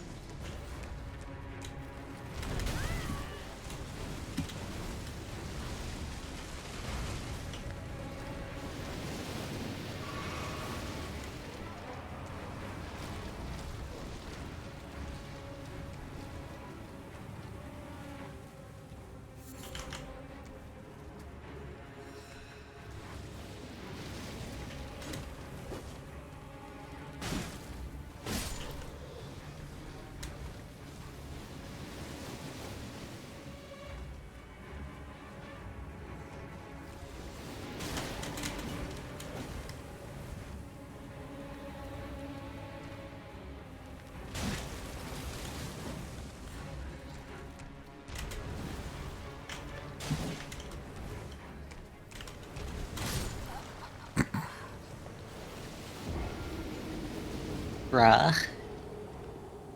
Bruh.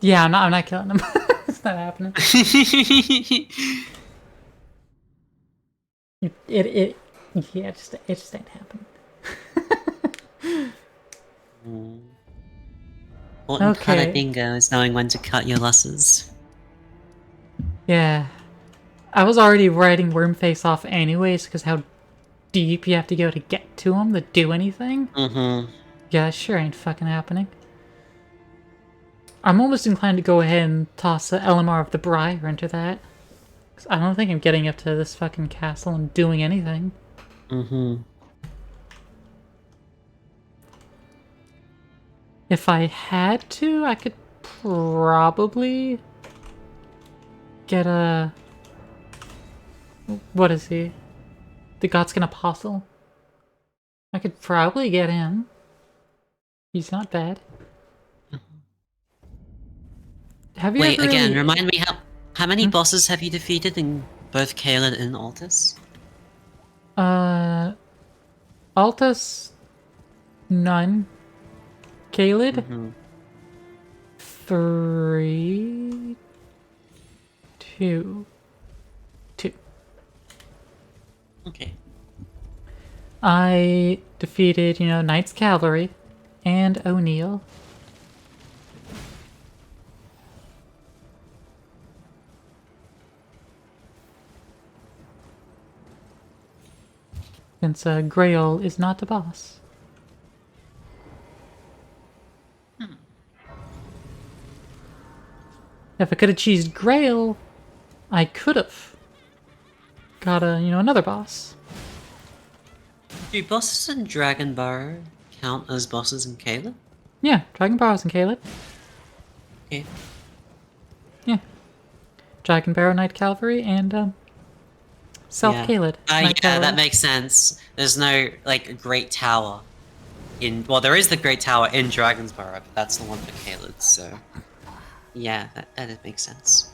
Yeah, I'm not killing him. It's not happening. Yeah, it just ain't happening.
Important part
Okay.
of bingo is knowing when to cut your losses.
Yeah. I was already writing Wormface off anyways, because how deep you have to go to get to him to do anything.
Mm-hmm.
Yeah, that sure ain't fucking happening. I'm almost inclined to go ahead and toss the LMR of the Briar into that. 'Cause I don't think I'm getting up to this fucking castle and doing anything.
Mm-hmm.
If I had to, I could probably get a... What is he? The Godskin Apostle? I could probably get him. He's not bad. Have you
Wait,
ever
again,
really...
remind me how many bosses have you defeated in both Caelid and Altus?
Altus... None. Caelid?
Mm-hmm.
3... 2. 2.
Okay.
I defeated, you know, Knight's Cavalry and O'Neill. Since Grail is not the boss. If I could have cheesed Grail, I could have got another boss.
Do bosses in Dragon Bar count as bosses in Caleb?
Yeah, Dragon Barrows and Caleb.
Okay.
Yeah. Dragon Barrow Knight Cavalry and Self Caled Knight
Yeah, that
Cavalry.
makes sense. There's no, like, Great Tower in... Well, there is the Great Tower in Dragonsborough, but that's the one for Caleb, so... Yeah, that makes sense.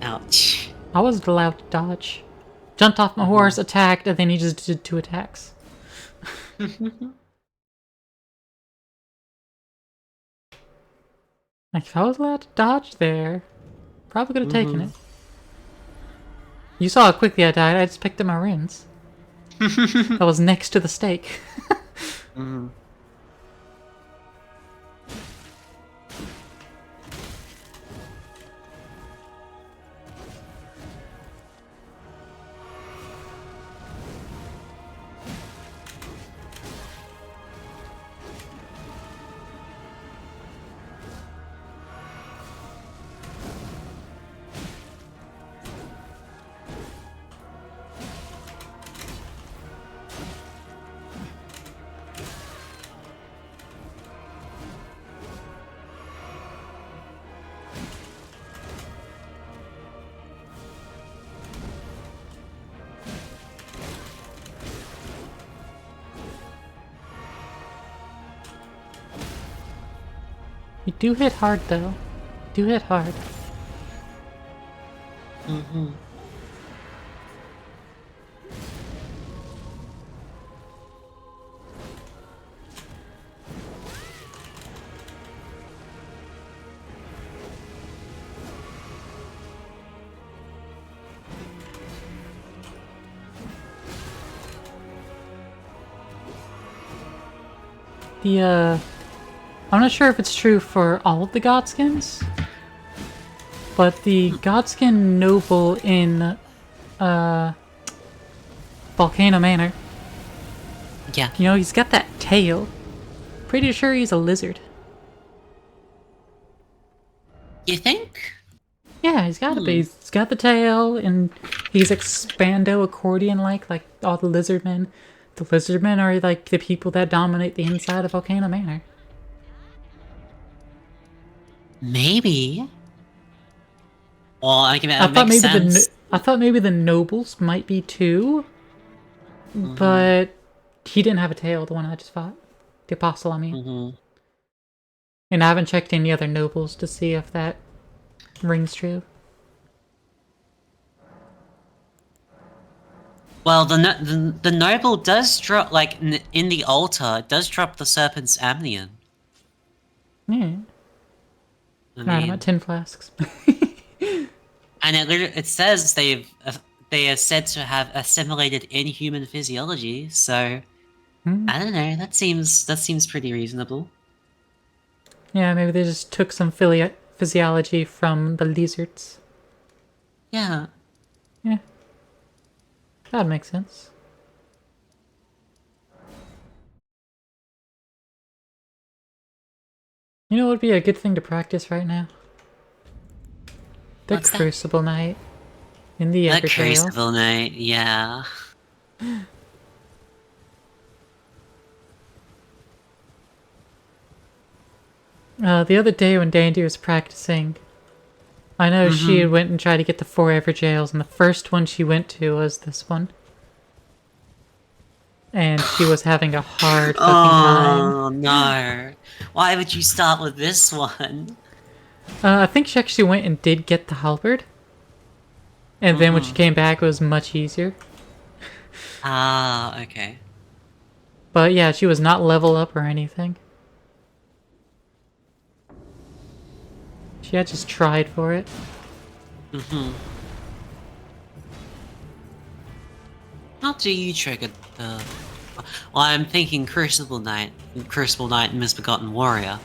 Ouch.
I wasn't allowed to dodge. Jumped off my horse, attacked, and then he just did 2 attacks. Like, if I was allowed to dodge there, probably could have taken it. You saw how quickly I died. I just picked up my runes. I was next to the stake. You do hit hard, though. You do hit hard. I'm not sure if it's true for all of the Godskins, but the Godskin noble in, Volcano Manor,
Yeah.
he's got that tail. Pretty sure he's a lizard.
You think?
Yeah, he's gotta be. He's got the tail, and he's expando accordion-like all the lizardmen. The lizardmen are like the people that dominate the inside of Volcano Manor.
Maybe. Well, I can.
I
It
thought
makes
maybe
sense.
I thought maybe the nobles might be too, but he didn't have a tail. The one I just fought, the apostle. I mean, and I haven't checked any other nobles to see if that rings true.
Well, the noble does drop, like, in the altar, it does drop the serpent's amnion.
Yeah.
I
Alright, I'm
mean,
at 10 flasks.
and it says they are said to have assimilated inhuman physiology. So I don't know. That seems pretty reasonable.
Yeah, maybe they just took some physiology from the lizards.
Yeah.
Yeah. That makes sense. You know what would be a good thing to practice right now? The
What's that?
Crucible Knight in the
The
Evertrail.
Crucible Knight, yeah.
The other day when Dandy was practicing, I know she went and tried to get the 4 Everjails, and the first one she went to was this one. And she was having a hard fucking time.
Oh no! Why would you start with this one?
I think she actually went and did get the halberd. And then when she came back, it was much easier.
Ah, okay.
But yeah, she was not level up or anything. She had just tried for it.
How do you trigger the... Well, I'm thinking Crucible Knight and Misbegotten Warrior.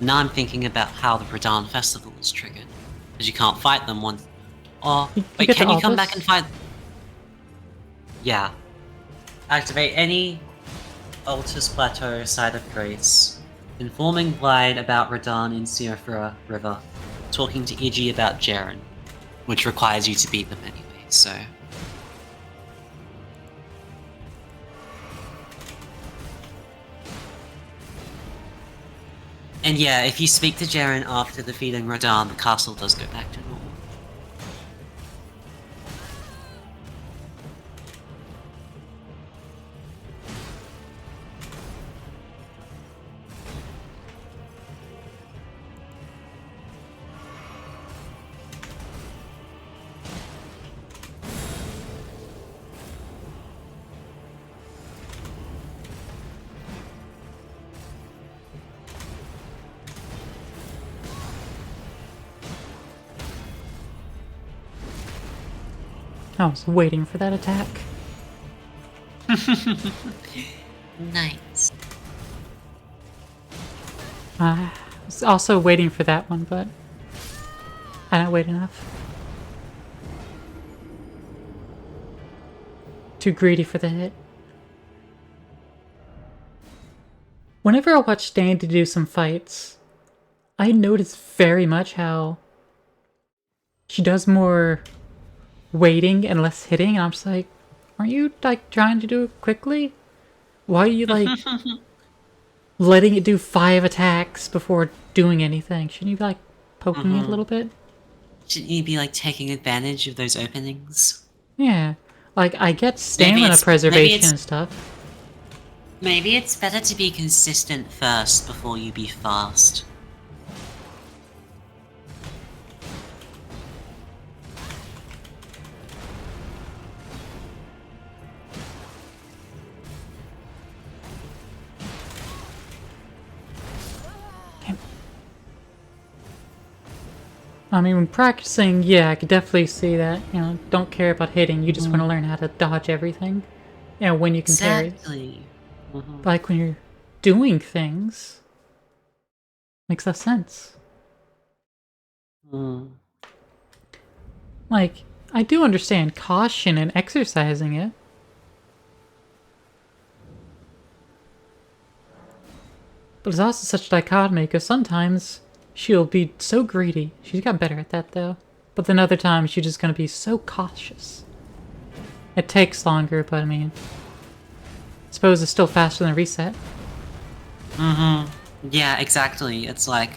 Now I'm thinking about how the Radahn Festival is triggered. Because you can't fight them once... Oh, wait,
get
can
the
you come
Altus?
back and fight... Yeah. Activate any Altus Plateau Side of Grace informing Blyde about Radahn in Siofra River, talking to Iggy about Jaren, which requires you to beat them anyway, so... And yeah, if you speak to Jaren after defeating Radahn, the castle does go back to normal.
I was waiting for that attack.
Nice.
I was also waiting for that one, but I didn't wait enough. Too greedy for the hit. Whenever I watch Stan to do some fights, I notice very much how she does more waiting and less hitting, and I'm just like, aren't you like trying to do it quickly? Why are you like letting it do 5 attacks before doing anything? Shouldn't you be like poking it a little bit?
Shouldn't you be like taking advantage of those openings?
Yeah, like I get stamina preservation and stuff.
Maybe it's better to be consistent first before you be fast.
I mean, when practicing, yeah, I could definitely see that. You know, don't care about hitting, you just want to learn how to dodge everything. You know, when you can parry.
Exactly.
But like when you're doing things, makes less sense. Like, I do understand caution in exercising it. But it's also such a dichotomy, because sometimes she'll be so greedy. She's got better at that, though. But then other times, she's just gonna be so cautious. It takes longer, but I mean... I suppose it's still faster than reset.
Yeah, exactly. It's like,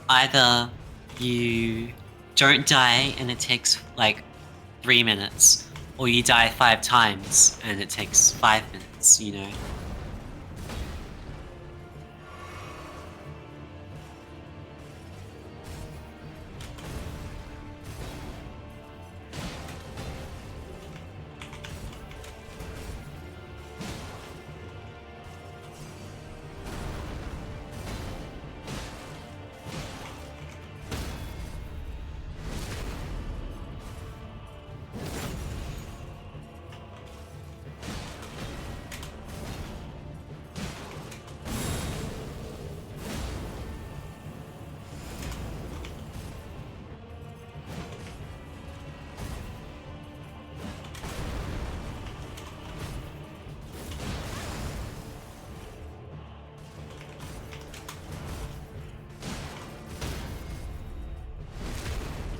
either you don't die and it takes, like, 3 minutes, or you die 5 times and it takes 5 minutes, you know?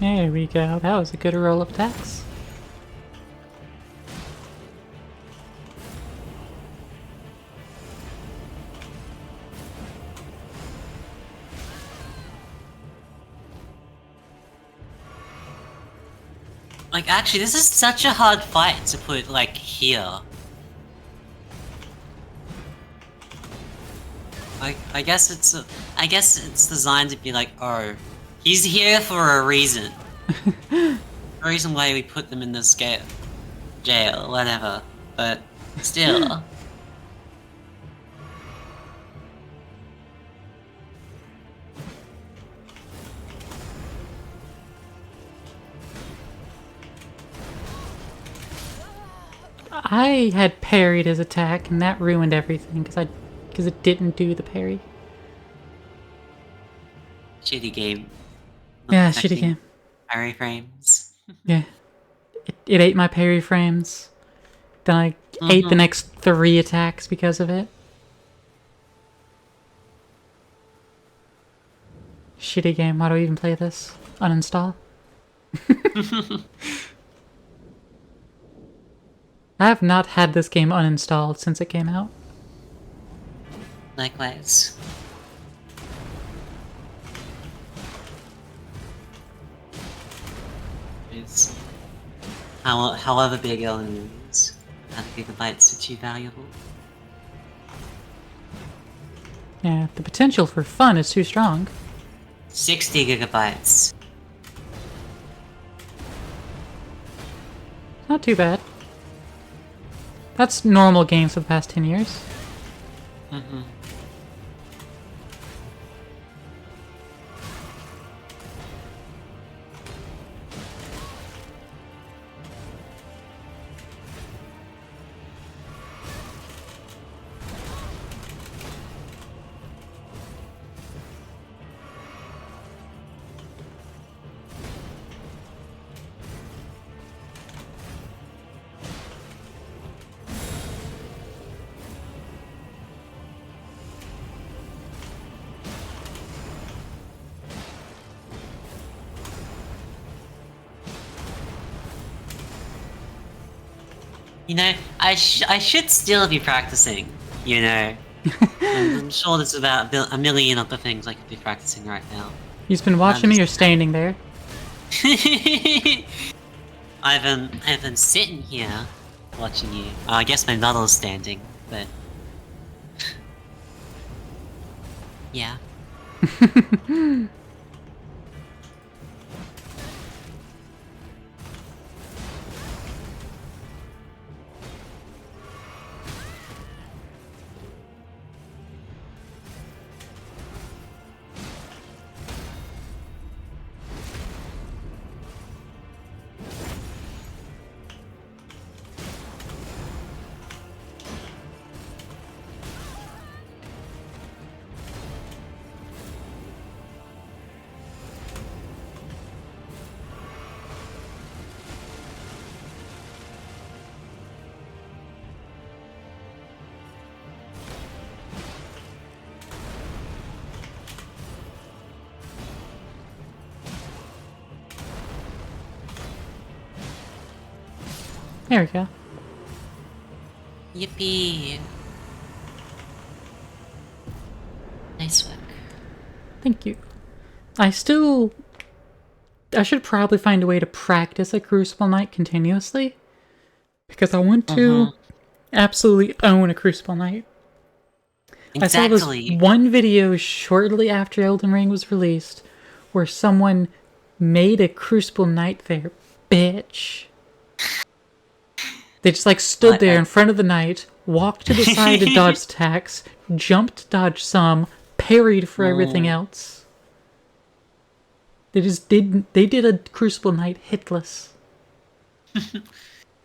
There we go. That was a good roll of attacks.
Like, actually, this is such a hard fight to put, like, here. I guess it's designed to be like, oh, he's here for a reason. The reason why we put them in this jail, whatever. But still.
I had parried his attack, and that ruined everything because it didn't do the parry.
Shitty game.
Yeah, shitty game.
Parry frames.
Yeah, it ate my parry frames. Then I ate the next 3 attacks because of it. Shitty game. Why do I even play this? Uninstall. I have not had this game uninstalled since it came out.
Likewise. It's however big Ellen is, how the gigabytes are too valuable.
Yeah, the potential for fun is too strong.
60 gigabytes.
Not too bad. That's normal games for the past 10 years.
Mm-hmm. You know, I should still be practicing, you know. I'm sure there's about a million other things I could be practicing right now.
You've been watching me or standing there?
I've been sitting here watching you. I guess my medal's standing, but yeah.
There we go.
Yippee! Nice work.
Thank you. I should probably find a way to practice a Crucible Knight continuously. Because I want to absolutely own a Crucible Knight.
Exactly.
I saw this one video shortly after Elden Ring was released where someone made a Crucible Knight their bitch. They just like stood there in front of the knight, walked to the side to dodge attacks, jumped to dodge some, parried for everything else. They did a Crucible Knight hitless.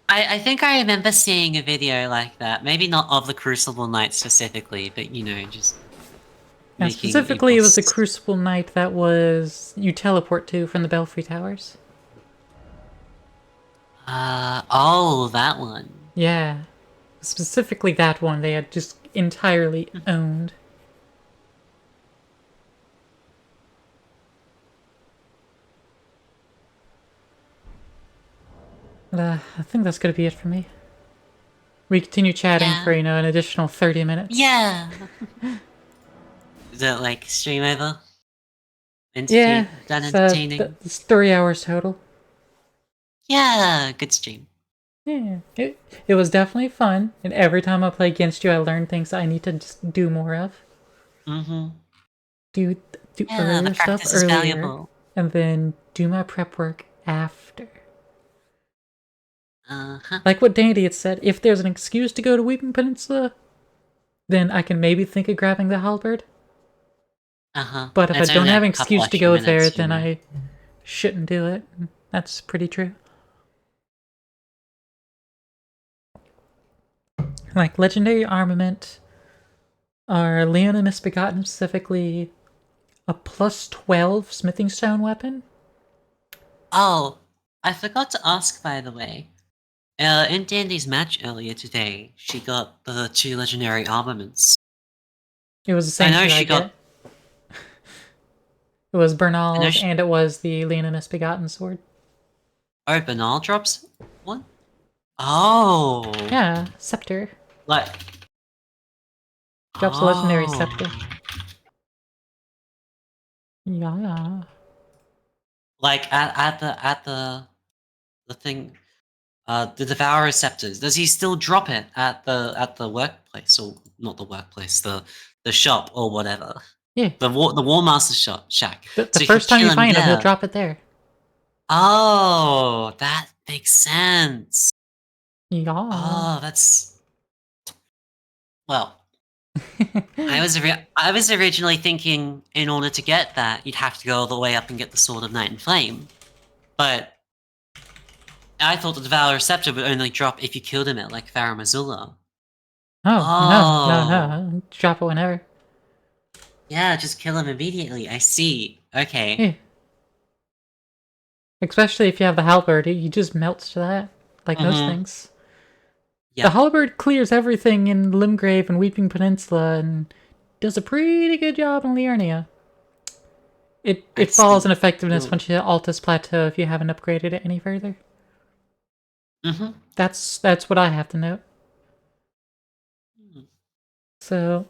I think I remember seeing a video like that. Maybe not of the Crucible Knight specifically, but you know, just
And
making
specifically it was the
boss.
Crucible Knight that was you teleport to from the Belfry Towers.
Oh, that one.
Yeah. Specifically that one they had just entirely owned. But, I think that's gonna be it for me. We continue chatting for, you know, an additional 30 minutes.
Yeah. Is it like stream over?
Yeah,
Done
it's,
entertaining?
it's 3 hours total.
Yeah, good stream.
Yeah, it was definitely fun, and every time I play against you, I learn things I need to just do more of.
Mm-hmm.
Do
Yeah,
earlier
the
stuff
practice is
earlier,
valuable.
and then do my prep work after.
Uh-huh.
Like what Dandy had said, if there's an excuse to go to Weeping Peninsula, then I can maybe think of grabbing the halberd.
Uh-huh.
But if
It's
I don't
only
have
like
an
a couple
excuse to
extra
go
minutes,
there,
you
then
know.
I shouldn't do it. That's pretty true. Like Legendary Armament, or Leona Misbegotten specifically, a plus 12 smithing stone weapon?
Oh, I forgot to ask, by the way. In Dandy's match earlier today, she got the 2 legendary armaments.
It was the
I
same
know
shit I
she got.
get. It was Bernal's,
sh-
and it was the Lena Misbegotten sword.
Oh, Banal drops one? Oh.
Yeah, scepter.
Like.
Drops a legendary
Oh.
scepter. Yeah.
Like at the thing, the Devourer Scepters. Does he still drop it at the workplace, or not the workplace, the shop or whatever?
Yeah.
The War Master shop shack.
The
So if you
first time
kill
you
him
find him, he'll
there.
drop it there.
Oh, that makes sense.
Yeah.
Oh, that's well. I was originally thinking in order to get that, you'd have to go all the way up and get the Sword of Night and Flame. But I thought the Devourer Scepter would only drop if you killed him at like Farum Azula.
Oh, no, no,
Oh.
no. Drop it whenever.
Yeah, just kill him immediately. I see. Okay.
Yeah. Especially if you have the halberd, he just melts to that. Like most
Mm-hmm.
things. The
Yeah.
halberd clears everything in Limgrave and Weeping Peninsula and does a pretty good job in Liurnia. It
I
falls in
see.
effectiveness
Cool.
once you hit Altus Plateau if you haven't upgraded it any further.
Mm-hmm.
That's what I have to note. So,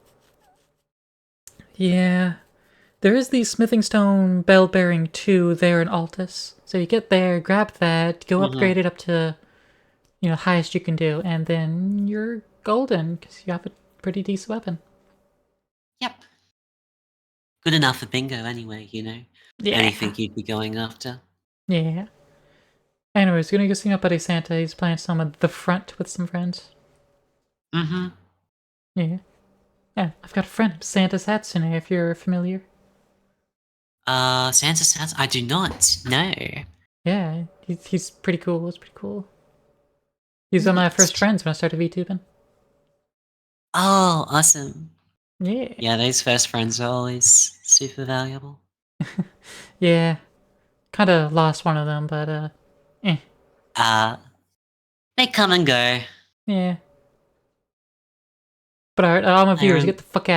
yeah. There is the Smithing Stone Bell Bearing 2 there in Altus. So you get there, grab that, go
Mm-hmm.
upgrade it up to, highest you can do, and then you're golden, because you have a pretty decent weapon.
Yep. Good enough for bingo anyway,
Yeah.
Anything you'd be going after.
Yeah. Anyways, gonna go sing up Buddy Santa. He's playing some of The Front with some friends.
Mm-hmm.
Yeah. Yeah, I've got a friend, Santa Satsune, if you're familiar.
Santa Sans? I do not. No.
Yeah, he's pretty cool. It's pretty cool. He's one of my first
Neat.
friends when I started VTubing.
Oh, awesome.
Yeah.
Yeah, those first friends are always super valuable.
Yeah. Kind of lost one of them, but, eh.
They come and go.
Yeah. But alright, all my
They
viewers,
rem-
get the fuck out.